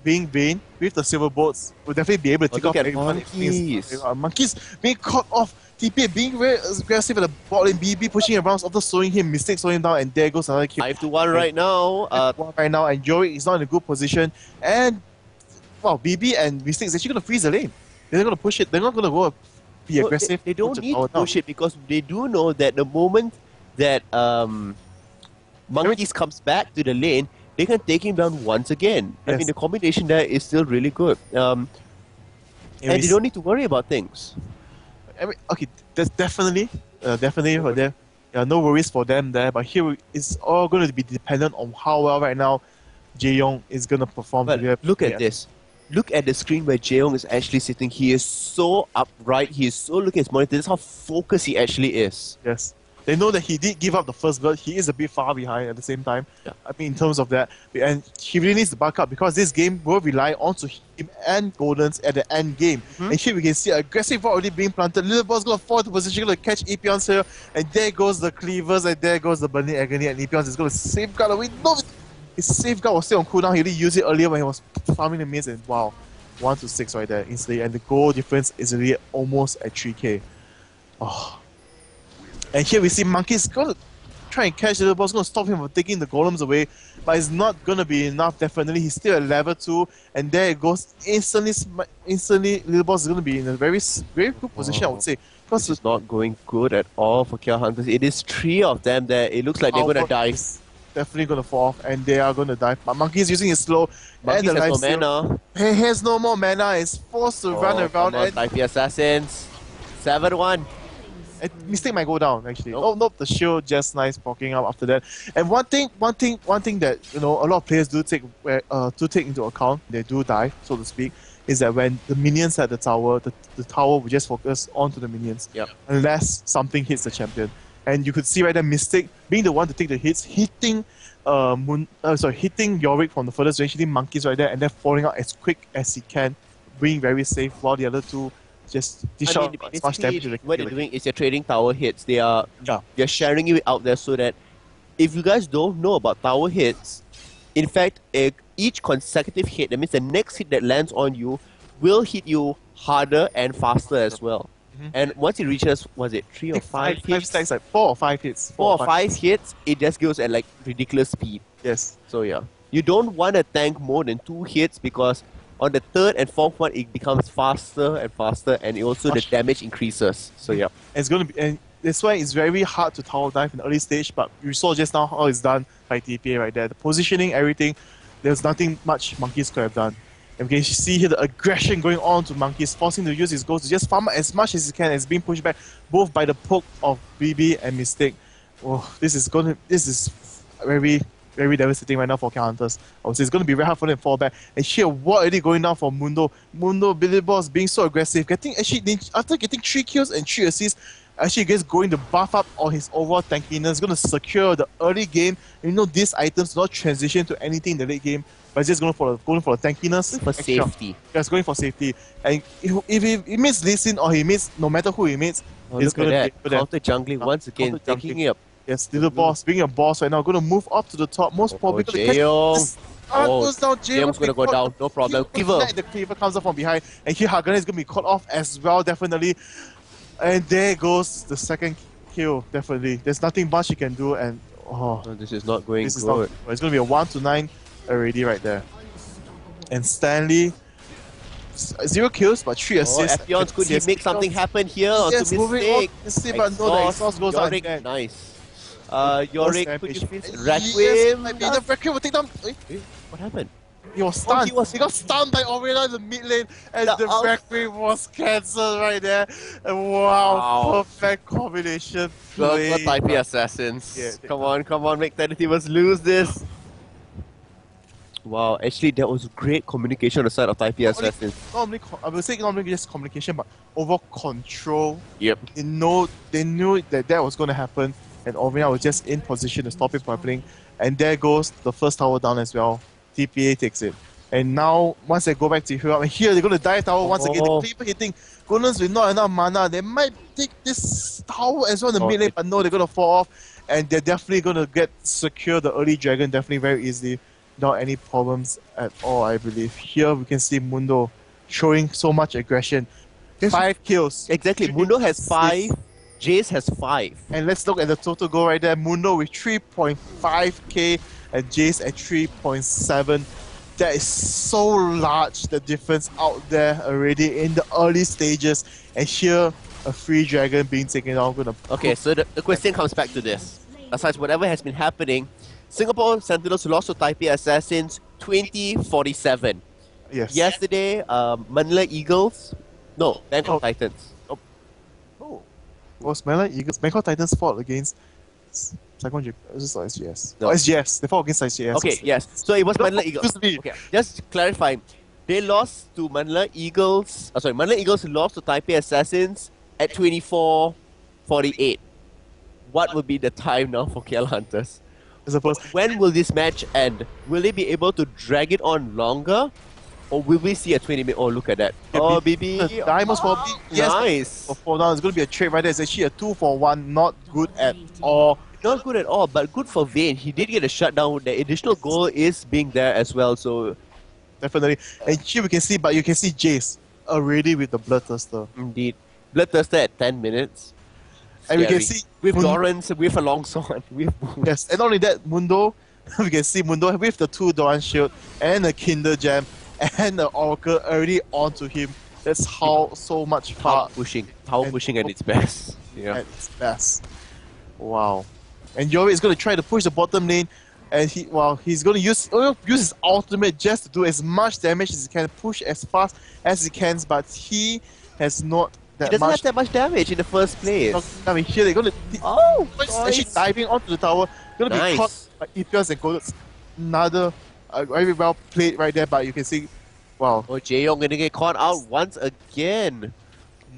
being Vayne with the silver bolts will definitely be able to take off everyone. Monkeys. Monkeys being caught off. TPA being very aggressive at the bot lane, BB pushing around after slowing him, Mystic slowing him down, and there goes another kill. 5-1 right now. Right now, and Yorick is not in a good position. And, well, BB and Mystic is actually going to freeze the lane. They're not going to push it. They're not going to go be aggressive. They don't need to push it because they do know that the moment that Monkeys comes back to the lane, they can take him down once again. Yes. I mean, the combination there is still really good. And they don't need to worry about things. Okay, that's definitely for them. Yeah, no worries for them there. But here it's all going to be dependent on how well right now Jaeyoung is going to perform. But look at this. Look at the screen where Jaeyoung is actually sitting. He is so upright. He is so looking at his monitor. This is how focused he actually is. Yes. They know that he did give up the first blood. He is a bit far behind at the same time. Yeah. I mean, in terms of that. And he really needs to back up because this game will rely onto him and Goldens at the end game. And here we can see aggressive ball already being planted. Little ball's going to fall into position, going to catch Epions here. And there goes the Cleavers, and there goes the Burning Agony. And Epions is going to safeguard away. No! His safeguard was still on cooldown. He already used it earlier when he was farming the minions. And wow, 1-6 right there instantly. And the goal difference is really almost at 3k. Oh. And here we see Monkey's going to try and catch the little boss, going to stop him from taking the golems away, but it's not going to be enough, definitely. He's still at level 2, and there it goes. Instantly, little boss is going to be in a very good position, I would say. Because it's not going good at all for KL Hunters. It is 3 of them there. It looks like they're going to die. Definitely going to fall off, and they are going to die. But Monkey is using his slow. Monkey and the has no mana. He has no more mana. He's forced to run around. And TPA Assassins. 7-1. Mistake might go down actually. Oh no, the shield just nice poking up after that. And one thing that a lot of players do take into account, they do die, so to speak, is that when the minions at the tower, the tower will just focus onto the minions. Yep. Unless something hits the champion. And you could see right there, Mystic being the one to take the hits, hitting Yorick from the furthest range, hitting Monkeys right there, and then falling out as quick as he can, being very safe, while the other two just dish out as much damage as they can. What they're doing is they're trading tower hits. They're sharing it out there so that if you guys don't know about tower hits, in fact, each consecutive hit, that means the next hit that lands on you will hit you harder and faster as well. And once it reaches, was it 3 or 5 hits? 5 stacks, like 4 or 5 hits. 4 or 5 hits, it just goes at like ridiculous speed. Yes. So yeah, you don't want to tank more than 2 hits because on the 3rd and 4th one, it becomes faster and faster, and it also the damage increases. So yeah, it's going to be, and that's why it's very hard to tower dive in the early stage. But you saw just now how it's done by TPA right there. The positioning, everything. There's nothing much Monkeys could have done. And we can see here the aggression going on to Monkeys, forcing him to use his goals to just farm as much as he can. It's being pushed back both by the poke of BB and Mystic. Oh, this is very, very devastating right now for KL Hunters. I would say it's going to be very hard for them to fall back. And here, what already going down for Mundo? Mundo, Billy Boss being so aggressive, after getting 3 kills and 3 assists, actually gets going to buff up on his overall tankiness, going to secure the early game. These items do not transition to anything in the late game, but it's just going for the tankiness. For safety. Yeah, it's going for safety. And if he meets Lee Sin or he meets, no matter who he meets, he's going to be counter jungling once again, taking it up. Yes, little boss, being a boss right now, going to move up to the top, most probably going to catch goes down. Jaeyoung's going to go down, no problem. Cleaver. The Cleaver comes up from behind, and here Garena is going to be caught off as well, definitely. And there goes the second kill, definitely. There's nothing much he can do, and this is not going good. It's going to be a 1-9 already right there. And Stanley, 0 kills but 3 assists. Epions, could he make something happen here? Yes, moving on. But no, the exhaust goes out again. Nice. Yorick, could you please Requiem? Yes, the Requiem will take down. What happened? He was stunned. He got stunned by Orena in the mid lane, and the Requiem was cancelled right there. And wow, perfect combination. Go TPA Assassins. Yeah, come on, make TeddyTibbers lose this. Wow, actually that was great communication on the side of TPA Assassins. I would say not only just communication, but overall control. Yep. They knew that was going to happen, and Orena was just in position to stop it from happening. And there goes the first tower down as well. TPA takes it. And now, once they go back to heal up, and here they're going to die tower once again. The Cleaver hitting Golems with not enough mana. They might take this tower as well in the mid lane, but no, they're going to fall off. And they're definitely going to secure the early dragon definitely very easily, without any problems at all, I believe. Here we can see Mundo showing so much aggression. 5 kills. Exactly. Three Mundo has assists. 5, Jace has 5. And let's look at the total goal right there. Mundo with 3.5k and Jace at 3.7. That is so large, the difference out there already in the early stages. And here, a free dragon being taken out. Okay, so the question comes back to this. Aside whatever has been happening, Singapore Sentinels lost to Taipei Assassins 20-47. Yes. Yesterday, Manila Eagles, no, Bangkok Titans. Oh. Was Manila Eagles, Bangkok Titans fought against Saigon SGS. No. Oh, SGS. They fought against SGS. Okay, yes. So it was No, Manila Eagles. excuse me. Okay, just clarifying. They lost to Manila Eagles. Manila Eagles lost to Taipei Assassins at 24-48. What would be the time now for KL Hunters? I suppose. When will this match end? Will they be able to drag it on longer? Or will we see a 20-minute? Oh, look at that. Oh, BB. The Diamonds probably. Yes. Nice. For 4 down, it's going to be a trade right there. It's actually a 2-for-1. Not good at all. Not good at all, but good for Vayne. He did get a shutdown. The additional goal is being there as well, so... Definitely. And here we can see, but you can see Jace already with the Bloodthirster. Indeed. Bloodthirster at 10 minutes. And we can Scary. see With Mundo- Lawrence, with a longsword, with... Yes, and not only that, Mundo, we can see Mundo with the 2 Doran Shield and a Kinder Gem and the Oracle already onto him. That's how so much Power power pushing. And- Pushing at its best. Yeah. at its best. Wow. And Yori is going to try to push the bottom lane, and he's going to use his ultimate just to do as much damage as he can, push as fast as he can, but he has not He that doesn't much. have that much damage in the first place. I mean, here they're going to Oh, actually diving onto the tower, going to be caught Nice. by Epios and Golden. Another very well played right there, but you can see, wow. Oh, Jaeyoung gonna get caught out once again.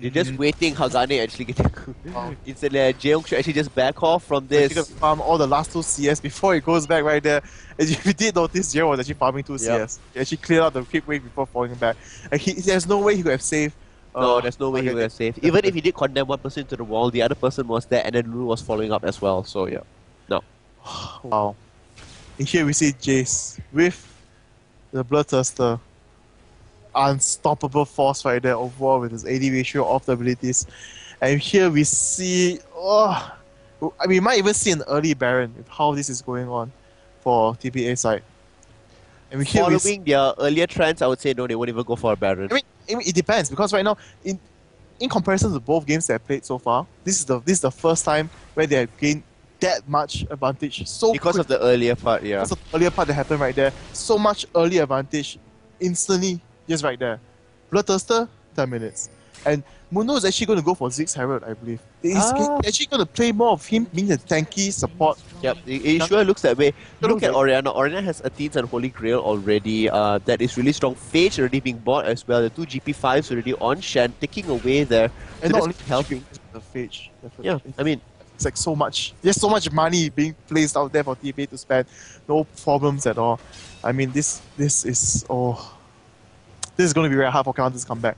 They're just waiting how Gane actually get Wow. Instead, Jaeyoung should actually just back off from He's this. gonna farm all the last 2 CS before he goes back right there. As if you did notice, Jaeyoung was actually farming 2 CS. He actually cleared out the creep wave before falling back. And there's no way he could have saved. No, there's no way he would have saved. Even if he did condemn one person to the wall, the other person was there, and then Lulu was following up as well. So yeah, no. Wow. And here we see Jace with the Bloodthirster. Unstoppable force right there overall with his AD ratio of the abilities. And here we see, we might even see an early Baron with how this is going on for TPA side. And here we see, Following their earlier trends, I would say no, they won't even go for a Baron. I mean, it depends because right now, in comparison to both games that I've played so far, this is the first time where they have gained that much advantage so Because quick. of the earlier part, yeah. Because of the earlier part that happened right there, so much early advantage instantly, just right there. Bloodthirster, 10 minutes. And Mundo is actually going to go for Ziggs Herald, I believe. He's actually going to play more of him being the tanky support. Yep, it sure looks that way. Look at Orianna. Orianna has Athene's and Holy Grail already. That is really strong. Phage already being bought as well. The 2 GP5s already on Shen, taking away there. And So not only that's helping. the Phage. Yeah, I mean, It's like so much. There's so much money being placed out there for TPA to spend. No problems at all. I mean, this is going to be very hard for counters to come back.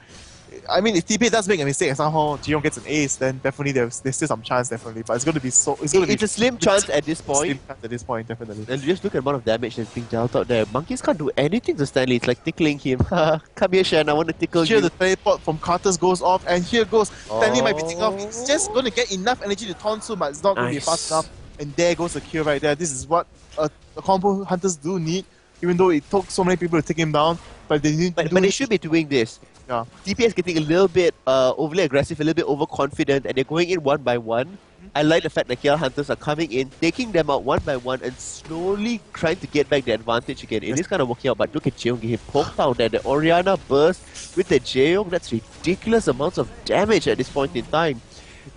I mean, if TPA does make a mistake and somehow Jiyoung gets an ace, then definitely there's still some chance, definitely. But it's going to be so. It's a slim chance at this point. Slim chance at this point, definitely. And just look at the amount of damage that's being dealt out there. Monkeys can't do anything to Stanley. It's like tickling him. Come here, Shen. I want to tickle Here you. the teleport from Carter's goes off, and here goes Stanley might be taking off. Oh. He's just going to get enough energy to taunt soon, but it's not going to be Nice. fast enough. And there goes the kill right there. This is what a combo hunters do need, even though it took so many people to take him down. But they need. But they should be doing this. Yeah. TPA is getting a little bit overly aggressive, a little bit overconfident, and they're going in one by one. I like the fact that KL Hunters are coming in, taking them out one by one, and slowly trying to get back the advantage again. It is kind of working out, but look at Jaeyoung getting poked out there. The Orianna burst with the Jaeyoung. That's ridiculous amounts of damage at this point in time.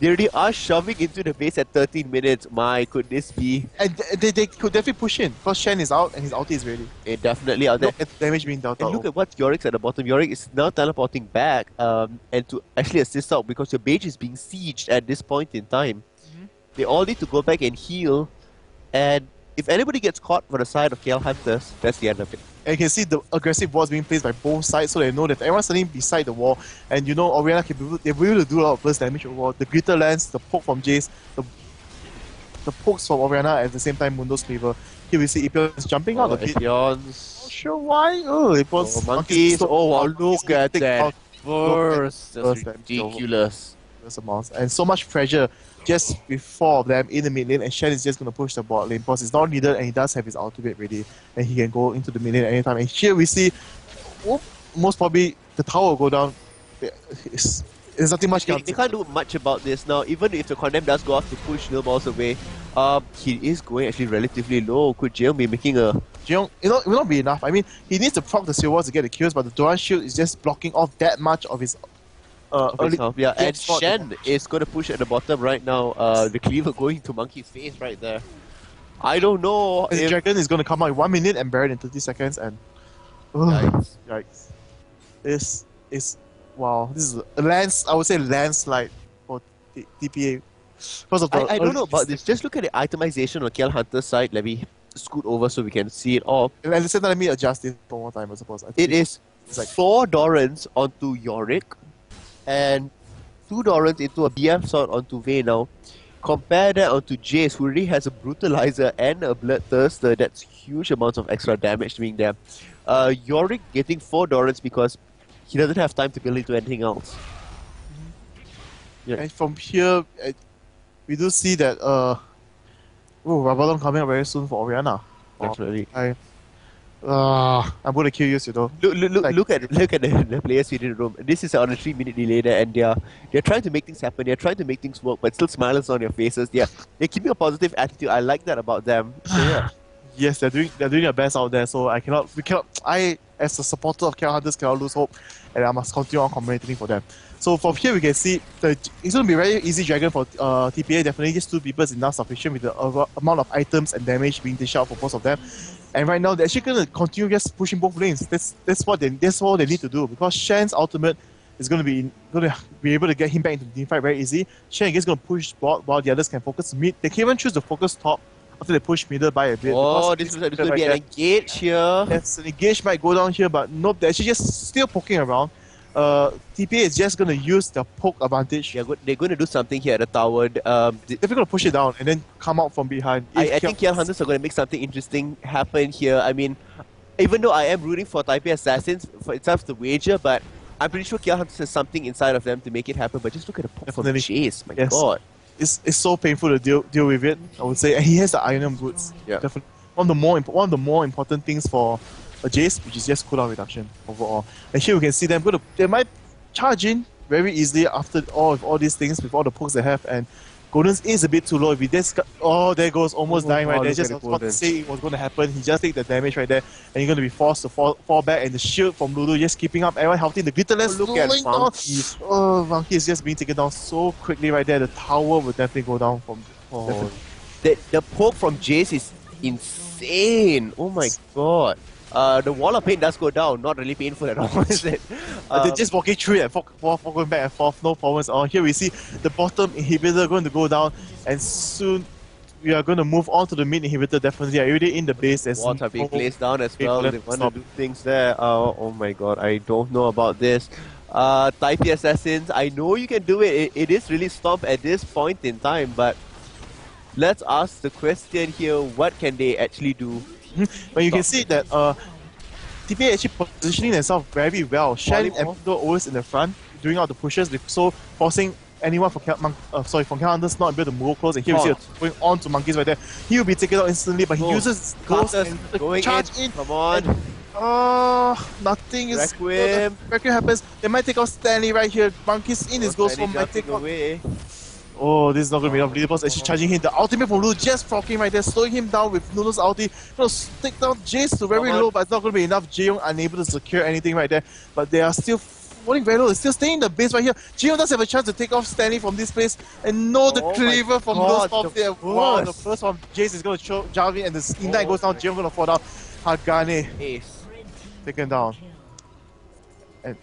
They already are shoving into the base at 13 minutes. My, could this be? And they could definitely push in because Shen is out and his ulti is ready. Definitely out there. No damage being dealt And out. look at what Yorick's at the bottom. Yorick is now teleporting back and to actually assist out because your Mage is being sieged at this point in time. They all need to go back and heal. And if anybody gets caught for the side of KL Hunters, that's the end of it. And you can see the aggressive walls being placed by both sides so they know that everyone's standing beside the wall. And you know Orianna they're able to do a lot of burst damage overall. The glitter lance, the poke from Jace, the pokes from Orianna at the same time Mundo's favor. Here we see Ipion is jumping out a bit. Epions. Not sure why. Oh, it was Monkeys. Oh, wow, look at Take that. out burst. That's burst, ridiculous. Amounts. And so much pressure just with 4 of them in the mid lane, and Shen is just going to push the bot lane because it's not needed, and he does have his ultimate ready, and he can go into the mid lane at any time. And here we see, most probably, the tower will go down. There's nothing much. They can't do much about this now. Even if the Condemn does go off to push nil balls away, he is going actually relatively low. Could Jeong be making a... Jeong, it will not be enough. I mean, he needs to proc the silver to get the kills, but the Doran shield is just blocking off that much of his early... Yeah, and Shen is going to push at the bottom right now. The cleaver going to Monkey's face right there. I don't know The dragon is going to come out in 1 minute and bury it in 30 seconds, and... Yikes. Yikes. This is... Wow, this is I would say landslide for TPA. Because of the I don't know about this. Just look at the itemization on KL Hunter's side. Let me scoot over so we can see it all. And at the same time, let me adjust it one more time, I suppose. It is like 4 Dorans onto Yorick and 2 Dorans into a BF sword onto Vayne now. Compare that onto Jace, who already has a Brutalizer and a Bloodthirster. That's huge amounts of extra damage being there. Yorick getting 4 Dorans because he doesn't have time to build into anything else. Yeah. And from here, we do see that Rabadon coming up very soon for Orianna. Definitely. I'm going to kill you, Pseudo. Look at the players within the room. This is on a 3-minute delay there, and they're trying to make things happen. They're trying to make things work, but still smiles on their faces. They're keeping a positive attitude. I like that about them. So, yeah. Yes, they're doing their best out there. So I as a supporter of KL Hunters cannot lose hope, and I must continue on commentating for them. So from here we can see it's going to be a very easy dragon for TPA. Definitely just 2 people is enough sufficient with the amount of items and damage being dished out for both of them. And right now they're actually going to continue just pushing both lanes. That's what they need to do, because Shen's ultimate is going to be able to get him back into the team fight very easy. Shen is going to push bot while the others can focus mid. They can even choose to focus top after they push middle by a bit. Oh, this is going to be an engage here. Yes, an engage might go down here, but nope, they're actually just still poking around. TPA is just going to use the poke advantage. They're going to do something here at the tower. They're going to push it down and then come out from behind. I think KL Hunters are going to make something interesting happen here. I mean, even though I am rooting for Taipei Assassins for itself to wager, but I'm pretty sure KL Hunters has something inside of them to make it happen. But just look at the poke from Chase, my god. It's so painful to deal with it, I would say. And he has the Iron Boots. Yeah. Definitely. One of the more important things for a Jace, which is just cooldown reduction overall. And here we can see them they might charge in very easily after all these things with all the pokes they have. And Golden's is a bit too low. If he just there goes almost dying right there. Just about to say it was going to happen. He just take the damage right there, and you're going to be forced to fall back. And the shield from Lulu just keeping up everyone healthy. The Glitterless look at Monkey. Oh, Monkey is just being taken down so quickly right there. The tower will definitely go down from. The poke from Jace is insane. Oh my god. The wall of pain does go down, not really painful at all, is it? They're just walking through it, going back and forth, no problems. Here we see the bottom inhibitor going to go down, and soon we are going to move on to the mid inhibitor. Definitely, already in the base. Walls are being placed down as well. They want to do things there. Oh my god, I don't know about this. Taipei Assassins, I know you can do it. It is really Stomp at this point in time, but let's ask the question here: what can they actually do? But you can see that TPA actually positioning themselves very well. Shen and Pseudo always in the front, doing out the pushes, so forcing anyone from KL Hunters not able to move close. And here we see going on to Monkeys right there. He will be taken out instantly, but he uses Ghost and going charge in. Come on. Nothing is. Requiem happens. They might take out Stanley right here. Monkeys in his Ghost form might take out. Oh, this is not going to be enough. Leaderboard's actually charging him. The ultimate from Lulu just proccing right there, slowing him down with Lulu's ulti. Going to take down Jace to very low, but it's not going to be enough. Jaeyoung unable to secure anything right there. But they are still falling very low. They're still staying in the base right here. Jaeyoung does have a chance to take off Stanley from this place. And the cleaver from Lulu's off there. Wow, the first one, Jace is going to choke Jarvin, and the Ignite goes down. Jaeyoung going to fall down. Hagane taken down. And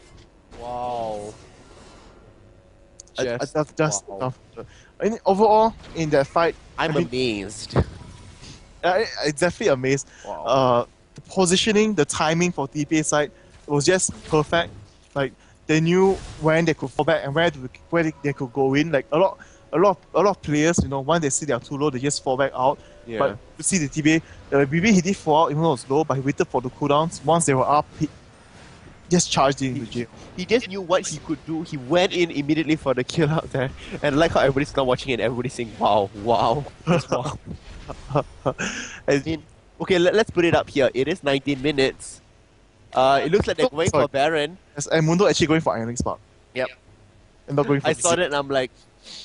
wow. I mean, overall, in that fight, I'm amazed. It's definitely amazed. Wow. The positioning, the timing for TPA side was just perfect. Like, they knew when they could fall back and where they could go in. Like, a lot of players, once they see they are too low, they just fall back out. Yeah. But you see the TPA, maybe he did fall out even though it was low, but he waited for the cooldowns. Once they were up, just charged into jail. He just knew what he could do. He went in immediately for the kill out there. And like how everybody's now watching it, everybody's saying, wow, wow, just wow. I mean, okay, let's put it up here. It is 19 minutes. It looks like they're going for Baron. Yes, and Mundo actually going for Iron Spark. Yep. And not going for I saw that and I'm like,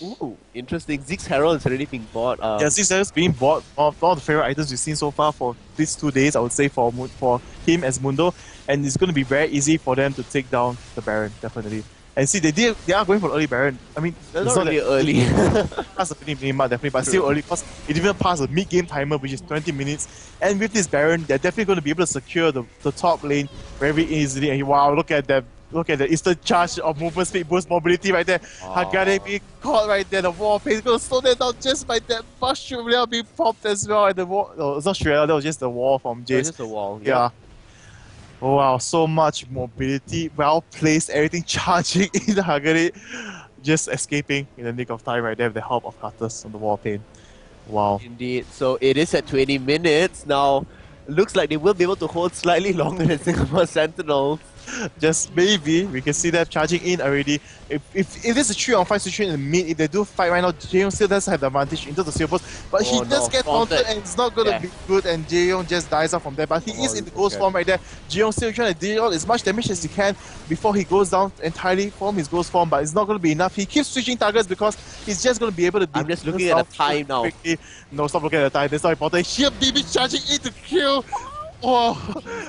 ooh, interesting. Zeke's Herald is already being bought. Yeah, Zeke's Herald is being bought. One of all the favorite items we've seen so far for these 2 days, I would say, for him as Mundo. And it's going to be very easy for them to take down the Baron, definitely. And see, they are going for the early Baron. I mean, it's not really early. Past the minima, definitely, but still early because it even passed the mid-game timer, which is 20 minutes. And with this Baron, they're definitely going to be able to secure the top lane very easily. And wow, look at that. Look at the instant charge of movement speed boost mobility right there. Hagane being caught right there. The wall pace is going to slow that down just by that. Shurella being popped as well. And the wall, no, it's not Shurella, that was just the wall from Jace. Just the wall, yeah. Oh, wow, so much mobility, well placed, everything charging in the Hagane, just escaping in the nick of time right there with the help of Cutters on the wall pane. Wow. Indeed. So it is at 20 minutes. Now, looks like they will be able to hold slightly longer than Singapore Sentinels. Just maybe, we can see them charging in already. If there's a 3-on-5 situation in the mid, if they do fight right now, Jaehyung still does have the advantage into the silvers, but he does get taunted and it's not going to be good, and Jaehyung just dies out from there. But he is in the ghost form right there. Jaehyung still trying to deal as much damage as he can before he goes down entirely from his ghost form, but it's not going to be enough. He keeps switching targets because he's just going to be able to. I'm just looking at the time now. Quickly. No, stop looking at the time. That's not important. Here, BB charging in to kill. Oh,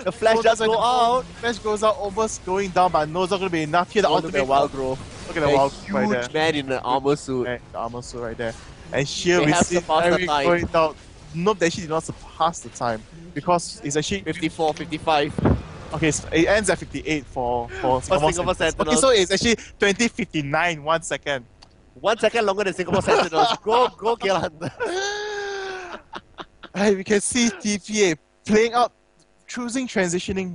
the flash does go out. Flash goes out, almost going down, but no, it's not going to be enough. Here, the ultimate wild growth. Look at the wild huge right there. Man in the armor suit. The armor suit right there. And here we see Eric going down. Nope, they actually did not surpass the time because it's actually 54, 55. Okay, so it ends at 58 for Singapore Sentinels. Okay, so it's actually 20:59, 1 second. 1 second longer than Singapore Sentinels. Go, Gillan. And we can see TPA playing out, choosing transitioning,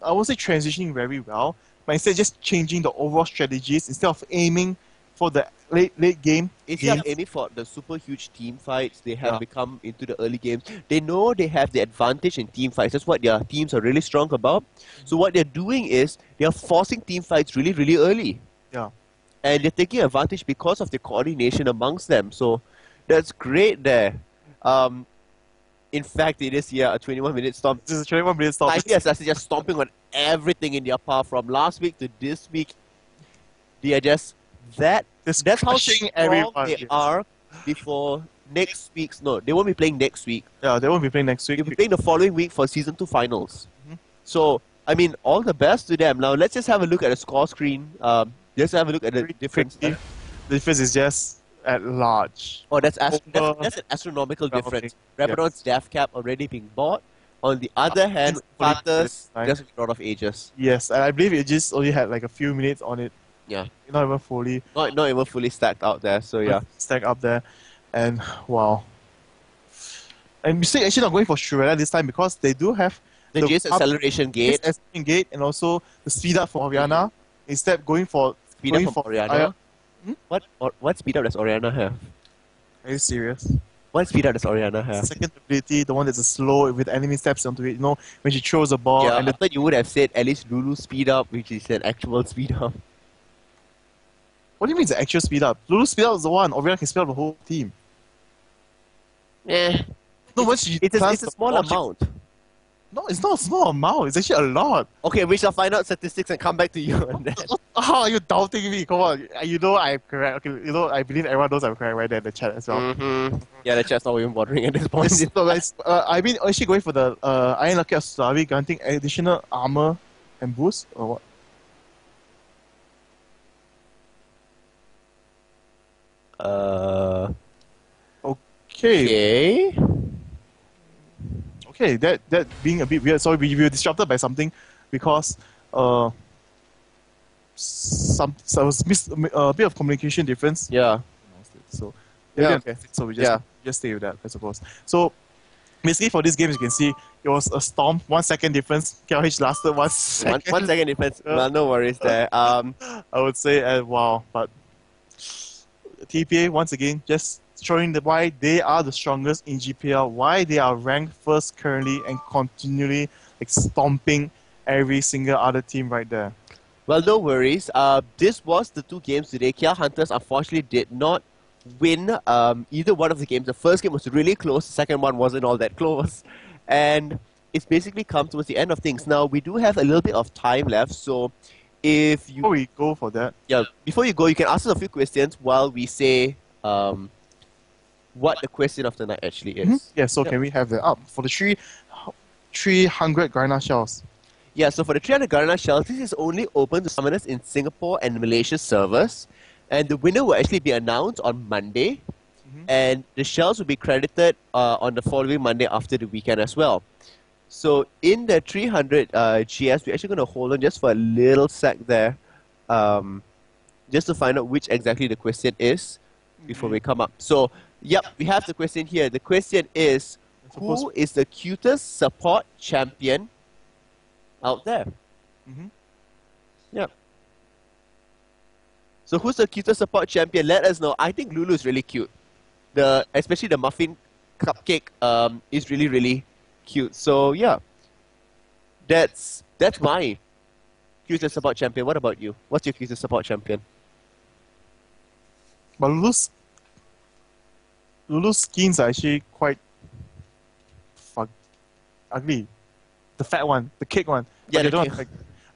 I won't say transitioning very well, but instead just changing the overall strategies instead of aiming for the late game. Instead of aiming for the super huge team fights, they have become into the early games. They know they have the advantage in team fights. That's what their teams are really strong about. So what they're doing is they are forcing team fights really, really early. Yeah. And they're taking advantage because of the coordination amongst them. So that's great there. In fact, it is a 21-minute stomp. This is a 21-minute stomp. Yes, that's just stomping on everything in their path from last week to this week. They are just that's how strong they are before next week's. No, they won't be playing next week. Yeah, they won't be playing next week. They'll be playing the following week for Season 2 finals. So, I mean, all the best to them. Now, let's just have a look at the score screen. Just have a look at the difference. The difference is just at large. Oh, that's an astronomical difference. Rabadon's death cap already being bought. On the other hand, Carter's just out of Aegis. Yes, and I believe it just only had like a few minutes on it. Yeah. Not even fully. Not even fully stacked out there, so yeah. Stacked up there. And wow. And Mistake actually not going for Shurella this time because they do have the Jace acceleration gate. And also the speed up for Oriana. Instead going for speed up for Oriana. What speed up does Oriana have? Are you serious? What speed up does Oriana have? Second ability, the one that's a slow with enemy steps onto it, when she throws a ball. Yeah, and I thought you would have said at least Lulu speed up, which is an actual speed up. What do you mean it's an actual speed up? Lulu speed up is the one. Oriana can speed up the whole team. Yeah. No, once she it's a small amount. No, it's not a small amount. It's actually a lot. Okay, we shall find out statistics and come back to you on that. How are you doubting me? Come on. You know I'm correct. Okay, I believe everyone knows I'm correct right there in the chat as well. Yeah, the chat's not even bothering at this point. I mean, actually going for the Iron Lucky of Slavi, granting additional armor and boost, or what? Okay. Okay, that being a bit weird. Sorry, we were disrupted by something because a bit of communication difference. Yeah. So yeah. Okay. So we just stay with that, I suppose. So basically for this game, as you can see, it was a storm. 1 second difference. KLH lasted 1 second. 1 second difference. Well, no worries there. I would say, wow, but TPA once again just showing why they are the strongest in GPL, why they are ranked first currently and continually stomping every single other team right there. Well, no worries. This was the two games today. KL Hunters unfortunately did not win either one of the games. The first game was really close. The second one wasn't all that close. And it's basically come towards the end of things. Now, we do have a little bit of time left. So if you... Before we go for that... Yeah, before you go, you can ask us a few questions while we say what the question of the night actually is. Yeah, so can we have that up for the 300 Garena shells? Yeah, so for the 300 Garena shells, this is only open to summoners in Singapore and Malaysia servers. And the winner will actually be announced on Monday. And the shells will be credited on the following Monday after the weekend as well. So in the 300 GS, we're actually going to hold on just for a little sec there. Just to find out which exactly the question is before we come up. So, yep, we have the question here. The question is, who is the cutest support champion out there? Yep. So who's the cutest support champion? Let us know. I think Lulu is really cute. Especially the muffin cupcake is really, really cute. So yeah, that's my cutest support champion. What about you? What's your cutest support champion? But Lulu's skins are actually quite ugly. The fat one, the cake one. Yeah, don't like,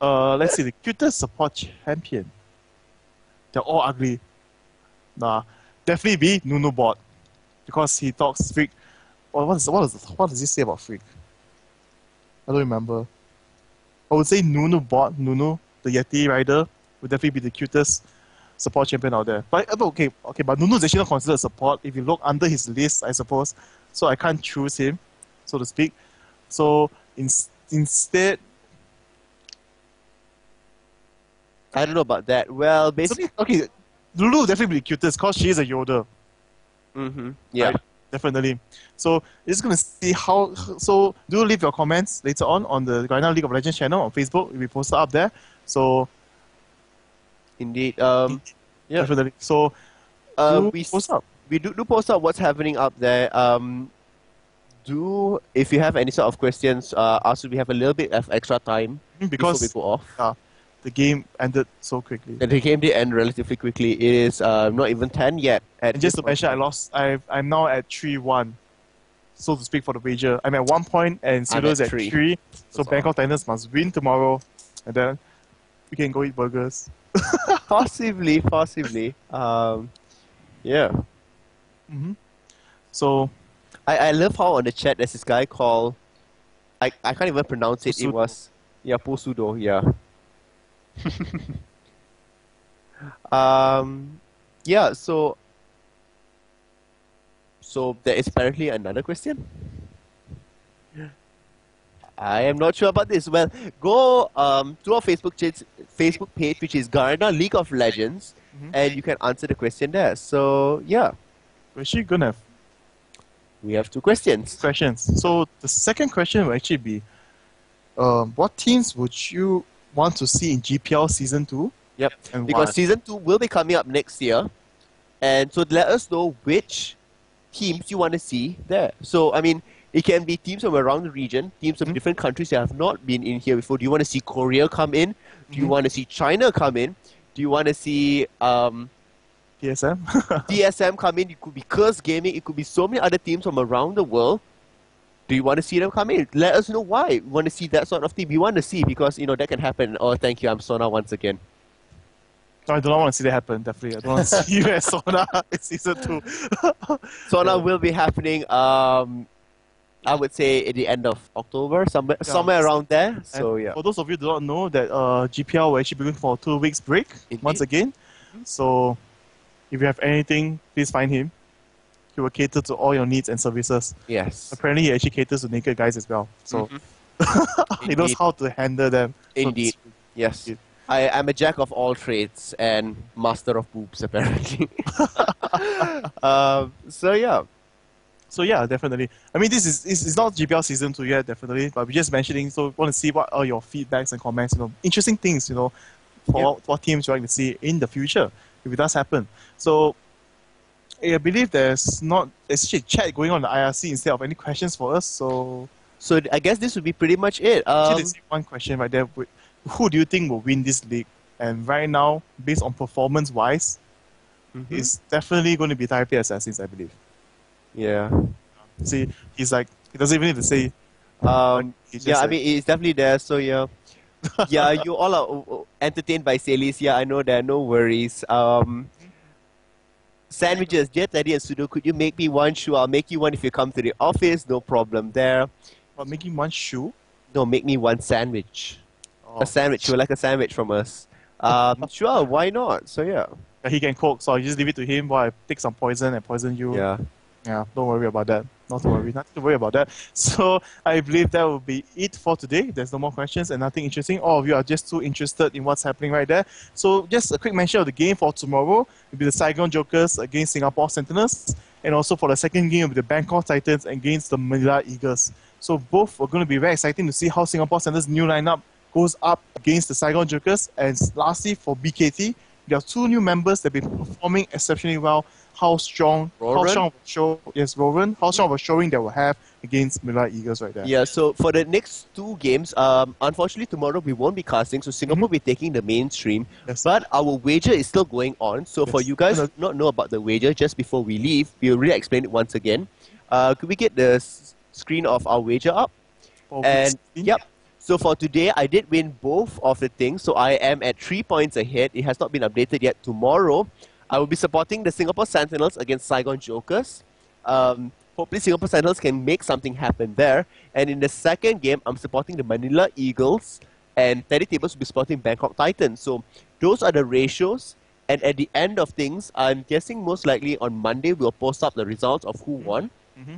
let's see, the cutest support champion. They're all ugly. Nah, definitely be Nunu Bot, because he talks freak. What does he say about freak? I don't remember. I would say Nunu Bot, Nunu, the Yeti rider, would definitely be the cutest support champion out there. But okay, but Nunu is actually not considered support if you look under his list, I suppose. So I can't choose him, so to speak. So instead, I don't know about that. Well, basically, okay, Lulu would definitely be the cutest because she is a Yoda. Yeah. Right? Definitely. So just gonna see how. So do leave your comments later on the Garena League of Legends channel on Facebook. It will be posted up there. So Indeed. Yeah. Definitely. So we post up. We do post up what's happening up there. If you have any sort of questions, also we have a little bit of extra time because before we go off. The game ended so quickly. And the game did end relatively quickly. It is not even 10 yet. And just to mention, I'm now at 3-1, so to speak, for the wager. I'm at 1 point and Pseudo is at 3. So Bangkok Titans must win tomorrow, and then we can go eat burgers. Possibly. Yeah. So I love how on the chat there's this guy called I can't even pronounce it. Pseudo. It was Pseudo, yeah. Yeah, so there is apparently another question. I am not sure about this. Well, go to our Facebook page, which is Garena League of Legends, and you can answer the question there. So yeah, we're actually gonna we have 2 questions. So the second question will actually be, what teams would you want to see in GPL Season 2? Yep, and because why? Season 2 will be coming up next year. And so let us know which teams you want to see there. So, I mean, it can be teams from around the region, teams from different countries that have not been in here before. Do you want to see Korea come in? Do you want to see China come in? Do you want to see DSM? DSM come in? It could be Curse Gaming. It could be so many other teams from around the world. Do you want to see them come in? Let us know why. We want to see that sort of team. We want to see because, that can happen. Oh, thank you. I'm Sona once again. No, I do not want to see that happen, definitely. I don't want to see you as Sona in Season 2. Sona will be happening, I would say, at the end of October, somewhere around there. So, yeah. For those of you who do not know, that GPL will actually be going for a 2 weeks break once again. So, if you have anything, please find him. He will cater to all your needs and services. Yes. Apparently, he actually caters to naked guys as well. So, he knows how to handle them. Indeed. Yes. I'm a jack of all trades and master of boobs, apparently. So, yeah. So, yeah, definitely. I mean, this is not GPL Season 2 yet, definitely. But we're just mentioning, so we want to see what are your feedbacks and comments, interesting things, for what teams you like to see in the future, if it does happen. So, I believe there's actually a chat going on the IRC instead of any questions for us. So So I guess this would be pretty much it. Actually, there's one question right there. Who do you think will win this league? And right now, based on performance-wise, it's definitely going to be Taipei Assassins, I believe. Yeah. See, he's like, he doesn't even need to say. Yeah, I mean, it's definitely there. So yeah. Yeah, you all are entertained by Salis. Yeah, I know there. No worries. Sandwiches, dear Teddy and Pseudo, could you make me one? Sure, I'll make you one if you come to the office. No problem there. What, making one shoe? No, make me one sandwich. Oh. A sandwich. You would like a sandwich from us? Sure, why not? So yeah. He can cook, so I just leave it to him while I take some poison and poison you. Yeah. Yeah, don't worry about that. Not to worry, nothing to worry about that. So I believe that will be it for today. There's no more questions and nothing interesting. All of you are just too interested in what's happening right there. So just a quick mention of the game for tomorrow. It'll be the Saigon Jokers against Singapore Sentinels. And also for the second game, will be the Bangkok Titans against the Manila Eagles. So both are going to be very exciting to see how Singapore Sentinels' new lineup goes up against the Saigon Jokers. And lastly, for BKT, there are two new members that have been performing exceptionally well. How strong of a show, yes, Rowan, how strong of a showing they will have against Manila Eagles right there. Yeah, so for the next two games, unfortunately tomorrow we won't be casting, so Singapore will be taking the mainstream. Yes. But our wager is still going on. So for you guys who do not know about the wager, just before we leave, we'll really explain it once again. Could we get the screen of our wager up? And yep. So for today, I did win both of the things. So I am at 3 points ahead. It has not been updated yet. Tomorrow, I will be supporting the Singapore Sentinels against Saigon Jokers. Hopefully Singapore Sentinels can make something happen there. And in the second game, I'm supporting the Manila Eagles, and TeddyTibbers will be supporting Bangkok Titans. So those are the ratios. And at the end of things, I'm guessing most likely on Monday, we'll post up the results of who won.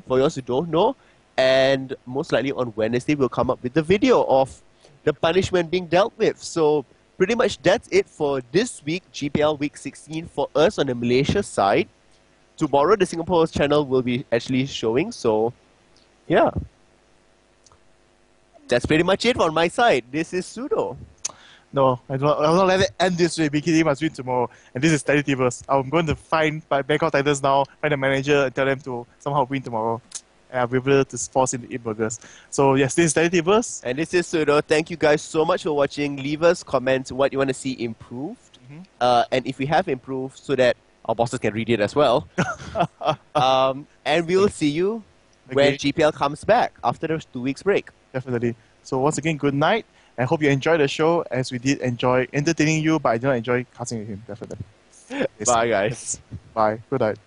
For those who don't know. And most likely on Wednesday, we'll come up with the video of the punishment being dealt with. So pretty much that's it for this week, GPL Week 16 for us on the Malaysia side. Tomorrow, the Singapore channel will be actually showing. So, yeah. That's pretty much it on my side. This is Pseudo. No, I will not let it end this way. BKT must win tomorrow. And this is TeddyTibbers. I'm going to find Bangkok Titans now, find the manager and tell them to somehow win tomorrow. And I'll be able to force him to eat burgers. So yes, this is TeddyTibbers. And this is Pseudo. Thank you guys so much for watching. Leave us comments what you want to see improved. And if we have improved so that our bosses can read it as well. And we'll see you when GPL comes back after the 2 weeks break. Definitely. So once again, good night. I hope you enjoyed the show as we did enjoy entertaining you, but I did not enjoy casting with him, definitely. Bye guys. Bye. Good night.